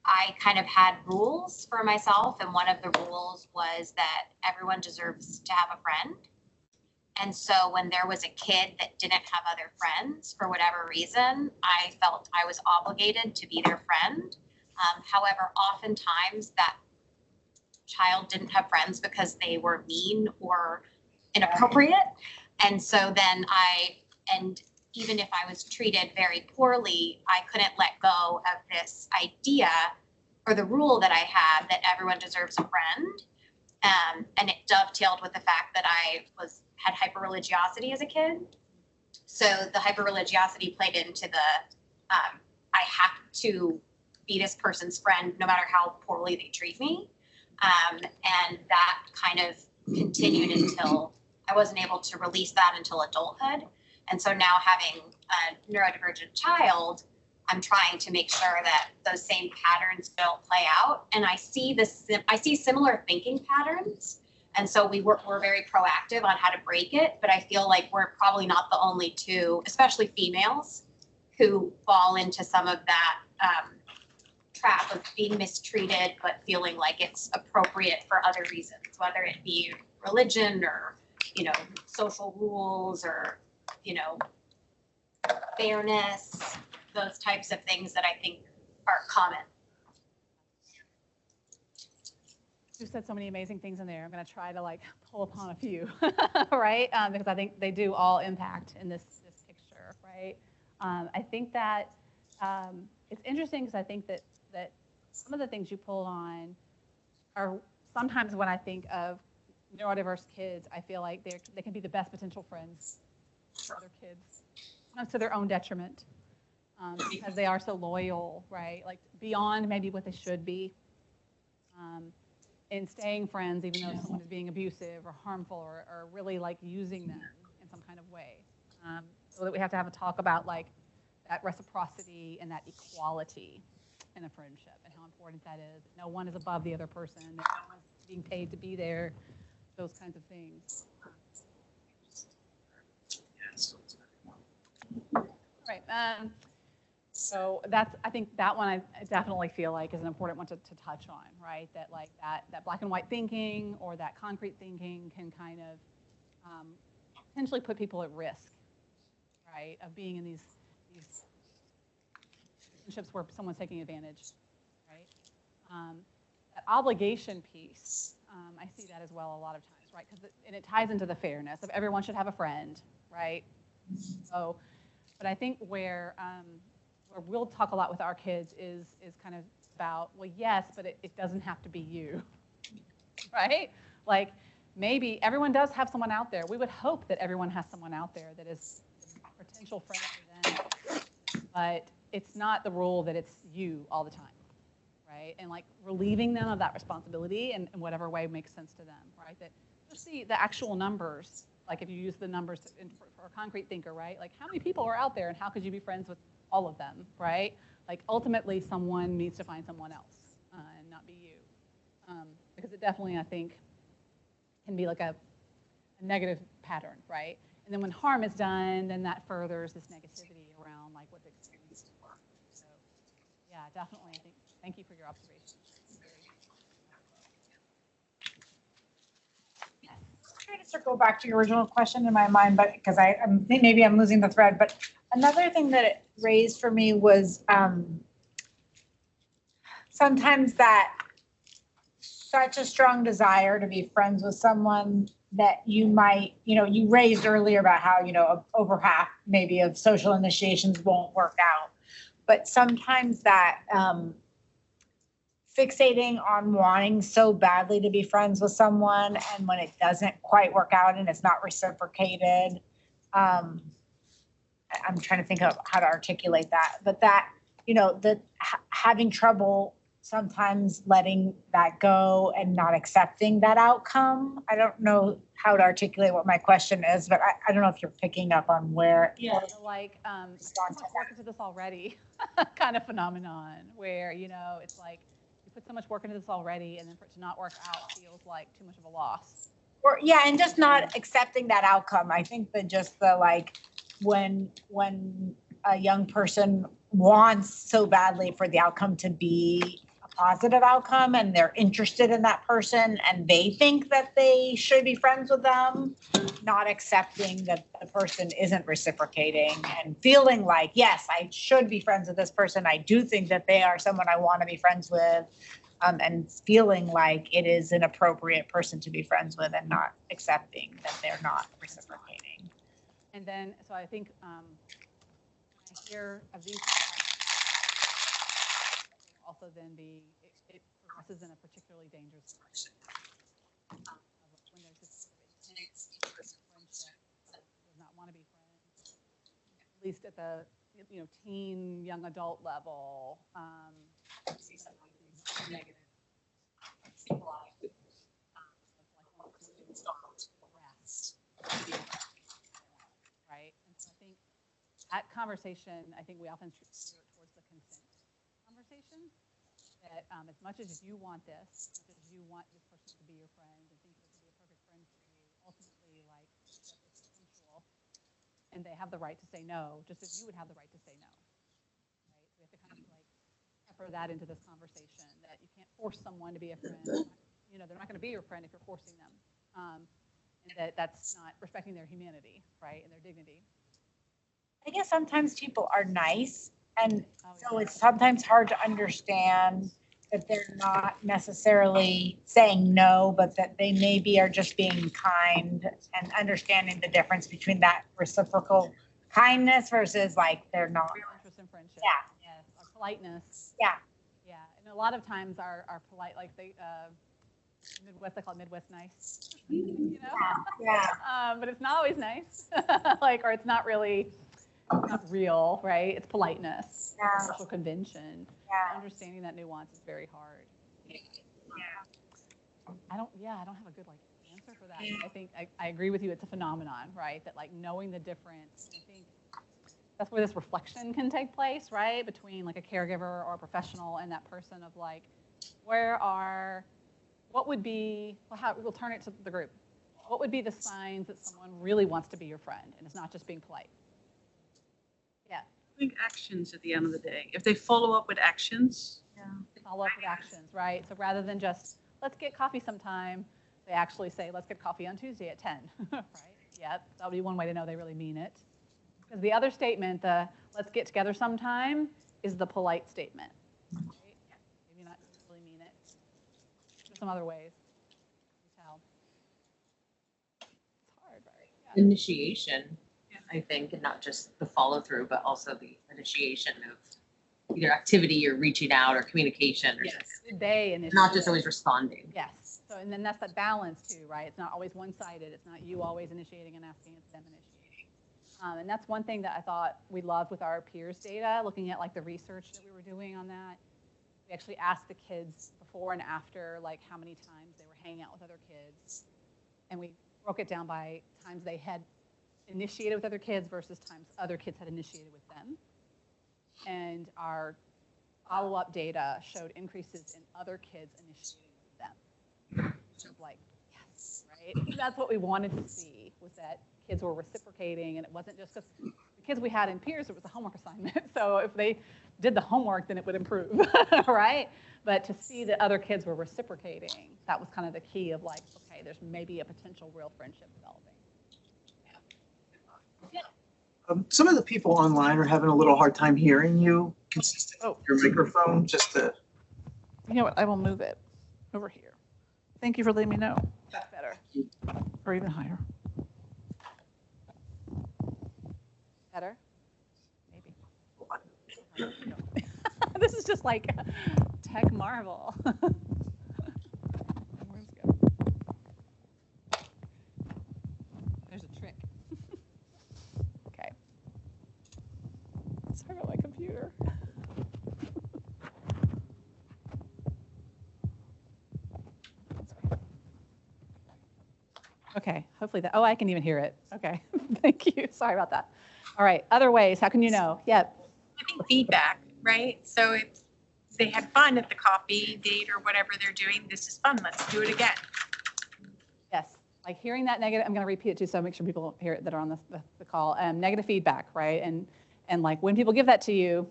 I kind of had rules for myself. And one of the rules was that everyone deserves to have a friend. And so when there was a kid that didn't have other friends for whatever reason, I felt I was obligated to be their friend. However, oftentimes that child didn't have friends because they were mean or inappropriate. And so then even if I was treated very poorly, I couldn't let go of this idea or the rule that I had that everyone deserves a friend. And it dovetailed with the fact that I had hyperreligiosity as a kid. So the hyperreligiosity played into I have to be this person's friend no matter how poorly they treat me. And that kind of continued until I wasn't able to release that until adulthood. And so now having a neurodivergent child, I'm trying to make sure that those same patterns don't play out. And I see similar thinking patterns. And so we're very proactive on how to break it. But I feel like we're probably not the only two, especially females, who fall into some of that trap of being mistreated, but feeling like it's appropriate for other reasons, whether it be religion or, social rules or, fairness, those types of things that I think are common. You said so many amazing things in there. I'm going to try to pull upon a few, right? Because I think they do all impact in this picture, right? I think that it's interesting because I think that some of the things you pulled on are sometimes when I think of neurodiverse kids, I feel like they can be the best potential friends for other kids, sometimes to their own detriment, because they are so loyal, right? Like beyond maybe what they should be. In staying friends, even though someone is being abusive or harmful or really using them in some kind of way. So that we have to have a talk about that reciprocity and that equality in a friendship and how important that is. No one is above the other person. That no one's being paid to be there. Those kinds of things. Right. So I think that one I definitely feel like is an important one to touch on, right? That that black and white thinking or that concrete thinking can kind of potentially put people at risk, right? Of being in these relationships where someone's taking advantage, right? That obligation piece, I see that as well a lot of times, right? And it ties into the fairness of everyone should have a friend, right? So, but I think where we'll talk a lot with our kids is kind of about, well, yes, but it doesn't have to be you, right? Like maybe everyone does have someone out there. We would hope that everyone has someone out there that is a potential friend for them, but it's not the rule that it's you all the time, right? And relieving them of that responsibility in whatever way makes sense to them, right? That just the actual numbers, if you use the numbers for a concrete thinker, right? How many people are out there and how could you be friends with all of them, right? Ultimately someone needs to find someone else and not be you. Because it definitely, I think, can be a negative pattern, right? And then when harm is done, then that furthers this negativity around what the experience were. So yeah, definitely, I think, thank you for your observation. Trying to circle back to your original question in my mind, but because maybe I'm losing the thread. But another thing that it raised for me was sometimes that such a strong desire to be friends with someone that you might, you raised earlier about how, over half maybe of social initiations won't work out. But sometimes that fixating on wanting so badly to be friends with someone, and when it doesn't quite work out and it's not reciprocated, I'm trying to think of how to articulate that, but that, having trouble sometimes letting that go and not accepting that outcome. I don't know how to articulate what my question is, but I don't know if you're picking up on where. Yeah, like so much work into this already kind of phenomenon where, you know, it's like you put so much work into this already and then for it to not work out feels like too much of a loss. Or yeah, and just not accepting that outcome. I think that just the like when a young person wants so badly for the outcome to be a positive outcome and they're interested in that person and they think that they should be friends with them, not accepting that the person isn't reciprocating and feeling like, yes, I should be friends with this person. I do think that they are someone I want to be friends with. And feeling like it is an appropriate person to be friends with and not accepting that they're not reciprocating. And then, so I think when I hear of these, also then it progresses in a particularly dangerous direction. When there's this sort of intense friendship, does not want to be friends, at least at the teen, young adult level. Negative. Right? And so I think that conversation, I think we often steer it towards the consent conversation. That as much as you want this, as much as you want this person to be your friend and think this would be a perfect friend for you, ultimately, like, that it's consensual. And they have the right to say no, just as you would have the right to say no. Right? So we have to kind of like pepper that into this conversation, that you can't force someone to be a friend. You know, they're not going to be your friend if you're forcing them. And that's not respecting their humanity, right, and their dignity. I guess sometimes people are nice, and so it's sometimes hard to understand that they're not necessarily saying no, but that they maybe are just being kind and understanding the difference between that reciprocal kindness versus like they're not. Real interest in friendship. Yeah. Yes. Our politeness. Yeah. Yeah. And a lot of times our polite, like they, Midwest, they call it Midwest nice. You know? Yeah. But it's not always nice. Like, or it's not really, not real, right? It's politeness. Yeah. Social convention. Yeah. Understanding that nuance is very hard. Yeah. I don't have a good like answer for that. I think I agree with you. It's a phenomenon, right? That like knowing the difference. I think that's where this reflection can take place, right? Between like a caregiver or a professional and that person of like, what would be, well, we'll turn it to the group. What would be the signs that someone really wants to be your friend and it's not just being polite? Yeah. I think actions at the end of the day. If they follow up with actions. Yeah. Follow up with actions, right? So rather than just, let's get coffee sometime, they actually say, let's get coffee on Tuesday at 10, right? Yeah, that would be one way to know they really mean it. Because the other statement, the let's get together sometime, is the polite statement. Right? Maybe not really mean it. There's some other ways to tell. It's hard, right? Yeah. Initiation, I think, and not just the follow through, but also the initiation of either activity or reaching out or communication or Did they initiate? not just always responding. Yes. So, and then that's that balance too, right? It's not always one-sided. It's not you always initiating and asking, it's them initiating. And that's one thing that I thought we loved with our peers data, looking at like the research that we were doing on that. We actually asked the kids before and after, like how many times they were hanging out with other kids. And we broke it down by times they had initiated with other kids versus times other kids had initiated with them. And our follow-up data showed increases in other kids initiating with them. So like, yes, right? That's what we wanted to see, was that kids were reciprocating, and it wasn't just because the kids we had in peers, it was a homework assignment. So if they did the homework, then it would improve, right? But to see that other kids were reciprocating, that was kind of the key of like, okay, there's maybe a potential real friendship developing. Some of the people online are having a little hard time hearing you consistently with your microphone. Just to. You know what? I will move it over here. Thank you for letting me know. That's better. Or even higher. Better? Maybe. This is just like tech marvel. Where's it go? There's a trick. Okay. Sorry about my computer. Okay, hopefully that, oh, I can even hear it. Okay, thank you. Sorry about that. All right, other ways, how can you know? Yep. I think feedback, right? So if they had fun at the coffee date or whatever they're doing, this is fun, let's do it again. Yes, like hearing that negative, I'm going to repeat it too, so make sure people hear it that are on the call. Negative feedback, right? And like when people give that to you,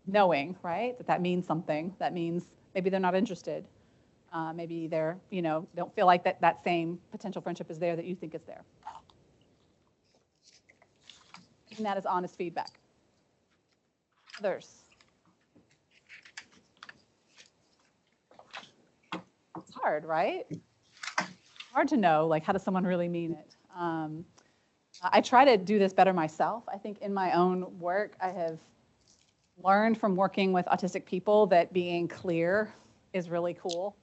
knowing, right, that means something. That means maybe they're not interested. Maybe they're, don't feel like that same potential friendship is there that you think is there. And that is honest feedback. Others. It's hard, right? Hard to know, like, how does someone really mean it? I try to do this better myself. I think in my own work, I have learned from working with autistic people that being clear is really cool.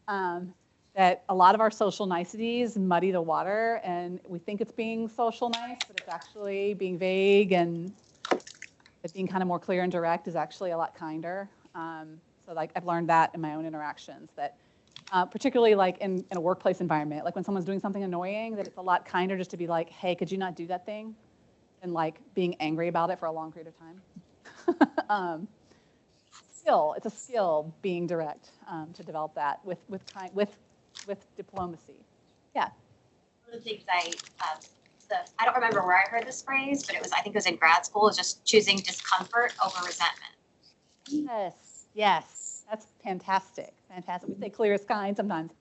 That a lot of our social niceties muddy the water, and we think it's being social nice, but it's actually being vague, and that being kind of more clear and direct is actually a lot kinder. So like I've learned that in my own interactions, that particularly like in a workplace environment, like when someone's doing something annoying, that it's a lot kinder just to be like, hey, could you not do that thing? And like being angry about it for a long period of time. It's a skill being direct, to develop that with diplomacy. Yeah. One of the things I don't remember where I heard this phrase, but I think it was in grad school, is just choosing discomfort over resentment. Yes, that's fantastic. We say clear as kind sometimes.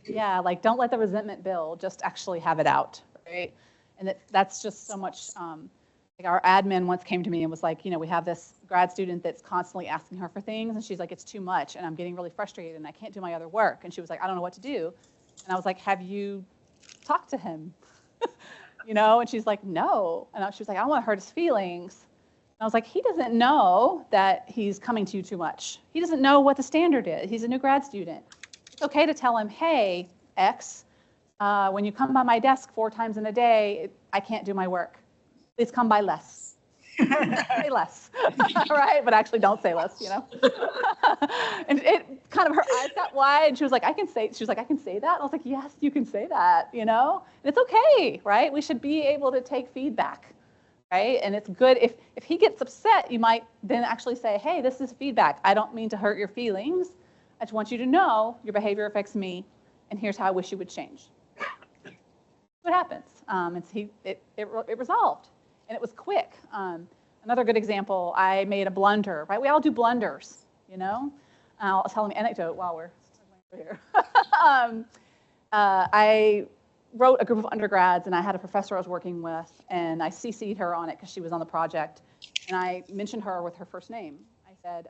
Yeah, like don't let the resentment build, just actually have it out, right? And that's just so much, like our admin once came to me and was like, we have this grad student that's constantly asking her for things, and she's like, it's too much, and I'm getting really frustrated, and I can't do my other work. And she was like, I don't know what to do. And I was like, have you talked to him? And she's like, no. And she was like, I don't want to hurt his feelings. And I was like, he doesn't know that he's coming to you too much. He doesn't know what the standard is. He's a new grad student. It's okay to tell him, hey, X, when you come by my desk 4 times in a day, I can't do my work. Please come by less. Say less, right? But actually don't say less, And it kind of, her eyes got wide, and she was like, I can say that? And I was like, yes, you can say that, And it's okay, right? We should be able to take feedback, right? And it's good if he gets upset, you might then actually say, hey, this is feedback. I don't mean to hurt your feelings. I just want you to know your behavior affects me, and here's how I wish you would change. What happens? It resolved. And it was quick. Another good example, I made a blunder, right? We all do blunders, I'll tell an anecdote while we're here. I wrote a group of undergrads, and I had a professor I was working with, and I CC'd her on it because she was on the project. And I mentioned her with her first name. I said,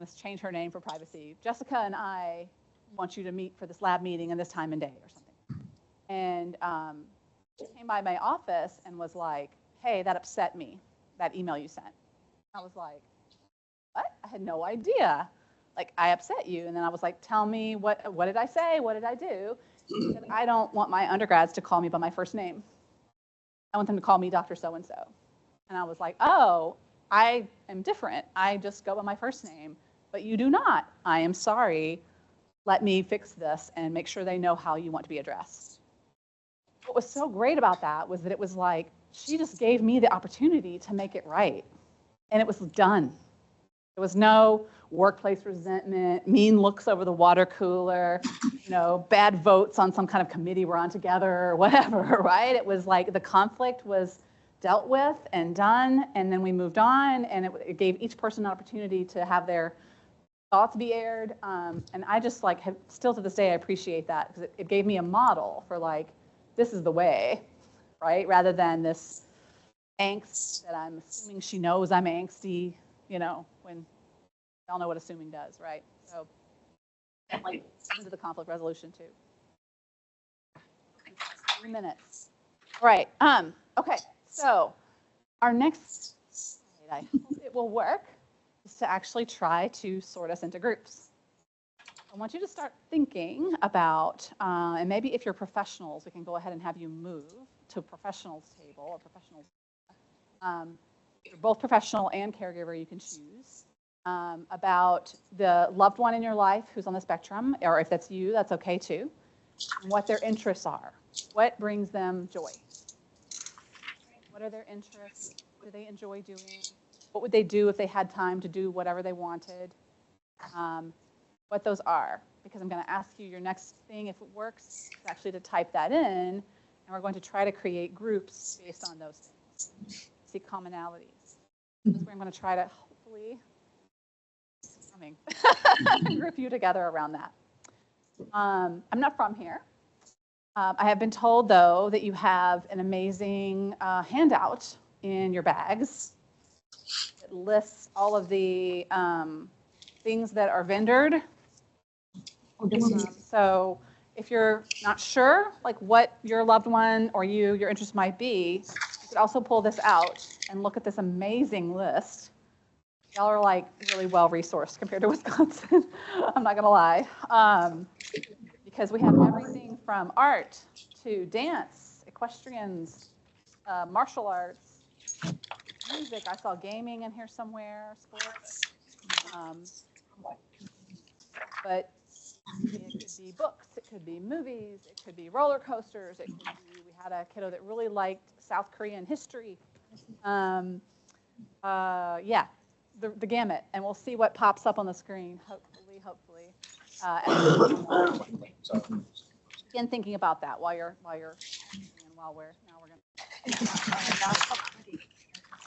let's change her name for privacy. Jessica and I want you to meet for this lab meeting in this time and day or something. And she came by my office and was like, hey, that upset me, that email you sent. I was like, what? I had no idea. Like, I upset you. And then I was like, tell me, what did I say? What did I do? She said, I don't want my undergrads to call me by my first name. I want them to call me Dr. So-and-so. And I was like, oh, I am different. I just go by my first name, but you do not. I am sorry. Let me fix this and make sure they know how you want to be addressed. What was so great about that was that it was like, she just gave me the opportunity to make it right. And it was done. There was no workplace resentment, mean looks over the water cooler, bad votes on some kind of committee we're on together or whatever, right? It was like the conflict was dealt with and done, and then we moved on, and it gave each person an opportunity to have their thoughts be aired. And I just still to this day, I appreciate that, because it gave me a model for this is the way, right? Rather than this angst that I'm assuming she knows I'm angsty, when we all know what assuming does, right? So, into the conflict resolution too. 3 minutes. All right. Okay. So, our next slide, I hope it will work, is to actually try to sort us into groups. I want you to start thinking about, and maybe if you're professionals, we can go ahead and have you move to a professionals table or professionals. If you're both professional and caregiver, you can choose about the loved one in your life who's on the spectrum, or if that's you, that's okay too. and what their interests are. What brings them joy? What are their interests? What do they enjoy doing? What would they do if they had time to do whatever they wanted? What those are, because I'm going to ask you your next thing, if it works, is actually to type that in, and we're going to try to create groups based on those things. See commonalities. That's where I'm going to try to hopefully group you together around that. I'm not from here. I have been told, though, that you have an amazing handout in your bags that lists all of the things that are vendored. So if you're not sure, like what your loved one or your interest might be, you could also pull this out and look at this amazing list. Y'all are like really well resourced compared to Wisconsin. I'm not gonna lie, because we have everything from art to dance, equestrians, martial arts, music. I saw gaming in here somewhere, sports. But it could be books, it could be movies, it could be roller coasters, it could be, we had a kiddo that really liked South Korean history. Yeah, the gamut, and we'll see what pops up on the screen, hopefully. Again, thinking about that while we're gonna.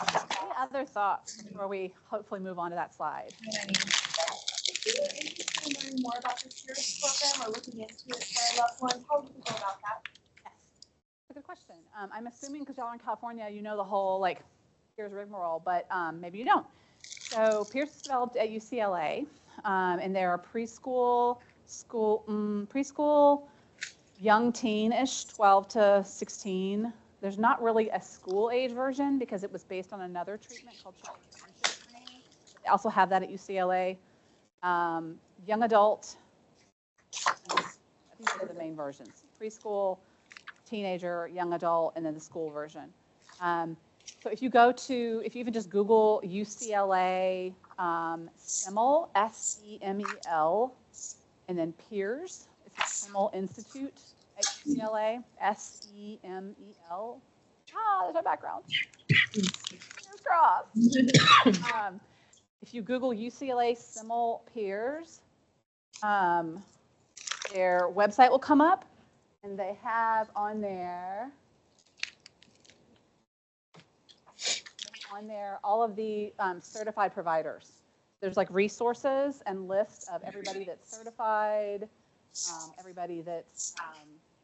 Any other thoughts before we hopefully move on to that slide? Learn more about the CARES program or looking into it for our loved ones, how would we go about that? Yes, that's a good question. I'm assuming because y'all are in California, you know the whole like CARES rigmarole, but maybe you don't. So Pierce is developed at UCLA, and there are preschool, young teen-ish, 12 to 16. There's not really a school age version because it was based on another treatment called child friendship training. They also have that at UCLA. Young adult, I think those are the main versions. Preschool, teenager, young adult, and then the school version. So if you even just Google UCLA SEMEL, SEMEL, and then Peers, it's the SEMEL Institute at UCLA, SEMEL. There's my background. Fingers crossed. If you Google UCLA SEMEL Peers, their website will come up, and they have on there all of the certified providers. There's like resources and lists of everybody that's certified, everybody that's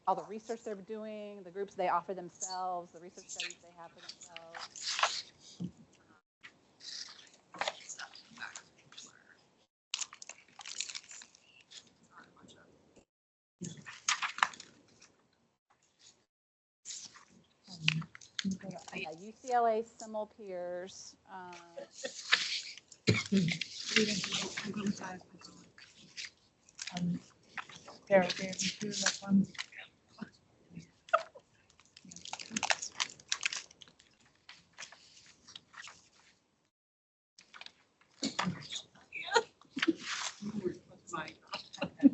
all the research they're doing, the groups they offer themselves, the research studies they have for themselves. Yeah, UCLA SEMEL Peers.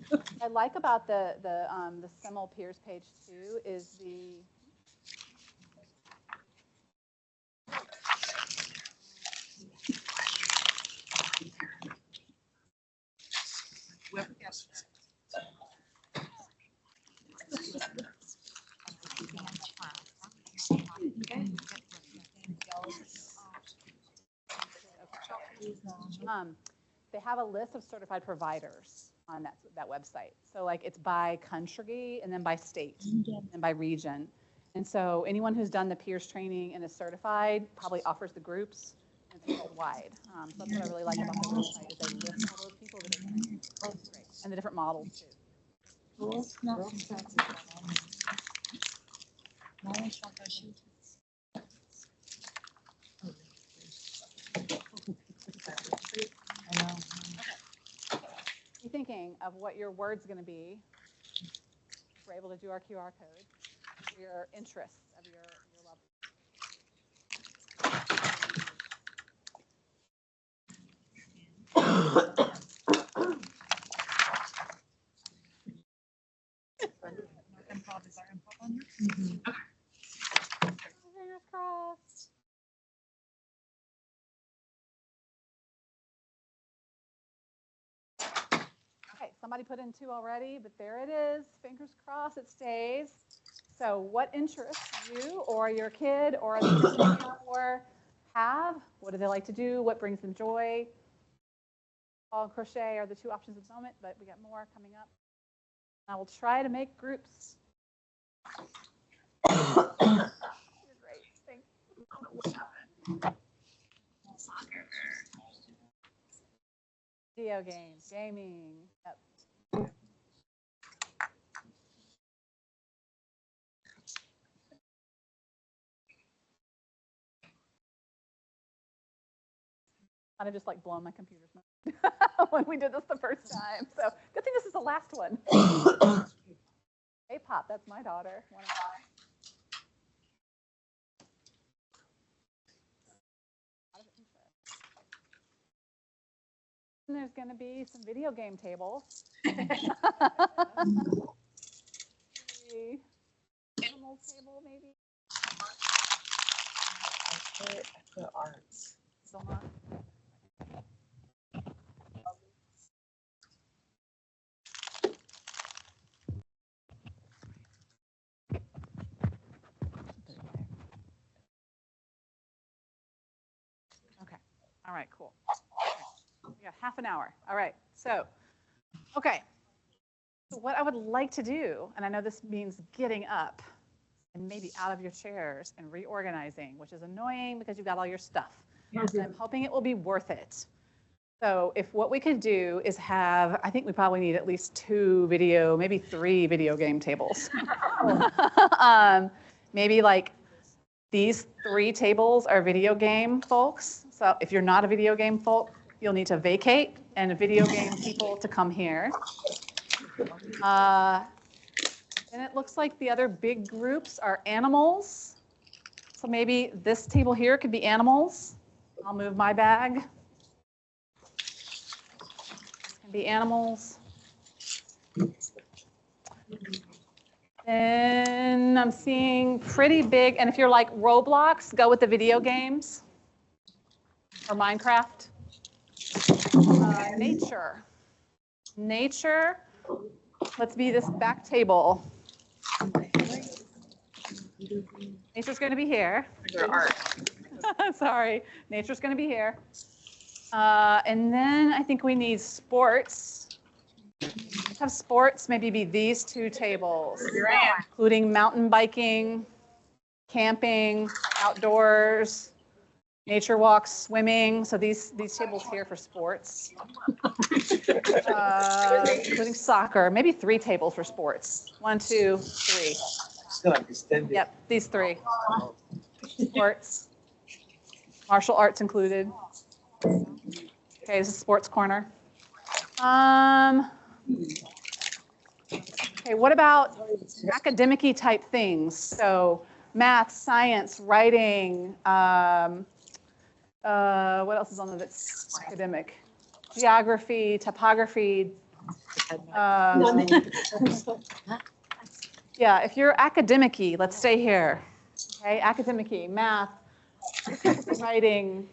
What I like about the SEMEL Peers page too is the they have a list of certified providers on that website. So like it's by country and then by state and by region. And so anyone who's done the peers training and is certified probably offers the groups and it's worldwide. So that's what I really like about the website is they list all those people that are trained. Great. And the different models too. Be thinking of what your word's going to be. We're able to do our QR code. Your interests of your loved Somebody put in 2 already, but there it is. Fingers crossed it stays. So what interests you or your kid or the person you care for have? What do they like to do? What brings them joy? Ball and crochet are the 2 options at the moment, but we got more coming up. I will try to make groups. You're great. Thanks. Video games, gaming. Yep. Kind of just like blown my computer's mind when we did this the first time. So good thing this is the last one. K-pop, that's my daughter. One of mine. And there's going to be some video game tables. Animal table, maybe. I put arts. Still not. Okay. All right, cool. Okay. We got half an hour. All right. So, okay. So what I would like to do, and I know this means getting up and maybe out of your chairs and reorganizing, which is annoying because you've got all your stuff. And I'm hoping it will be worth it. So if what we could do is have, I think we probably need at least 2 video, maybe 3 video game tables. Maybe like these 3 tables are video game folks. So if you're not a video game folk, you'll need to vacate and video game people to come here. And it looks like the other big groups are animals. So maybe this table here could be animals. I'll move my bag. This can be animals. And I'm seeing pretty big, and if you're like Roblox, go with the video games or Minecraft. Nature. Nature. Let's be this back table. Nature's going to be here. Sorry, nature's going to be here. And then I think we need sports. Let's have sports maybe be these 2 tables, including mountain biking, camping, outdoors, nature walks, swimming. So these tables here for sports, including soccer. Maybe 3 tables for sports. 1, 2, 3. Yep, these 3. Sports, martial arts included. Okay, this is sports corner. Okay, what about academic-y type things? So math, science, writing. What else is on there that's academic? Geography, topography. Yeah, if you're academic-y, let's stay here. Okay, academic-y, math, writing,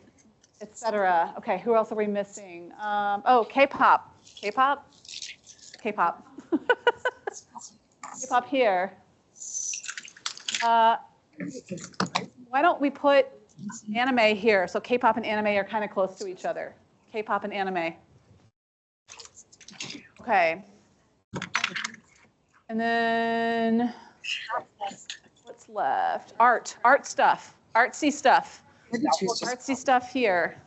etc. Okay, who else are we missing? Oh, K-pop. K-pop? K-pop. K-pop here. Why don't we put anime here? So K-pop and anime are kind of close to each other. K-pop and anime. Okay. And then what's left? Art stuff, artsy stuff. Artsy stuff here.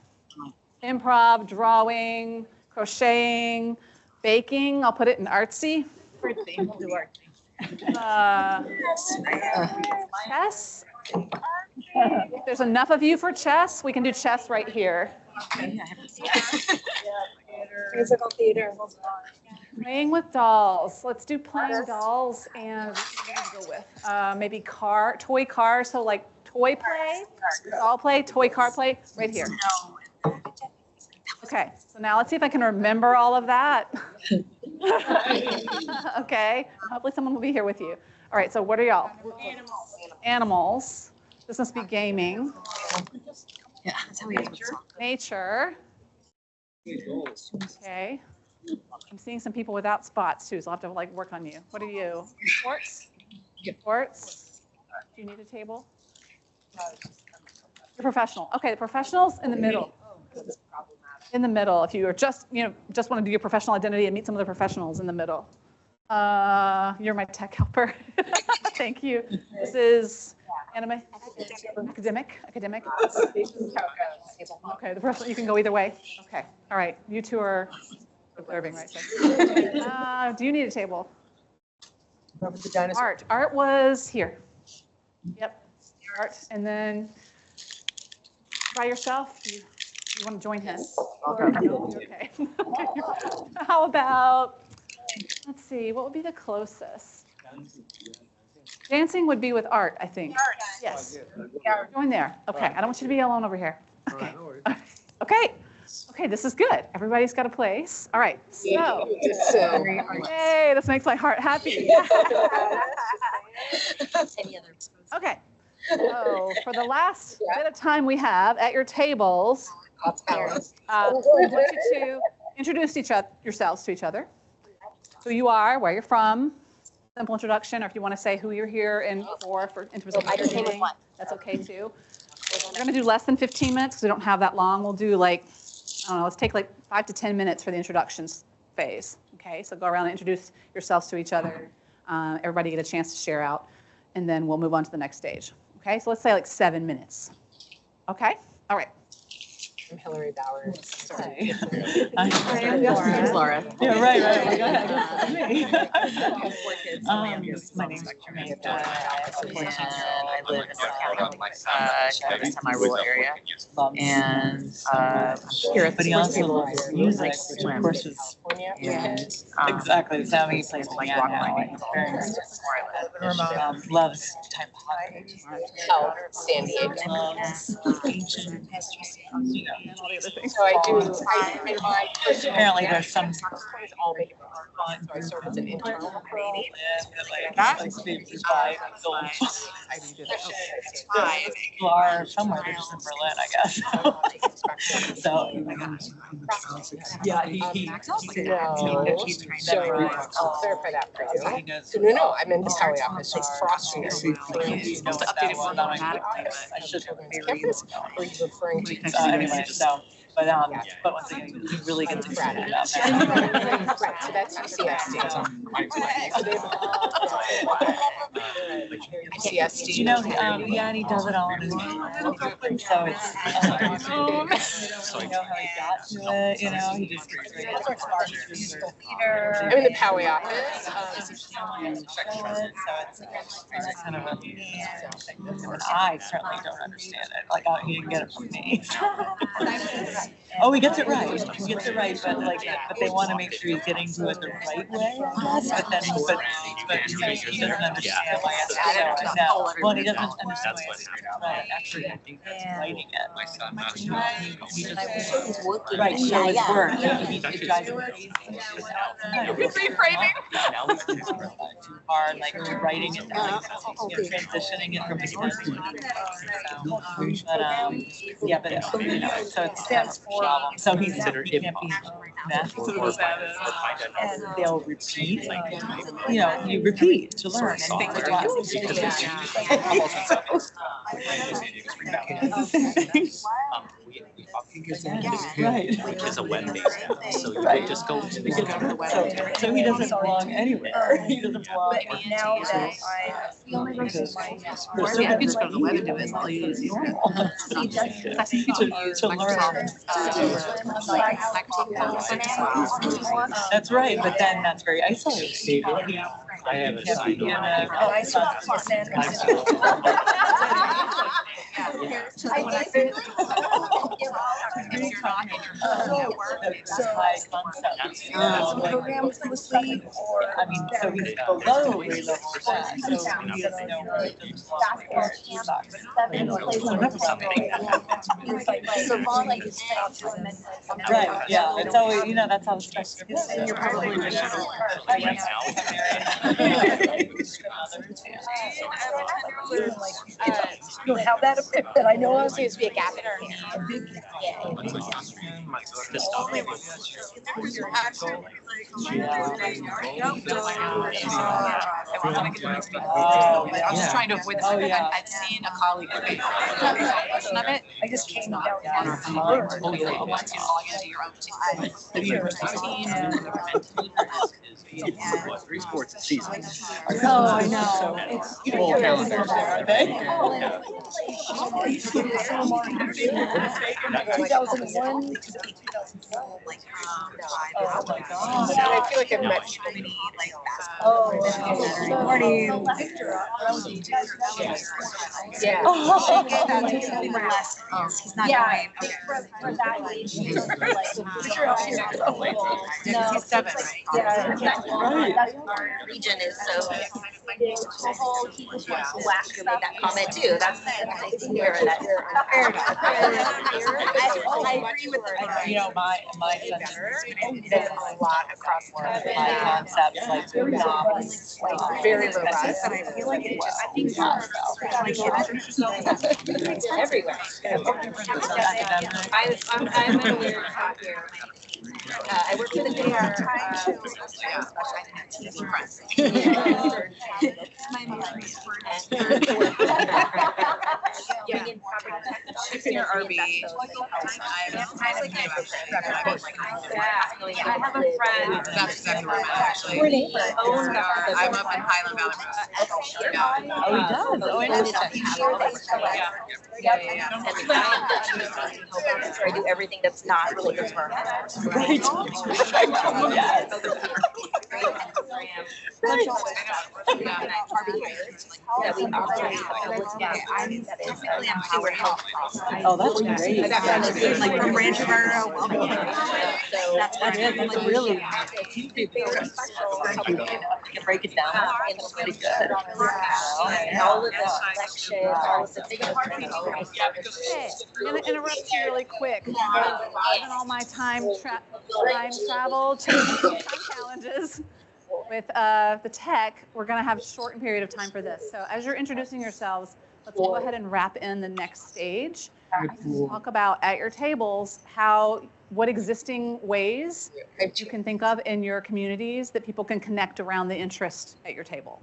Improv, drawing, crocheting, baking. I'll put it in artsy. We'll do art. Chess. If there's enough of you for chess, we can do chess right here. Musical theater. Playing with dolls. Let's do playing dolls and what do we go with? Maybe toy car. So like toy play, doll play, toy car play, right here. Okay, so now let's see if I can remember all of that. Okay, hopefully someone will be here with you. All right, so what are y'all? Animals. Animals. This must be gaming. Yeah, that's how we Nature. Okay. I'm seeing some people without spots too, so I'll have to like work on you. What are you? Sports? Sports? Do you need a table? You're professional. Okay, the professionals in the middle. In the middle, if you are just, just want to do your professional identity and meet some of the professionals in the middle. You're my tech helper. Thank you. This is anime. Academic. Okay, the professional, you can go either way. Okay, all right. You two are observing, right? Do you need a table? Art. Art was here. Yep. Art. And then by yourself, you want to join him? Okay. How about, let's see, what would be the closest? Dancing would be with Art, I think. Yes. Join there. Okay. I don't want you to be alone over here. Okay. Okay. Okay, this is good. Everybody's got a place. All right. So, yay, this makes my heart happy. Okay. So for the last bit of time we have at your tables, I want you to introduce yourselves to each other. Who you are, where you're from, simple introduction, or if you want to say who you're here in for in terms of what you're doing, that's okay too. We're going to do less than 15 minutes because we don't have that long. We'll do like, I don't know, let's take like 5 to 10 minutes for the introductions phase. Okay, so go around and introduce yourselves to each other. Everybody get a chance to share out, and then we'll move on to the next stage. Okay, so let's say like 7 minutes. Okay, all right. I'm Hillary Bowers. Sorry. I'm Laura. Yeah, right. Go ahead. I have 4 kids. My name's Amanda. I live in North Carolina, semi-rural area. And I'm here at the table. Music, swim, and Exactly. So many places like walk climbing. Loves type of San Diego. ancient history. And all the other things. So I do. Apparently, there's some. So I serve as an internal referral. People are somewhere, they're just in Berlin, I guess. So, yeah, I'll clarify that for you. No, I'm in the Power office, so it's cross street. supposed to update it more automatically, but I should have Campus, or are you referring to? anyway, so, but once again, you really get to see it about Right, so that's UCSD. UCSD. You know, yeah, and he does it all in his own. So it's, you know how he got to it, you know, he just gets right I'm in the Poway office. So it's kind of a thing. And I certainly don't understand it. Like, he didn't get it from me. Oh, he gets it right. He gets it right, but they want to make sure he's getting to it the right way. But then, but he doesn't understand why it's so. No, well, he doesn't understand why it's actually writing it. He just right, show his work. It drives him crazy. Reframing. Too hard, like writing it down, transitioning it from beginning to end. But yeah, but so it's kind of a problem. So he can't be math, and they'll repeat. You know, you repeat to learn. Right. It's a web-based app, so you just go to the So he doesn't belong anywhere. He doesn't belong. But now that the only reason why you just go to the web and do it, all you use to learn. That's right, but then that's very isolating. I have a sign on. I saw programs mostly, or I mean, so he's below grade level class, so he doesn't know where it right, yeah, it's always, you know, that's how the spectrum is. and you're probably you don't have that, but I know it seems to be a gap in our. Yeah. I'm just trying to avoid this. I've seen a colleague of it. I just came down on our phone. Once you log into your own particular routine. Three sports a season. Oh, I know. It's Full calendar. 2001. Oh my God. I feel like I've met so many like basketball morning. Yeah. Oh, he's not going. For that age, he's He's 7, right? Right. Our region is so. He just wants to whack you made that comment too. That's nice to hear that. Fair enough. I agree with the. You know, my son does a lot across my concepts, like very robust, and I feel like it just, I think it's everywhere. I'm in a weird spot here. I work for the PR. She's near RV. I have a friend. That's exactly where I'm at, actually. I'm up in Highland Valley Road. Oh, he does? Oh, interesting. Yeah. I do everything that's not related to our house. Right. Oh, that's great. Like from Rancho Borough. That's like really. I can break it down. It's really good. All of the section, all of the Okay, I'm gonna interrupt you really quick. Given all my time travel, time challenges with the tech, we're gonna have a shortened period of time for this. So as you're introducing yourselves, let's go ahead and wrap in the next stage. Talk about at your tables what existing ways you can think of in your communities that people can connect around the interest at your table.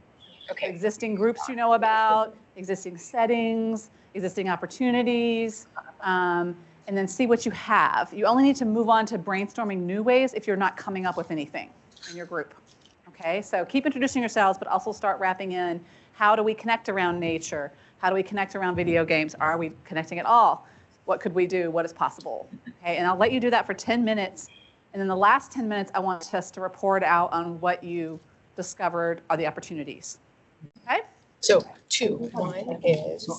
Okay. Existing groups you know about, existing settings, existing opportunities, and then see what you have. You only need to move on to brainstorming new ways if you're not coming up with anything in your group. Okay, so keep introducing yourselves, but also start wrapping in how do we connect around nature? How do we connect around video games? Are we connecting at all? What could we do? What is possible? Okay, and I'll let you do that for 10 minutes. And then the last 10 minutes, I want us to report out on what you discovered are the opportunities. Okay? So, one is, do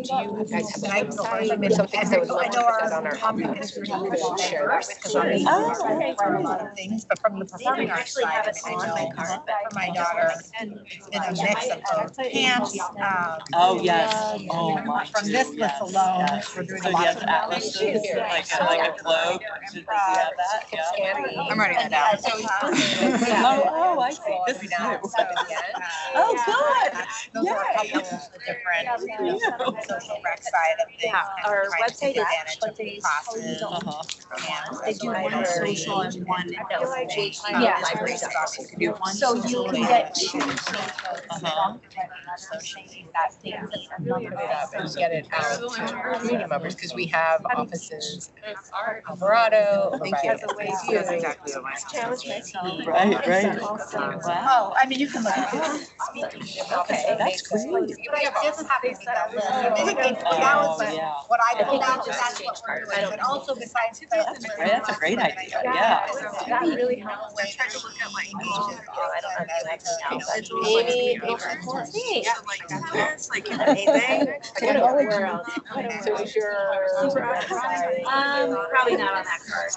you guys have some things I would love to put that on our topic is share that with because from a lot of things, but from the performing arts side, I know for my daughter, it's been a mix of both camps. Oh, yes. Oh, my. From this list alone, we're doing a lot of atlases, like a globe. Should we have that? Yeah. I'm writing that down. Oh, I see. This is new. Oh, good. Those are a couple of the different social rec side of things. Our website is actually classes. They do one social and one library. So you can get two. Get it out to our community members because we have offices in Colorado. Thank you. That's exactly what my Challenge myself. Right. Wow. I mean, you can look at it. Okay, that's great. It doesn't have to be that list. What I pulled out, that's what we're doing. But also besides that. That's a great idea. Yeah. That really helps. I'm trying to look at like I don't know if you have to Amy, that's like amazing. So is your probably not on that card.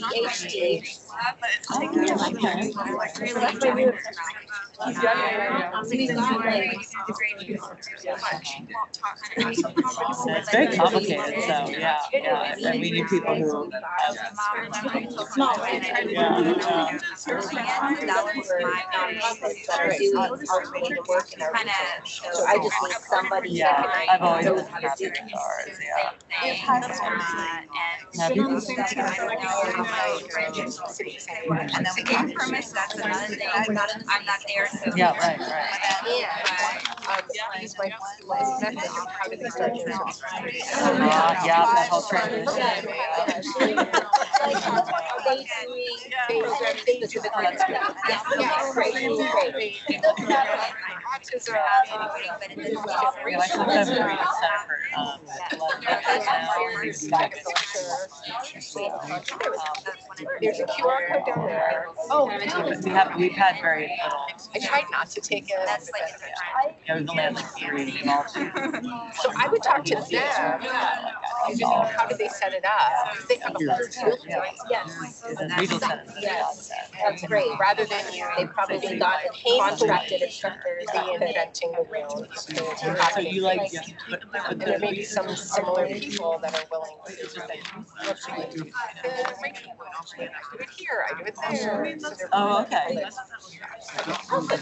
ADHD ADHD. It's very complicated, so yeah, yeah, and we need people who. So I just need somebody. Yeah, I've always been happy with ours, yeah. And then the game permits, that's another thing. I'm not there, so. Yeah, right, right. How did they start doing Yeah, that whole transition. Are they doing programming specifically? Yes, great, great. Yeah, I sometimes read a center for There's a QR code down there. Oh, we've had very little. I tried not to take it. That's like. Yeah, we've only had like 3 involved. So I would talk to them. How did they set it up? Because they have a whole field. Yes. Yes, that's great. Rather than they probably got contracted instructors reinventing the wheel. So you like, And there may be some similar people that are willing to do it. I do it here, I do it there. Oh, okay.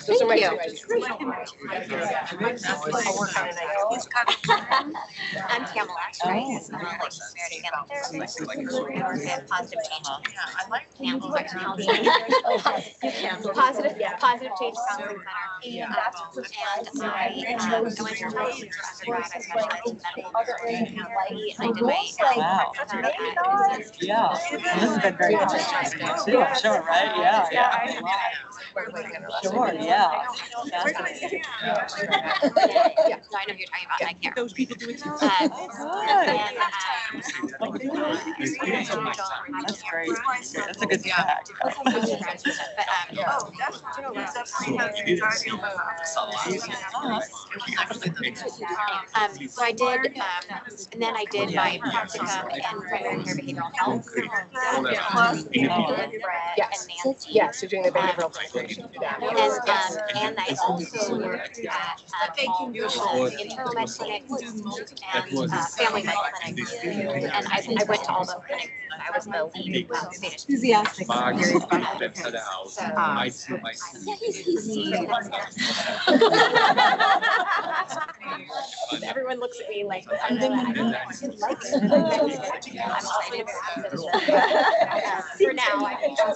Those are my two ideas. I'll work on it. I'm Pamela, right? Positive change. Positive change counseling center. And I went to college for undergrad. I specialized in medical and I did my Wow. Yeah, and this has been very interesting too, I'm sure, right? Yeah, yeah. Sure, yeah. Fascinating. I know who you're talking about. I can't. Those people do it too. That's great. That's a good fact. So I did, and then I did my practicum in primary care behavioral health. Yes. Yes, you're doing the behavioral integration. And I also worked at internal med clinics and family med clinics. And I went to all the clinics. I was the lead Enthusiastic. Everyone looks at me like, for now, I think I'm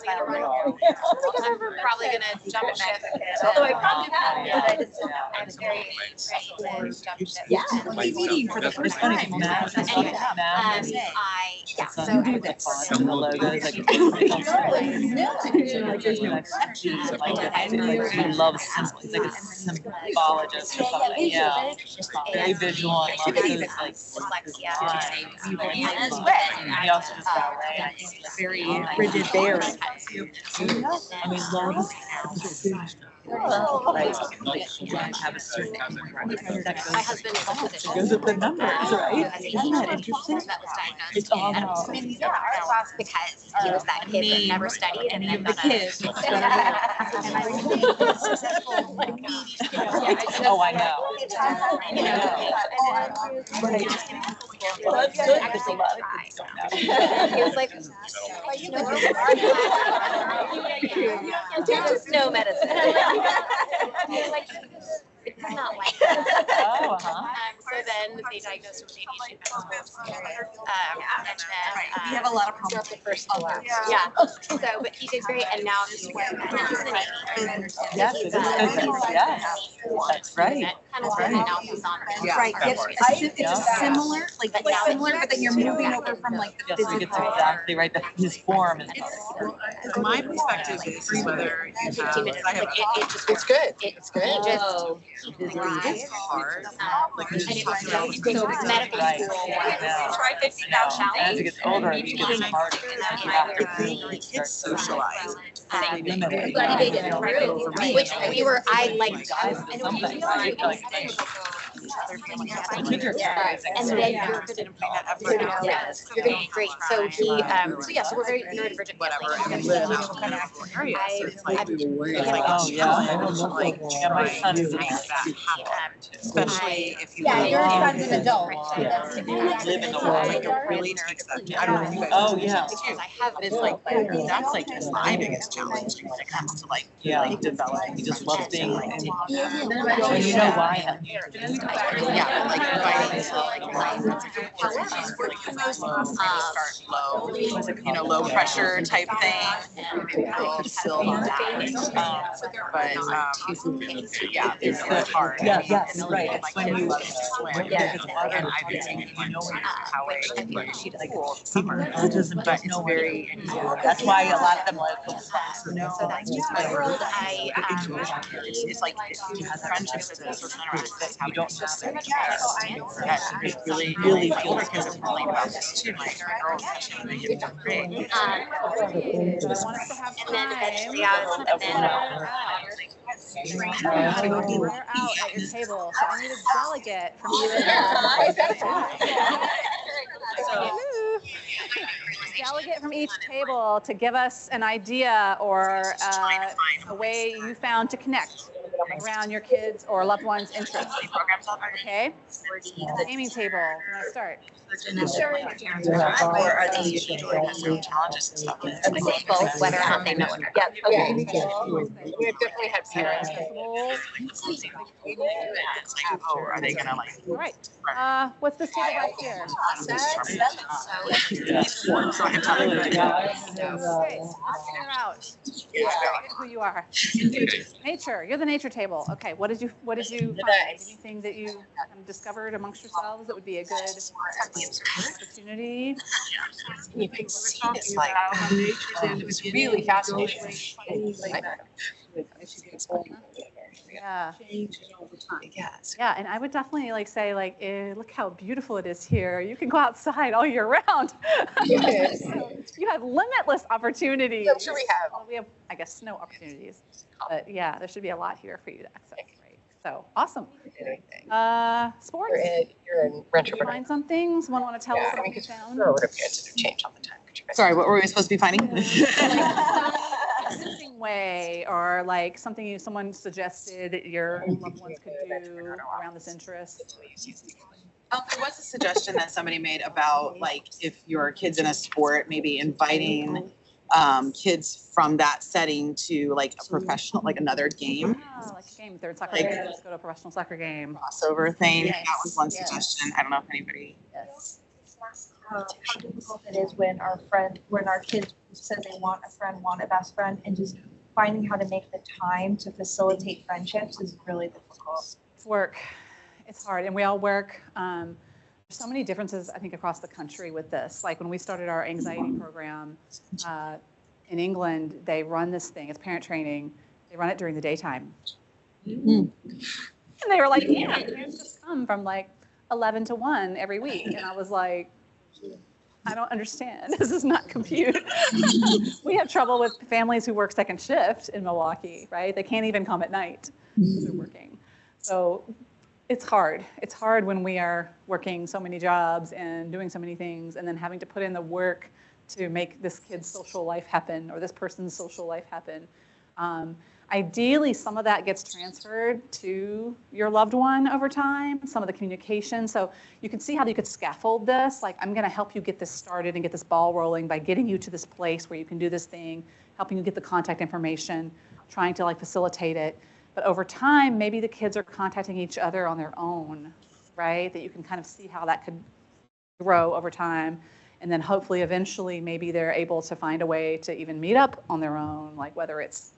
probably gonna jump ship. Although I probably have, but I'm very ready to jump ship. Yeah. meeting for the first time. Anyway, So you do the fonts and the logos, like, he loves symbols, he's like a symbologist or something, yeah. Very visual and loves those, like, dyslexia. he also does ballet. Very rigid there. I mean, loves like have a certain My husband is a physician. It goes with the numbers, right? Isn't that interesting? That was diagnosed It's all about because he was that kid that never studied and then The kids. Oh, I know. Well, that's good because a lot of kids don't know. He was like, just no medicine. It's not like that. Oh, So then they diagnosed him with ADHD We have a lot of problems. the first to last. Yeah. So, but he did great, and now he's an Yes, it is physics, yes. That's right. kind of an analysis on it. Right, it's similar, like similar, but then you're moving over from like the Yes, it's exactly right. His form is. My perspective is whether you have, It's good. It's good. He just it's hard. Like, and it's so medical Right. school. Try 50,000. As he gets older, he gets harder. You have to really kids socialize. I'm glad he made it through. Which we were, I like, something, right? Like, And then you're good at bring that effort out. Yes, you're gonna be great. So he, so yeah, so we're very neurodivergent. Whatever. And we live out in the area. So it's like, Oh, yeah. Yeah, my son is especially if you. Yeah, your son's an adult. Yeah. Live in the world, like it really takes that. I don't know if you guys. Oh, yeah. But it's like, that's like my biggest challenge when it comes to like developing. He just loves being like, and you know why? Yeah, like inviting to like, she's working most start low, low pressure type thing. We'll still on that. But yeah, it's hard. Yeah, yes, right. It's when you swim. Yeah, and I've been thinking, how she does cool summer. Autism, but it's very. That's why a lot of them like no. So that's just my world. It's like friendships with this or that's how you don't just say that is really my older kids are calling about this too. My girls and they get great. I want us to have time. We're out at your table, so I need a delegate from delegate from each table to give us an idea or a way you found to connect around your kids' or loved ones' interests. Okay? Gaming table. You want to start? Or are they usually certain challenges and stuff? Both, whether or not they know it. Yep. Okay. We have definitely had parents. It's like, oh, are they gonna like? All right. What's this table right here? Okay. Figure out who you are. Nature. You're the nature table. Okay. What did you find? Anything that you discovered amongst yourselves that would be a good opportunity? It's like it's really fascinating. Yeah. Yeah, and I would definitely say look how beautiful it is here. You can go outside all year round. Yes. So you have limitless opportunities. I'm sure we have. Well, we have, I guess, no opportunities, but yeah, there should be a lot here for you to access. Right. So awesome. Sports. You're in Rancho. Did you find some things? Someone want to tell us what you found? Sure, whatever you had to do, change all the time. Sorry, what were we supposed to be finding? Interesting way, or like something someone suggested that your loved ones could do around this interest. There was a suggestion that somebody made about like if your kid's in a sport, maybe inviting kids from that setting to like a professional, like another game. Like a game, third soccer game, just go to a professional soccer game. Crossover thing. Yes. That was one suggestion. I don't know if anybody. Yes. How difficult it is when our kids said they want a friend, want a best friend, and just finding how to make the time to facilitate friendships is really difficult. It's work. It's hard, and we all work. There's so many differences, I think, across the country with this. Like when we started our anxiety program in England, they run this thing. It's parent training. They run it during the daytime. And they were like, yeah, parents just come from like 11 to 1 every week. And I was like, I don't understand. This is not compute. We have trouble with families who work second shift in Milwaukee, right? They can't even come at night because they're working. So it's hard. It's hard when we are working so many jobs and doing so many things and then having to put in the work to make this kid's social life happen or this person's social life happen. Ideally, some of that gets transferred to your loved one over time, some of the communication. So you can see how you could scaffold this. Like, I'm going to help you get this started and get this ball rolling by getting you to this place where you can do this thing, helping you get the contact information, trying to facilitate it. But over time, maybe the kids are contacting each other on their own, right? That you can kind of see how that could grow over time. And then hopefully, eventually, maybe they're able to find a way to even meet up on their own, like whether it's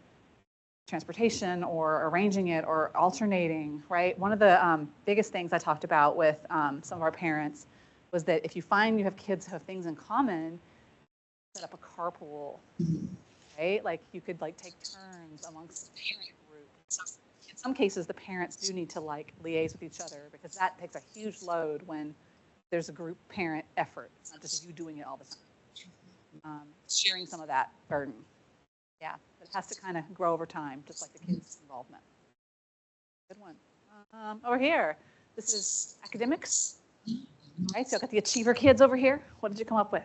transportation or arranging it or alternating, right? One of the biggest things I talked about with some of our parents was that if you find you have kids who have things in common, set up a carpool, right? Like you could take turns amongst the parent group. In some cases, the parents do need to liaise with each other because that takes a huge load when there's a group parent effort. It's not just you doing it all the time. Sharing some of that burden. Yeah, but it has to kind of grow over time, just like the kids' involvement. Good one. Over here, This is academics. All right, so I've got the achiever kids over here. What did you come up with?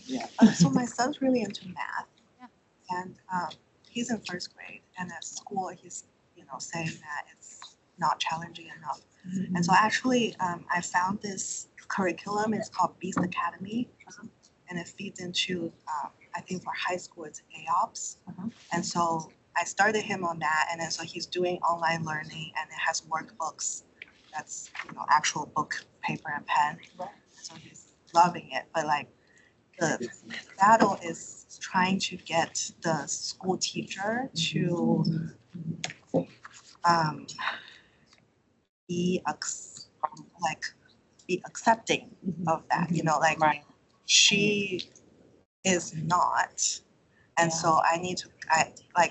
Yeah. So my son's really into math, and he's in first grade. And at school, he's saying that it's not challenging enough. And so actually, I found this curriculum. It's called Beast Academy, and it feeds into I think for high school it's AOPS. And so I started him on that, and then so he's doing online learning, and it has workbooks. That's actual book, paper, and pen. So he's loving it. But like the battle is trying to get the school teacher to be accepting of that. She is not. And so I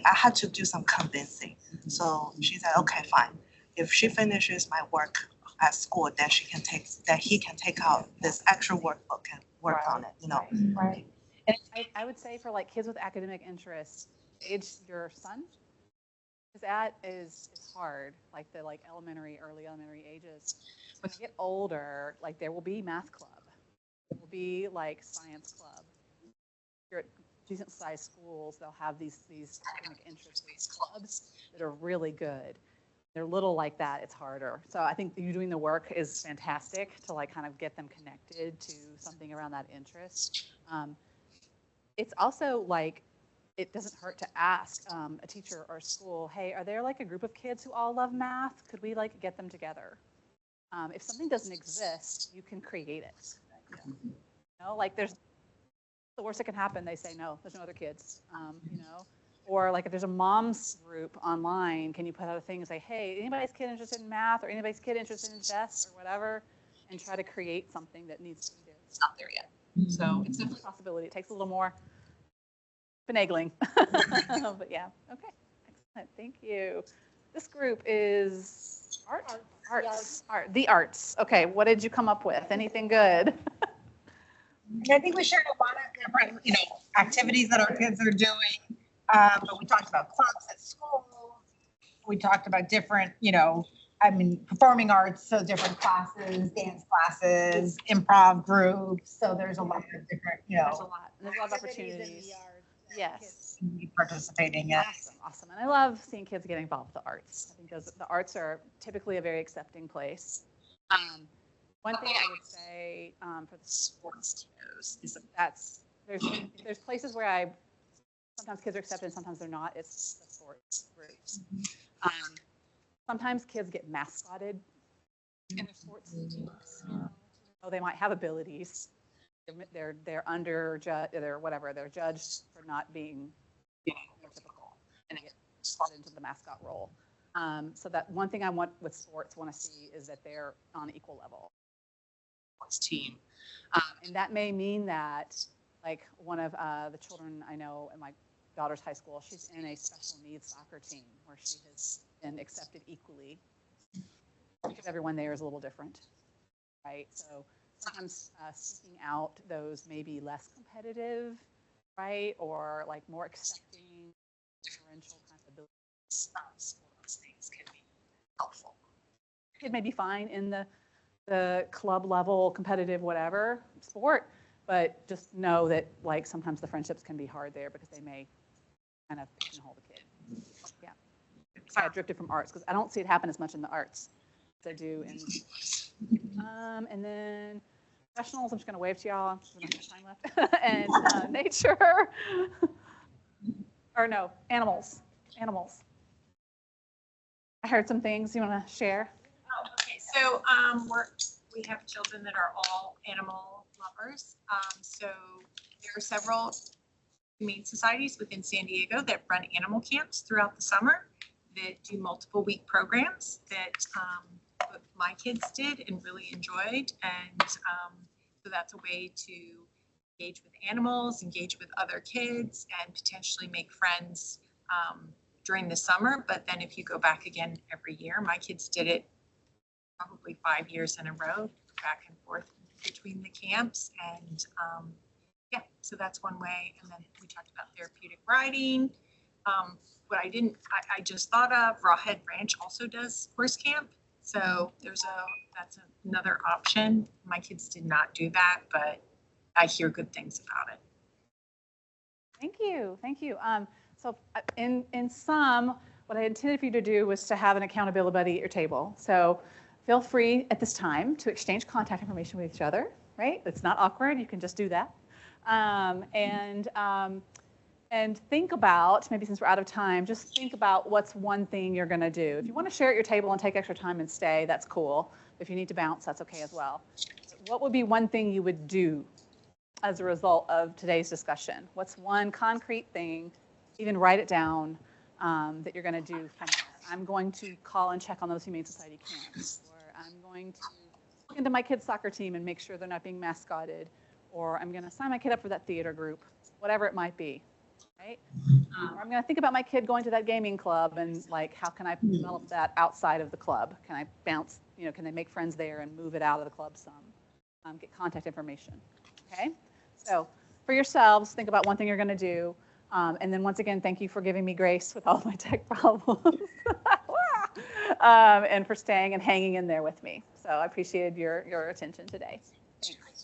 had to do some convincing. So she said, okay, fine. If she finishes my work at school, then he can take out this extra workbook and work on it, Right. And I would say for like kids with academic interests, age your son, because that is hard, like the early elementary ages. When they get older, like there will be math club, there will be like science club. You're at decent sized schools, they'll have these academic interest-based clubs that are really good. They're little like that, it's harder. So I think you doing the work is fantastic to like kind of get them connected to something around that interest. It's also like, it doesn't hurt to ask a teacher or a school, hey, are there like a group of kids who all love math? Could we like get them together? If something doesn't exist, you can create it. Like there's the worst that can happen, they say no, there's no other kids, or like if there's a mom's group online, can you put out a thing and say, hey, anybody's kid interested in math or anybody's kid interested in chess or whatever, and try to create something that needs to be there. It's not there yet. So it's definitely a possibility. It takes a little more finagling. But yeah, okay, excellent, thank you. This group is the arts. Okay, what did you come up with? Anything good? I think we shared a lot of different, activities that our kids are doing. But we talked about clubs at school. We talked about different, performing arts, so different classes, dance classes, improv groups. So there's a lot of different, There's a lot of opportunities. Yes. Participating in. Awesome. And I love seeing kids get involved with the arts. I think the arts are typically a very accepting place. One thing I would say for the sports teams is that there's places where sometimes kids are accepted and sometimes they're not. It's the sports groups. Sometimes kids get mascotted in their sports teams. They might have abilities. They're they're judged for not being typical, and they get slotted into the mascot role. So that one thing I want to see is that they're on equal level. Team, and that may mean that like one of the children I know in my daughter's high school, she's in a special needs soccer team where she has been accepted equally because everyone there is a little different, right? So sometimes seeking out those maybe less competitive, right, or like more accepting differential kind of abilities, those things can be helpful. Kid may be fine in the club level, competitive, whatever sport, but just know that like sometimes the friendships can be hard there because they may kind of pigeonhole the kid. Yeah. Sorry, I drifted from arts because I don't see it happen as much in the arts as I do in and then professionals, I'm just going to wave to y'all. We don't have time left. And nature, or no, animals. I heard some things you want to share. Okay, so we have children that are all animal lovers. So there are several humane societies within San Diego that run animal camps throughout the summer that do multiple week programs that my kids did and really enjoyed. And so that's a way to engage with animals, engage with other kids, and potentially make friends during the summer. But then if you go back again every year, my kids did it probably 5 years in a row, back and forth between the camps. And yeah, so that's one way. And then we talked about therapeutic riding. What I just thought of, Rawhead Ranch also does horse camp. So that's another option. My kids did not do that, but I hear good things about it. Thank you, thank you. So in sum, what I intended for you to do was to have an accountability buddy at your table. So feel free at this time to exchange contact information with each other, right? It's not awkward, you can just do that. And think about, maybe since we're out of time, just think about what's one thing you're gonna do. If you wanna share at your table and take extra time and stay, that's cool. If you need to bounce, that's okay as well. What would be one thing you would do as a result of today's discussion? What's one concrete thing, even write it down, that you're gonna do from there? I'm going to call and check on those Humane Society camps, or I'm going to look into my kids' soccer team and make sure they're not being mascoted, or I'm gonna sign my kid up for that theater group, whatever it might be, right? Or I'm gonna think about my kid going to that gaming club and like, how can I develop that outside of the club? Can I bounce, can they make friends there and move it out of the club some? Get contact information, okay? So for yourselves, think about one thing you're gonna do. And then once again, thank you for giving me grace with all of my tech problems. And for staying and hanging in there with me. So I appreciated your attention today. Thanks.